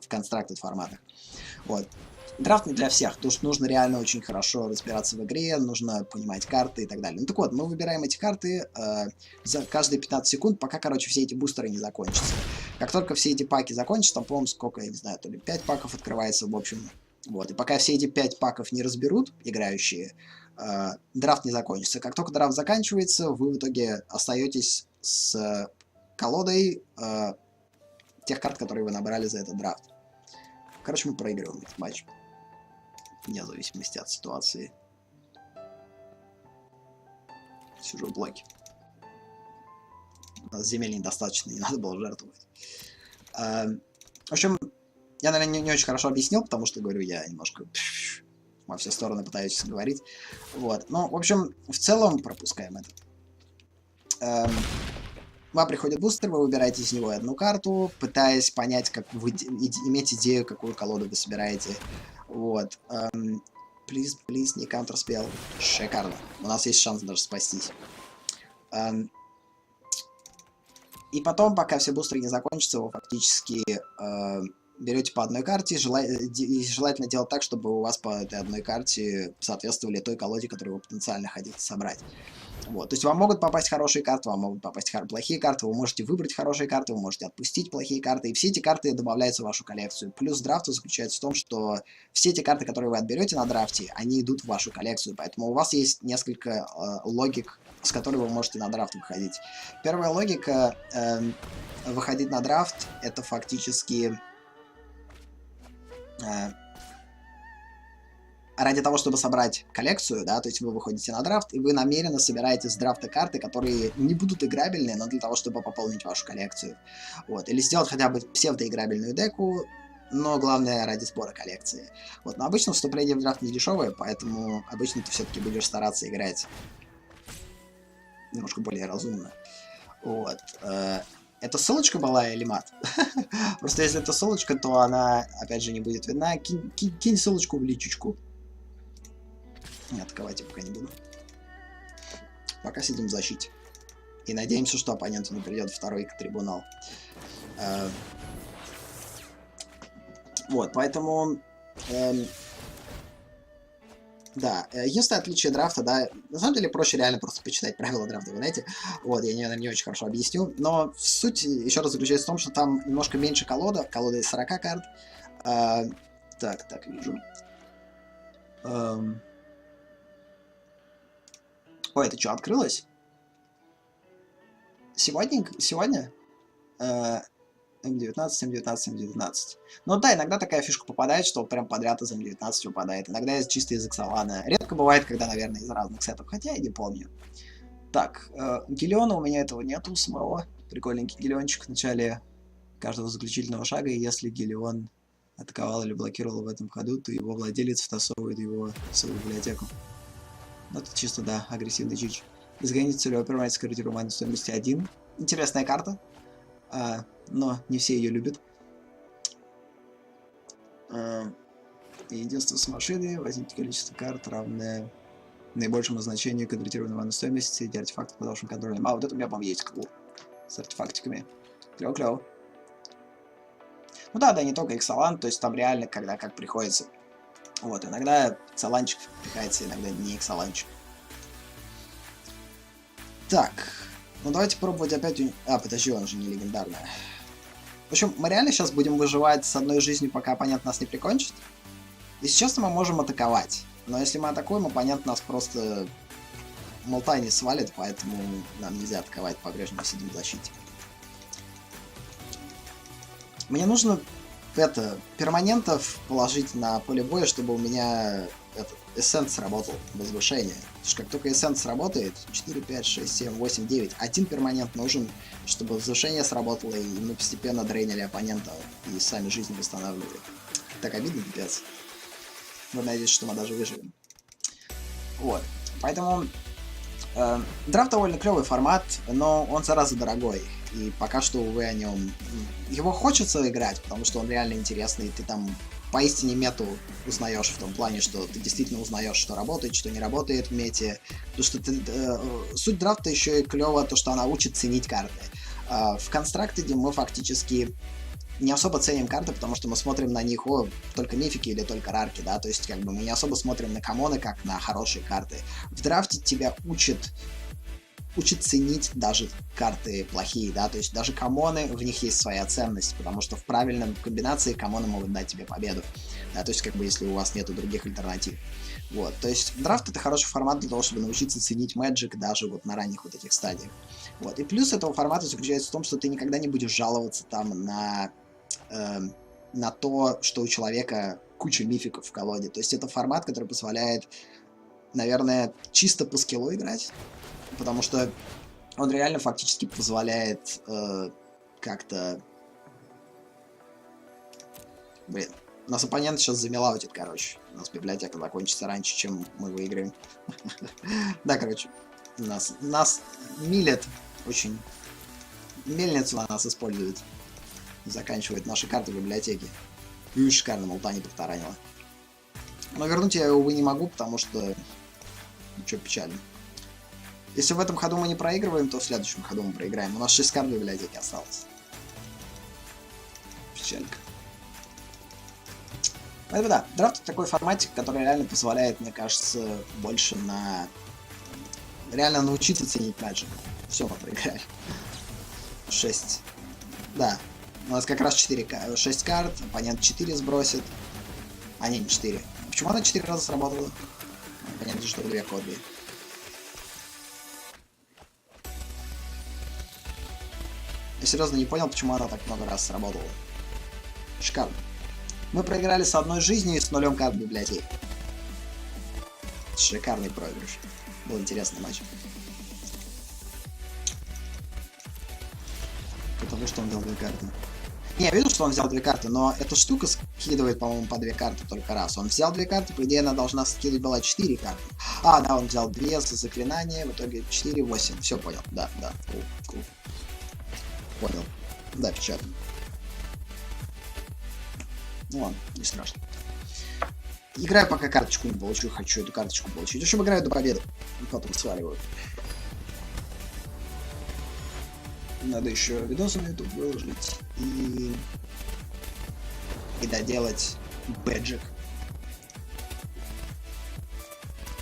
constructed форматах. Вот. Драфт не для всех, потому что нужно реально очень хорошо разбираться в игре, нужно понимать карты и так далее. Ну так вот, мы выбираем эти карты за каждые 15 секунд, пока, короче, все эти бустеры не закончатся. Как только все эти паки закончатся, там, по-моему, сколько, я не знаю, то ли 5 паков открывается, в общем. Вот, и пока все эти 5 паков не разберут, играющие, драфт не закончится. Как только драфт заканчивается, вы в итоге остаетесь с колодой тех карт, которые вы набрали за этот драфт. Короче, мы проигрываем этот матч. Вне зависимости от ситуации. Сижу в блоке. У нас земель недостаточно, не надо было жертвовать. В общем, я, наверное, не очень хорошо объяснил, потому что, говорю, я немножко во все стороны пытаюсь говорить. Вот. Но, в общем, в целом пропускаем это. Вам приходит бустер, вы выбираете из него одну карту, пытаясь понять, как вы иметь идею, какую колоду вы собираете. Вот. Плиз, не контрспел. Шикарно. У нас есть шанс даже спастись. И потом, пока все бустеры не закончатся, вы фактически берете по одной карте. Желательно делать так, чтобы у вас по этой одной карте соответствовали той колоде, которую вы потенциально хотите собрать. Вот. То есть вам могут попасть хорошие карты, вам могут попасть плохие карты, вы можете выбрать хорошие карты, вы можете отпустить плохие карты, и все эти карты добавляются в вашу коллекцию. Плюс драфта заключается в том, что все эти карты, которые вы отберете на драфте, они идут в вашу коллекцию, поэтому у вас есть несколько логик, с которой вы можете на драфт выходить. Первая логика выходить на драфт, это фактически ради того, чтобы собрать коллекцию, да, то есть вы выходите на драфт, и вы намеренно собираете с драфта карты, которые не будут играбельные, но для того, чтобы пополнить вашу коллекцию. Вот. Или сделать хотя бы псевдоиграбельную деку, но главное ради сбора коллекции. Вот. Но обычно вступление в драфт не дешевое, поэтому обычно ты все-таки будешь стараться играть немножко более разумно. Вот. Это ссылочка была или мат? Просто если это ссылочка, то она, опять же, не будет видна. Кинь ссылочку в личечку. Не атаковать я пока не буду. Пока сидим в защите. И надеемся, что оппоненту не придет второй трибунал. Вот, поэтому... Да, единственное отличие драфта, да, на самом деле проще реально просто почитать правила драфта, вы знаете. Вот, я, наверное, не очень хорошо объясню, но суть еще раз заключается в том, что там немножко меньше колода из 40 карт, Так, вижу. Ой, это что, открылось? Сегодня? М19, М19, М19. Ну да, иногда такая фишка попадает, что прям подряд из М19 выпадает. Иногда чисто из Эксалана. Редко бывает, когда, наверное, из разных сетов. Хотя я не помню. Так, Гелиона у меня этого нету самого. Прикольненький Гелиончик в начале каждого заключительного шага. И если Гелион атаковал или блокировал в этом ходу, то его владелец втасовывает его в свою библиотеку. Ну, это чисто, да, агрессивный чич. Изгонить целевой перманент с корректированием стоимости 1. Интересная карта. Но не все ее любят. Единство с машиной. Возьмите количество карт, равное наибольшему значению конвертированной ванной стоимости среди артефактов, под вашим контролем. Вот это у меня, по-моему, есть клуб с артефактиками. Клево-клево. Ну да, не только Эксалан, то есть там реально, когда как приходится. Вот, иногда Эксаланчик впихается, иногда не Эксаланчик. Так, ну давайте пробовать опять... подожди, он же не легендарный. В общем, мы реально сейчас будем выживать с одной жизнью, пока оппонент нас не прикончит. Если честно, мы можем атаковать. Но если мы атакуем, оппонент нас просто молта не свалит, поэтому нам нельзя атаковать, по-прежнему сидим в защите. Мне нужно перманентов положить на поле боя, чтобы у меня эссенс сработал, возвышение. Потому что как только эссенс сработает, 4, 5, 6, 7, 8, 9, один перманент нужен, чтобы возвышение сработало, и мы постепенно дрейнили оппонента и сами жизнь восстанавливали. Так обидно, пипец. Но надеюсь, что мы даже выживем. Вот. Поэтому драфт довольно клевый формат, но он зараза дорогой. И пока что, увы, о нем... Его хочется играть, потому что он реально интересный. Ты там поистине мету узнаешь в том плане, что ты действительно узнаешь, что работает, что не работает в мете. Потому что суть драфта еще и клево, то, что она учит ценить карты. В Constructed мы фактически не особо ценим карты, потому что мы смотрим на них, только мифики или только рарки, да, то есть как бы мы не особо смотрим на коммоны, как на хорошие карты. В драфте тебя учат ценить даже карты плохие, да, то есть даже коммоны, в них есть своя ценность, потому что в правильном комбинации коммоны могут дать тебе победу, да, то есть как бы если у вас нету других альтернатив. Вот, то есть драфт это хороший формат для того, чтобы научиться ценить Magic даже вот на ранних вот этих стадиях. Вот, и плюс этого формата заключается в том, что ты никогда не будешь жаловаться там на то, что у человека куча мификов в колоде. То есть это формат, который позволяет, наверное, чисто по скиллу играть, потому что он реально фактически позволяет как-то... Блин, нас оппонент сейчас замелаутит, короче. У нас библиотека закончится раньше, чем мы выиграем. Да, короче, нас милят очень. Мельницу на нас используют. Заканчивает наши карты в библиотеке. И шикарно молта не подтаранила. Но вернуть я, увы, не могу, потому что... Ничего, печально. Если в этом ходу мы не проигрываем, то в следующем ходу мы проиграем. У нас 6 карт в библиотеке осталось. Печалька. Поэтому да, драфт такой форматик, который реально позволяет, мне кажется, больше на... Реально научиться ценить Magic. Все, мы проиграли. 6. Да. У нас как раз 6 карт, оппонент 4 сбросит. А не 4. Почему она 4 раза сработала? Понятно, что 2 копии. Я серьезно не понял, почему она так много раз сработала. Шикарно. Мы проиграли с одной жизнью и с 0 карт в библиотеке. Шикарный проигрыш. Был интересный матч. Потому что он взял 2 карты. Не, я видел, что он взял 2 карты, но эта штука скидывает, по-моему, по 2 карты только раз. Он взял 2 карты, по идее, она должна скидывать была 4 карты. А, да, он взял 2 за заклинание, в итоге 4, 8. Все понял, да. Cool. Понял. Да, печально. Ну ладно, не страшно. Играю, пока карточку не получу, хочу эту карточку получить. В общем, играю до победы. Потом сваливаю. Надо еще видосы на YouTube выложить и доделать бэджик.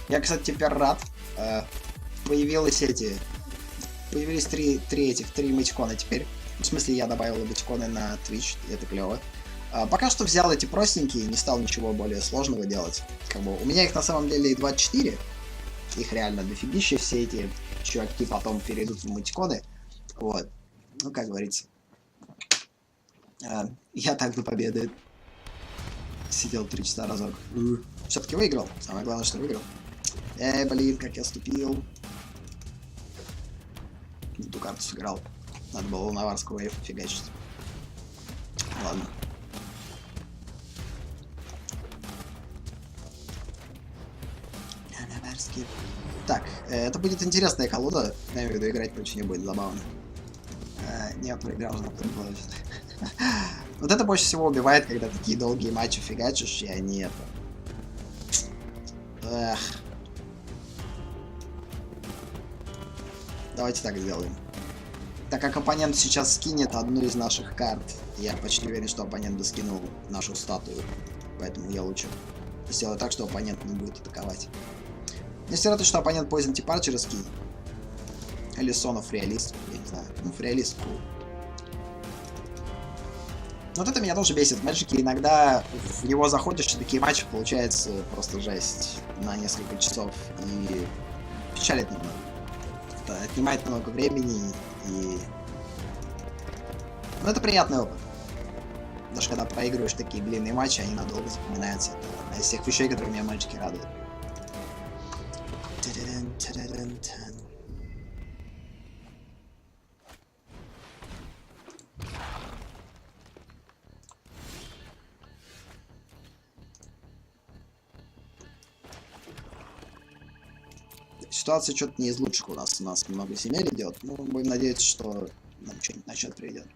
Я, кстати, теперь рад. Появились 3 эмотикона теперь. В смысле, я добавил эмотиконы на Twitch, это клево. Пока что взял эти простенькие, не стал ничего более сложного делать. Как бы, у меня их на самом деле и 24. Их реально дофигища, все эти чуваки потом перейдут в эмотконы. Вот. Ну, как говорится. Я так до победы сидел 3 часа разок. Все-таки выиграл. Самое главное, что выиграл. Блин, как я ступил. Не ту карту сыграл. Надо было наварского вейфа фигачить. Ладно. Так, это будет интересная колода. Я имею в виду, играть против нее будет забавно. Не, проиграл уже. Вот это больше всего убивает, когда такие долгие матчи фигачишь, и они это... Эх. Давайте так сделаем. Так как оппонент сейчас скинет одну из наших карт, я почти уверен, что оппонент доскинул нашу статую. Поэтому я лучше сделаю так, что оппонент не будет атаковать. Есть вероятность, что оппонент Poison Departure скинет. Или Son of Realist, я не знаю. Ну, Realist cool. Вот это меня тоже бесит. В Magic иногда в него заходишь, и такие матчи получается просто жесть на несколько часов. И печалит немного. Это отнимает много времени и... Ну, это приятный опыт. Даже когда проигрываешь такие длинные матчи, они надолго запоминаются. Это одна из тех вещей, которые меня в Magic радуют. Ситуация что-то не из лучших у нас много земель идет. Ну, будем надеяться, что нам что-нибудь на счет приведет.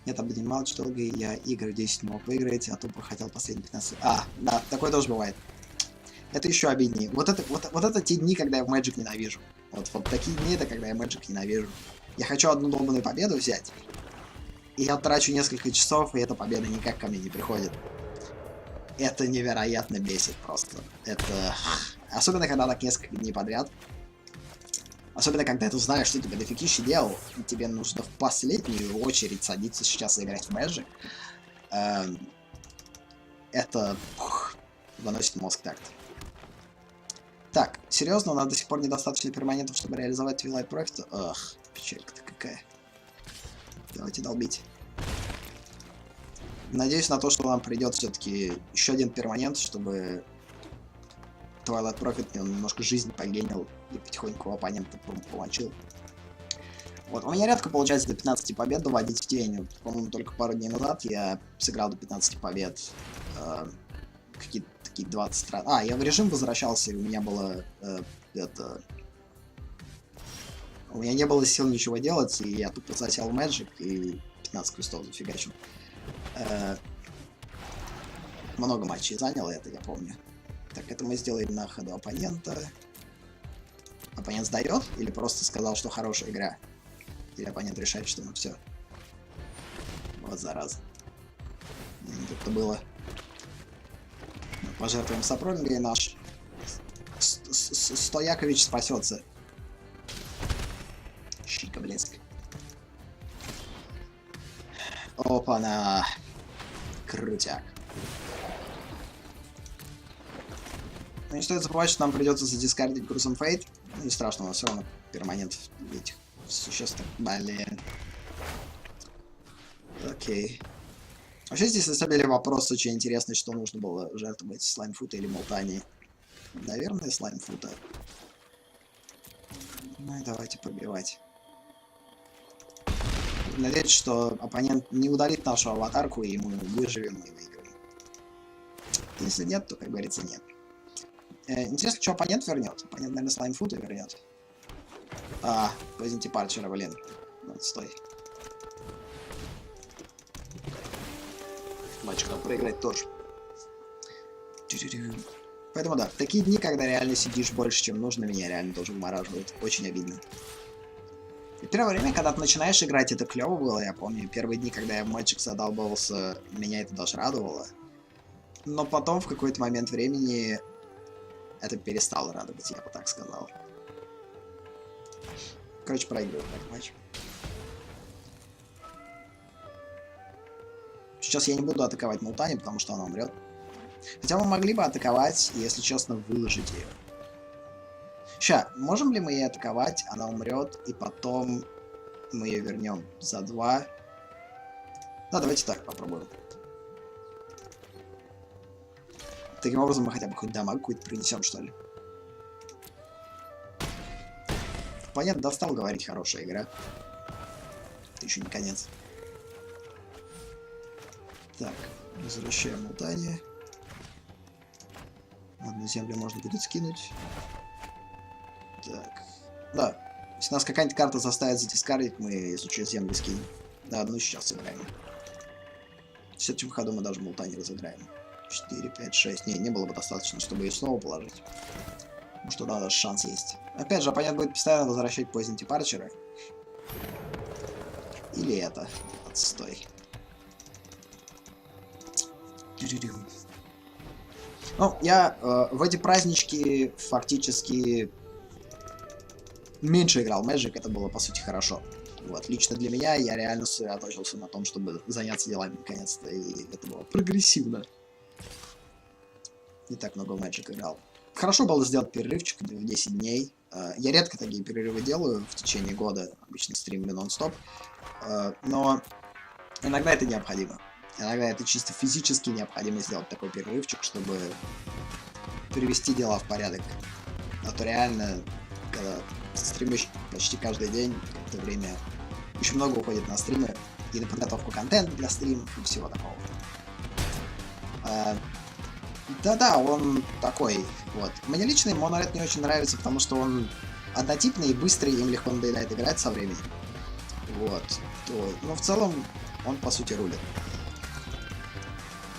Нет, обнимал, что долго я игры 10 мог выиграть, а тупо хотел последние 15. Да, такое тоже бывает. Это еще обиднее. Вот это те дни, когда я в Magic ненавижу. Вот такие дни, это когда я Magic ненавижу. Я хочу одну долбанную победу взять. И я трачу несколько часов, и эта победа никак ко мне не приходит. Это невероятно бесит просто. Это... Особенно, когда так несколько дней подряд. Особенно, когда ты знаешь, что тебе дофигища делал, и тебе нужно в последнюю очередь садиться сейчас и играть в Magic. Это выносит мозг так-то. Так, серьезно, у нас до сих пор недостаточно перманентов, чтобы реализовать Twilight Profit. Ах, печалька-то какая. Давайте долбить. Надеюсь на то, что нам придет все-таки еще один перманент, чтобы Twilight Profit немножко жизнь погенил и потихоньку оппонента помочил. Вот, у меня редко получается до 15 побед доводить в тень. По-моему, только пару дней назад я сыграл до 15 побед. Какие-то такие 20 раз. Я в режим возвращался, и у меня было у меня не было сил ничего делать, и я тупо засел в Magic и 15 крестов зафигачил. Много матчей заняло это, я помню. Так, это мы сделаем на ходу оппонента. Оппонент сдает? Или просто сказал, что хорошая игра? Или оппонент решает, что ну все. Вот зараза. Это было. Мы пожертвуем сопротивление, и наш Стоякович спасется. Щика, блеск. Опа-на. Крутяк. Но не стоит забывать, что нам придется задискардить Gruesome Fate. Ну, не страшно, у нас все равно перманентов этих существ. Блин. Окей. Вообще здесь оставили вопрос очень интересный, что нужно было жертвовать, слаймфута или молтани. Наверное, слаймфута. Ну и давайте пробивать. Надеюсь, что оппонент не удалит нашу аватарку, и мы выживем и выиграем. Если нет, то, как говорится, нет. Интересно, что оппонент вернет. Оппонент, наверное, слаймфута вернет. Poison Departure, блин. Стой. Матч надо проиграть тоже. Поэтому да, такие дни, когда реально сидишь больше, чем нужно, меня реально тоже вымораживают. Очень обидно. И первое время, когда ты начинаешь играть, это клево было, я помню. Первые дни, когда я в Magic задолбался, меня это даже радовало. Но потом, в какой-то момент времени, это перестало радовать, я бы так сказал. Короче, проигрываю этот матч. сейчас я не буду атаковать Мултани, потому что она умрет. Хотя мы могли бы атаковать, и, если честно, выложить ее. Ща, можем ли мы ее атаковать, она умрет, и потом мы ее вернем за 2. Да, давайте так попробуем. Таким образом мы хотя бы хоть дамаг какой-то принесем, что ли. Понятно, достал говорить, хорошая игра. Это еще не конец. Так, возвращаем Мултани. Одну землю можно будет скинуть. Так. Да. Если нас какая-нибудь карта заставит задискардить, мы, если что, землю скинем. Да, одну сейчас сыграем. В следующем ходу мы даже Мултани разыграем. 4, 5, 6. Не было бы достаточно, чтобы ее снова положить. Потому что да, даже шанс есть. Опять же, оппонент будет постоянно возвращать поздние депарчеры. Или это. Отстой. Ну, я в эти празднички фактически меньше играл Magic, это было по сути хорошо. Вот, лично для меня я реально сосредоточился на том, чтобы заняться делами наконец-то, и это было прогрессивно. Не так много Magic играл. Хорошо было сделать перерывчик в 10 дней. Я редко такие перерывы делаю в течение года, обычно стримлю нон-стоп, но иногда это необходимо. Иногда это чисто физически необходимо сделать такой перерывчик, чтобы привести дела в порядок. А то реально, когда стримишь почти каждый день, в это время очень много уходит на стримы и на подготовку контента для стримов и всего такого. Да-да, он такой, вот. Мне лично Моноред не очень нравится, потому что он однотипный и быстрый, им легко надоедает играть со временем. Вот. Но в целом он по сути рулит.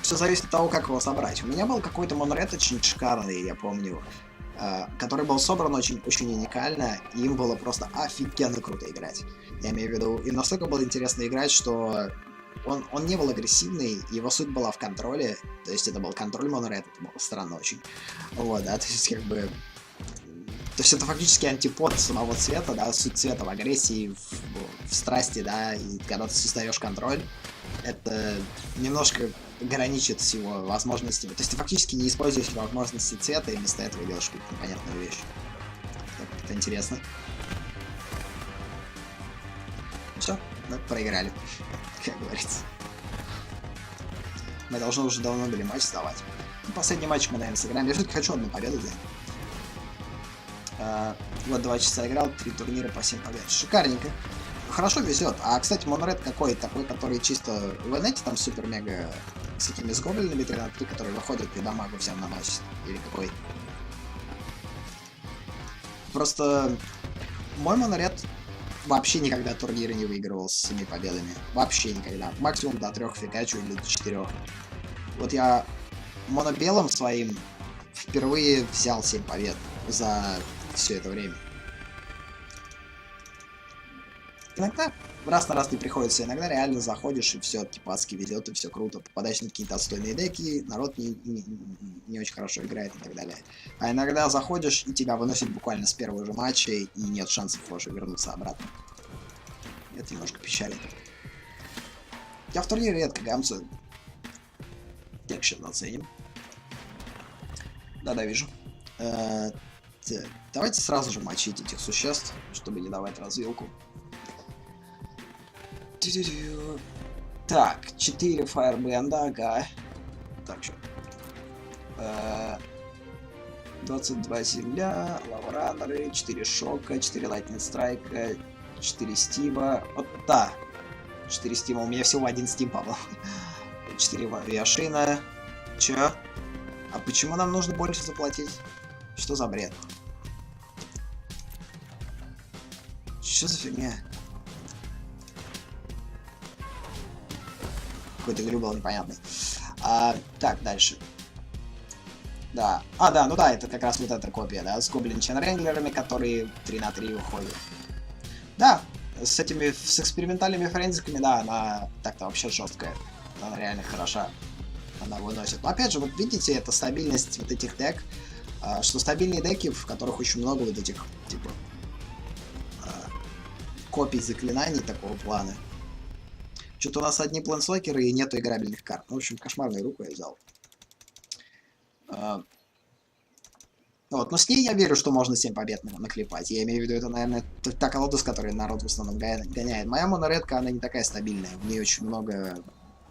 Все зависит от того, как его собрать. У меня был какой-то Моноред очень шикарный, я помню, который был собран очень уникально, и им было просто офигенно круто играть. Я имею в виду, и настолько было интересно играть, что он не был агрессивный, его суть была в контроле, то есть это был контроль Моноред, это было странно очень. Вот, да, то есть как бы... То есть это фактически антипод самого цвета, да, суть цвета в агрессии, в страсти, да, и когда ты создаешь контроль, это немножко граничит с его возможностями. То есть ты фактически не используешь возможности цвета и вместо этого делаешь какую-то непонятную вещь. Это интересно. Все, мы проиграли, как говорится. Мы должны уже давно были матч сдавать. Последний матч мы, наверное, сыграем. Я все-таки хочу одну победу взять. Вот 2 часа играл, 3 турнира по 7 побед. Шикарненько. Хорошо везет. А, кстати, Моноред какой? Такой, который чисто в инете там супер-мега с этими с гоблинами 3 на 3, которые выходят и дамагу всем наносят. Или какой? Просто мой Моноред вообще никогда турниры не выигрывал с 7 победами. Вообще никогда. Максимум до 3 фигачу или до 4. Вот я монобелым своим впервые взял 7 побед за все это время. Иногда раз на раз не приходится, иногда реально заходишь и все типа адски везет, и все круто. Попадаешь на какие-то отстойные деки, народ не очень хорошо играет и так далее. А иногда заходишь и тебя выносит буквально с первого же матча, и нет шансов уже вернуться обратно. Это немножко печалит. Я в турнире редко гамцую. Так, сейчас оценим. Да-да, вижу. Так, давайте сразу же мочить этих существ, чтобы не давать развилку. Так, 4 фаербенда, ага. Так, что? 22 земля, лавранеры, 4 шока, 4 лайтнинг страйка, 4 стима. Вот, да. 4 стима, у меня всего 1 стим, по-моему. 4 авиашина. Чё? А почему нам нужно больше заплатить? Что за бред? Что за фигня? Какой-то глюк был непонятный. Так, дальше. Да. Да, ну да, это как раз вот эта копия, да, с гоблин-чен-ренглерами, которые 3 на 3 выходят. Да, с этими, с экспериментальными френзиками, да, она так-то вообще жесткая. Она реально хороша. Она выносит. Но опять же, вот видите, это стабильность вот этих дек, что стабильные деки, в которых очень много вот этих, типа, копий заклинаний такого плана. Что-то у нас одни планслокеры и нету играбельных карт. В общем, кошмарную руку я взял. Вот, но с ней я верю, что можно 7 побед наклепать. Я имею в виду, это, наверное, та колода, с которой народ в основном гоняет. Моя моноредка, она не такая стабильная. В ней очень много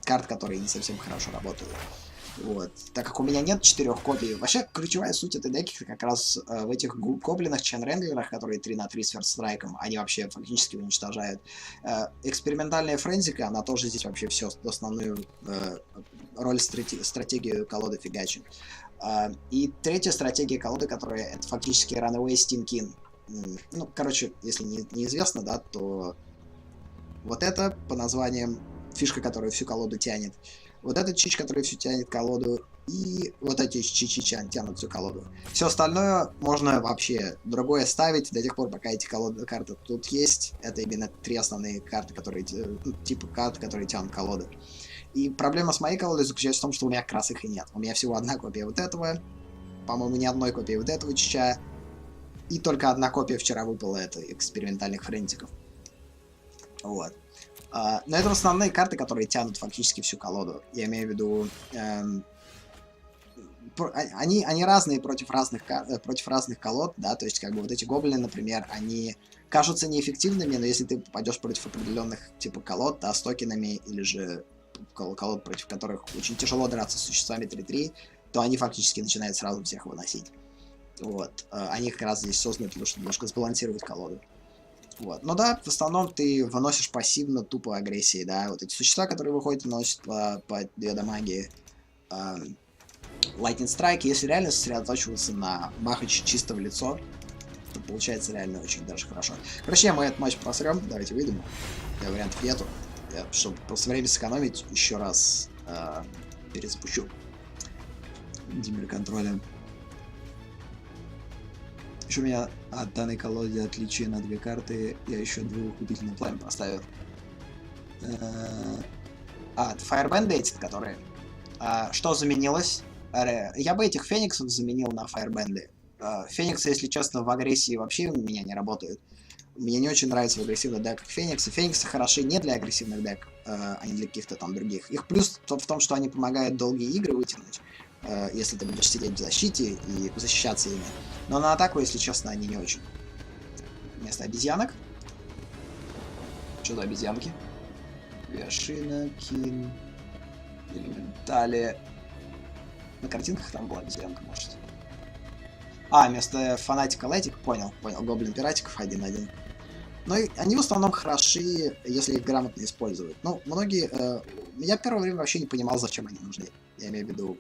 карт, которые не совсем хорошо работают. Вот. Так как у меня нет 4 копий. Вообще, ключевая суть этой деки как раз в этих гоблинах, чен-ренглерах, которые 3 на 3 с ферст-страйком, они вообще фактически уничтожают. Экспериментальная френзика, она тоже здесь вообще все основную роль стратегию колоды фигачит. И третья стратегия колоды, которая это фактически Runaway Steam King. Ну, короче, если неизвестно, да, то вот это по названиям фишка, которая всю колоду тянет. Вот этот чич, который всю тянет колоду. И вот эти чичи тянут всю колоду. Все остальное можно вообще другое ставить до тех пор, пока эти карты тут есть. Это именно 3 основные карты, которые, типа карт, которые тянут колоду. И проблема с моей колодой заключается в том, что у меня как раз их и нет. У меня всего одна копия вот этого. По-моему, ни одной копии вот этого чича. И только одна копия вчера выпала, это экспериментальных френзиков. Вот. Но это основные карты, которые тянут фактически всю колоду. Я имею в виду... Они разные против разных колод, да, то есть как бы вот эти гоблины, например, они кажутся неэффективными, но если ты попадешь против определенных типа колод, да, с токенами или же колод, против которых очень тяжело драться с существами 3-3, то они фактически начинают сразу всех выносить. Вот. Они как раз здесь созданы для того, чтобы немножко сбалансировать колоду. Вот. Но да, в основном ты выносишь пассивно, тупо агрессией, да. Вот эти существа, которые выходят, наносят по 2 дамаги. Lightning Strike, если реально сосредоточиваться на махач чисто в лицо, то получается реально очень даже хорошо. Короче, мы этот матч просрем, давайте выйдем. Вариантов нету. Чтобы просто время сэкономить, еще раз перезапущу. Демир контроля. Еще у меня от данной колоды отличие на 2 карты. Я еще 2 купительных пламя поставил. Это Fireband эти, которые. Что заменилось? Я бы этих фениксов заменил на Fireband. Фениксы, если честно, в агрессии вообще у меня не работают. Мне не очень нравится в агрессивных деках Фениксы. Фениксы хороши не для агрессивных дек, а не для каких-то там других. Их плюс в том, что они помогают долгие игры вытянуть, если ты будешь сидеть в защите и защищаться ими. Но на атаку, если честно, они не очень. Вместо обезьянок. Что за обезьянки? Вершина, Кин, Элементали. На картинках там была обезьянка, может. Вместо фанатика Летик, понял, гоблин пиратиков 1-1. Но они в основном хороши, если их грамотно использовать. Ну, многие... я первое время вообще не понимал, зачем они нужны. Я имею в виду...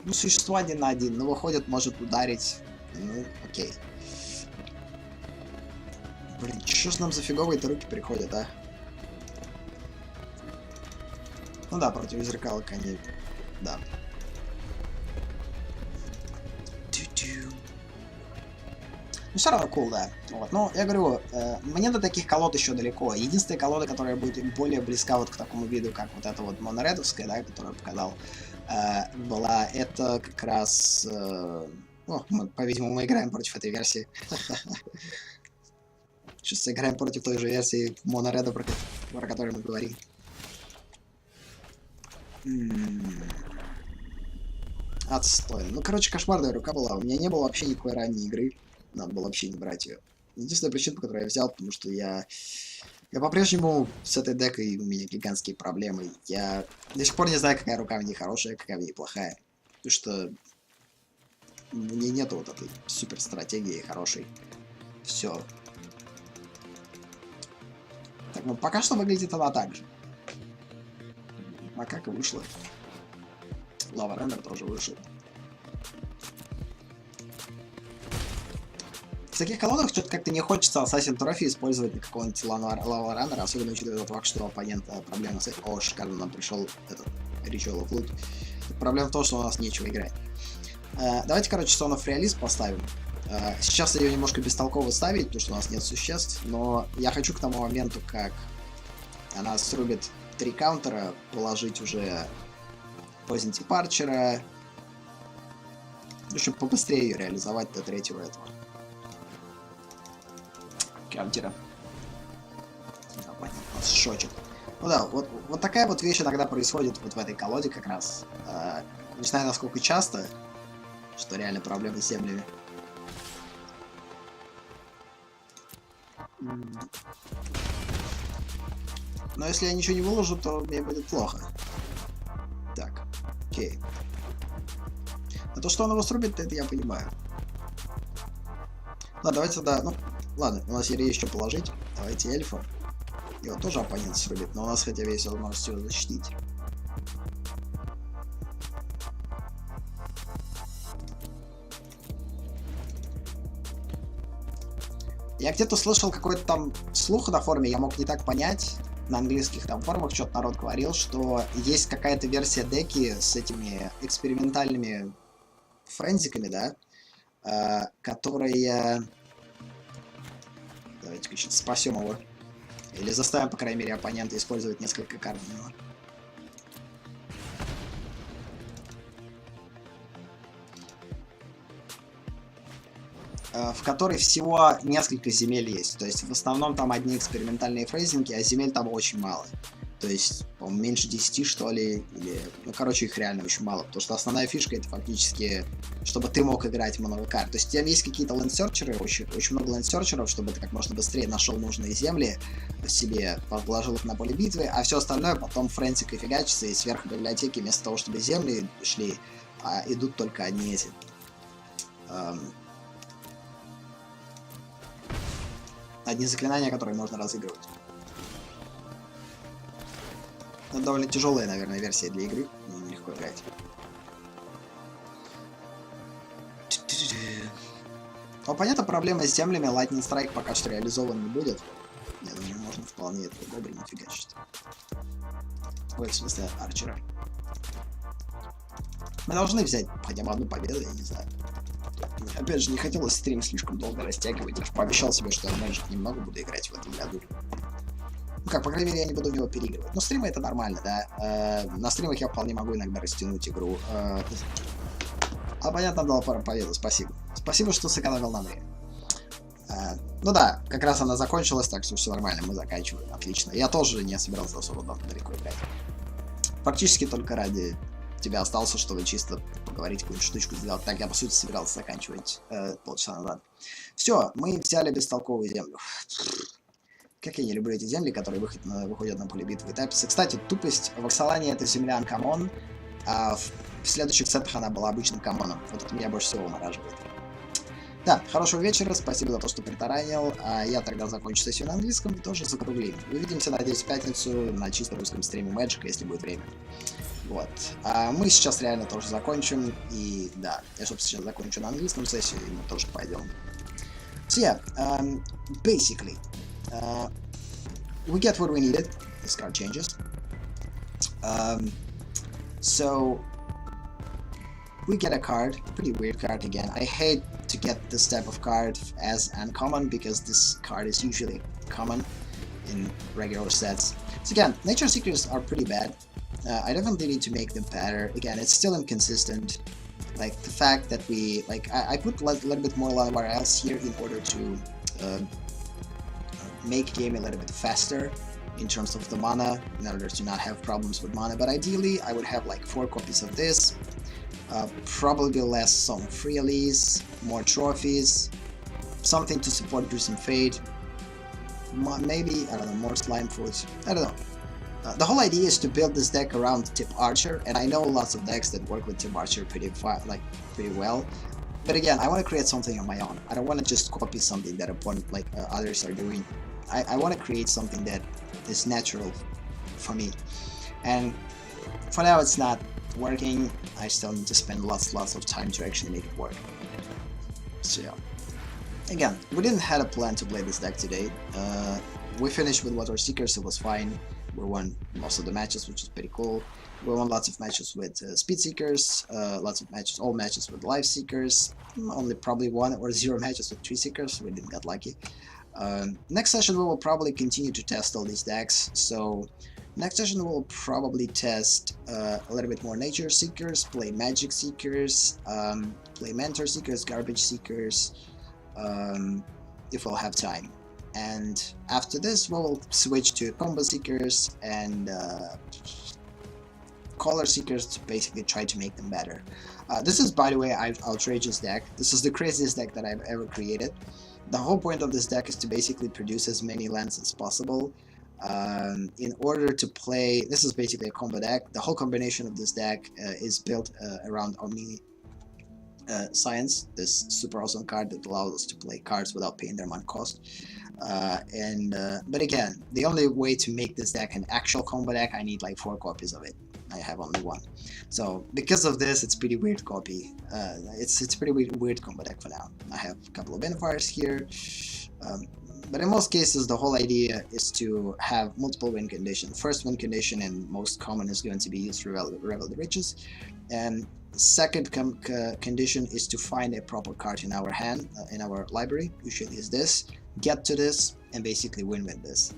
Ну, существо 1-1, но выходит, может ударить. Ну, окей. Блин, что ж нам за фиговые-то руки приходят, а? Ну да, против зеркалок они... Да. Ну, все равно cool, да. Вот. Но я говорю, мне до таких колод еще далеко. Единственная колода, которая будет более близка вот к такому виду, как вот эта вот моноредовская, да, которую я показал, была, это как раз... по-видимому, мы играем против этой версии. Сейчас играем против той же версии монореда, про которую мы говорим. Отстой. Ну, короче, кошмарная рука была. У меня не было вообще никакой ранней игры. Надо было вообще не брать ее. Единственная причина, по которой я взял, потому что я по-прежнему с этой декой у меня гигантские проблемы. Я до сих пор не знаю, какая рука в ней хорошая, какая в ней плохая. Потому что у нее нету вот этой супер стратегии хорошей. Все. Так, ну пока что выглядит она так же. Макака вышла. Лава Рендер тоже вышел. В таких колодах что-то как-то не хочется Assassin Trophy использовать на какого-нибудь Лава Раннера, особенно учитывая тот факт, что у оппонента проблема с этим. О, шикарно, нам пришел этот Ritual of Loot. Проблема в том, что у нас нечего играть. Давайте, короче, Son of Realist поставим. Сейчас ее немножко бестолково ставить, потому что у нас нет существ, но я хочу к тому моменту, как она срубит 3 каунтера, положить уже Poison Departure, чтобы побыстрее ее реализовать до 3-го этого каунтера. Понятно, нас шочит. Ну да, вот такая вот вещь иногда происходит вот в этой колоде как раз. Не знаю, насколько часто, что реально проблемы с землями. Но если я ничего не выложу, то мне будет плохо. Так, окей. А то, что он его срубит, это я понимаю. Ладно, давайте тогда... Ну, ладно, у нас есть что положить. Давайте эльфа. Его тоже оппонент срубит, но у нас хотя бы есть возможность его защитить. Я где-то слышал какой-то там слух на форуме, я мог не так понять. На английских там форумах что-то народ говорил, что есть какая-то версия деки с этими экспериментальными френзиками, да, которые... Давайте-ка сейчас спасем его. Или заставим, по крайней мере, оппонента использовать несколько карт на него. В которой всего несколько земель есть. То есть в основном там одни экспериментальные фрейзинги, а земель там очень мало. То есть, по-моему, меньше 10, что ли, или... Ну, короче, их реально очень мало, потому что основная фишка это фактически, чтобы ты мог играть много карт. То есть, у тебя есть какие-то лендсерчеры, очень много лендсерчеров, чтобы ты как можно быстрее нашел нужные земли себе, положил их на поле битвы, а все остальное потом френзикой фигачится, и сверху библиотеки вместо того, чтобы земли шли, идут только одни эти... одни заклинания, которые можно разыгрывать. Это довольно тяжелая, наверное, версия для игры. Нелегко играть. Но понятно, проблема с землями. Lightning Strike пока что реализован не будет. Я думаю, можно вполне этого гоблина фигачить. Ой, в смысле, арчера. Мы должны взять хотя бы одну победу, я не знаю. Опять же, не хотелось стрим слишком долго растягивать. Я же пообещал себе, что я Magic немного буду играть в этом году. Ну как, по крайней мере, я не буду в него переигрывать. Но стримы это нормально, да. На стримах я вполне могу иногда растянуть игру. А понятно, дал пару победу, спасибо. Спасибо, что сэкономил на мне. Ну да, как раз она закончилась, так что все нормально, мы заканчиваем. Отлично. Я тоже не собирался особо далеко играть. Фактически только ради тебя остался, чтобы чисто поговорить, какую-нибудь штучку сделать. Так я, по сути, собирался заканчивать полчаса назад. Все, мы взяли бестолковую землю. Как я не люблю эти земли, которые выходят на поле битвы. Таписы. Кстати, тупость в Оксалане это земля uncommon, а в следующих сетах она была обычным коммоном. Вот это меня больше всего умораживает. Да, хорошего вечера, спасибо за то, что притаранил. Я тогда закончу сессию на английском и тоже закруглим. Увидимся, надеюсь, в пятницу на чисто русском стриме Magic, если будет время. Вот. Мы сейчас реально тоже закончим. И да, я, собственно, сейчас закончу на английском сессию, и мы тоже пойдем. So yeah, basically, we get what we needed. This card changes. So we get a card, pretty weird card again. I hate to get this type of card as uncommon because this card is usually common in regular sets. So again, Nature Seekers are pretty bad. I definitely need to make them better. Again, it's still inconsistent. Like the fact that we I put a little bit more somewhere else here in order to make game a little bit faster in terms of the mana, in order to not have problems with mana. But ideally, I would have like 4 copies of this, probably less some freelies, more trophies, something to support Gruesome Fate, maybe, I don't know, more slime foods, I don't know. The whole idea is to build this deck around Tip Archer, and I know lots of decks that work with Tip Archer pretty well. But again, I want to create something on my own. I don't want to just copy something that others are doing. I want to create something that is natural for me. And for now, it's not working. I still need to spend lots of time to actually make it work. So yeah. Again, we didn't have a plan to play this deck today. We finished with Water Seekers, it was fine. We won most of the matches, which is pretty cool. We won lots of matches with Speed Seekers, all matches with Life Seekers, only probably 1 or 0 matches with Tree Seekers, we didn't get lucky. Next session we will probably continue to test all these decks, so next session we'll probably test a little bit more Nature Seekers, play Magic Seekers, play Mentor Seekers, Garbage Seekers, if we'll have time. and after this we'll switch to combo seekers and color seekers to basically try to make them better. This is, by the way, an outrageous deck. This is the craziest deck that I've ever created. The whole point of this deck is to basically produce as many lands as possible. In order to play, this is basically a combo deck. The whole combination of this deck is built around Omni Science, this super awesome card that allows us to play cards without paying their mana cost. But again, the only way to make this deck an actual combo deck, I need like 4 copies of it. I have only 1. So because of this, it's pretty weird copy. It's pretty weird combo deck for now. I have a couple of Benefiers here. But in most cases, the whole idea is to have multiple win conditions. First win condition, and most common, is going to be used for Revel the Riches. And second condition is to find a proper card in our hand, in our library. Usually is this. Get to this and basically win with this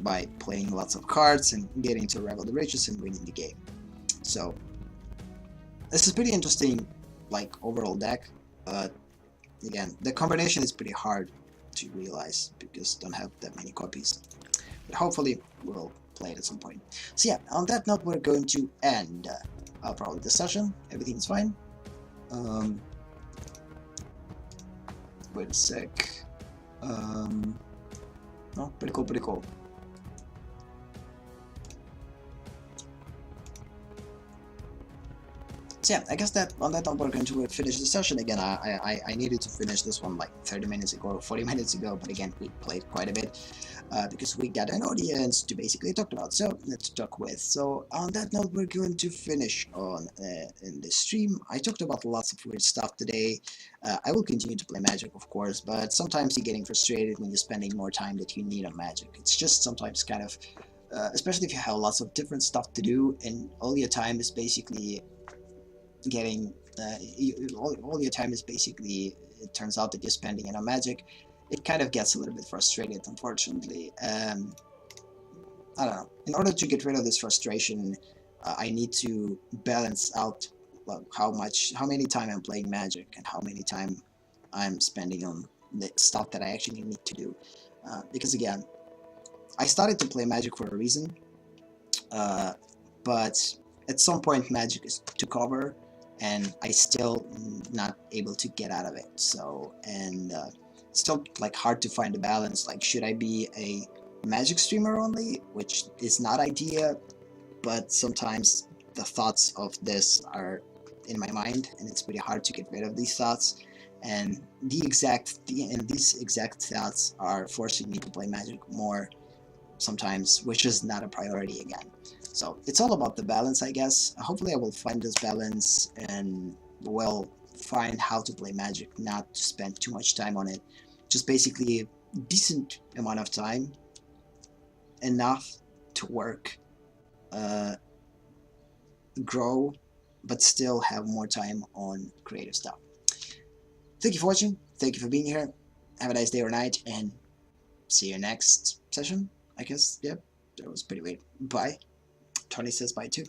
by playing lots of cards and getting to Revel the Riches and winning the game. So this is pretty interesting, like, overall deck. Again, the combination is pretty hard to realize because don't have that many copies, but hopefully we'll play it at some point. So yeah, on that note, we're going to end probably the session. Everything's fine. Wait a sec. No, pretty cool. So yeah, I guess that on that note we're going to finish the session. Again, I needed to finish this one like 30 minutes ago or 40 minutes ago, but again, we played quite a bit because we got an audience to basically talk about, so let's talk with. So on that note, we're going to finish on in the stream. I talked about lots of weird stuff today. I will continue to play Magic, of course, but sometimes you're getting frustrated when you're spending more time that you need on Magic. It's just sometimes kind of, especially if you have lots of different stuff to do and all your time is basically getting all your time is basically, it turns out that you're spending it on Magic. It kind of gets a little bit frustrated, unfortunately. I don't know, in order to get rid of this frustration, I need to balance out how many time I'm playing Magic and how many time I'm spending on the stuff that I actually need to do, because again, I started to play Magic for a reason, but at some point Magic took over and I still not able to get out of it. So, and still like hard to find a balance. Like, should I be a Magic streamer only, which is not ideal, but sometimes the thoughts of this are in my mind and it's pretty hard to get rid of these thoughts, and these exact thoughts are forcing me to play Magic more sometimes, which is not a priority again. So it's all about the balance, I guess. Hopefully I will find this balance and will find how to play Magic, not to spend too much time on it. Just basically a decent amount of time, enough to work, grow, but still have more time on creative stuff. Thank you for watching. Thank you for being here. Have a nice day or night, and see you next session, I guess. Yep, that was pretty weird. Bye. Tony says bye too.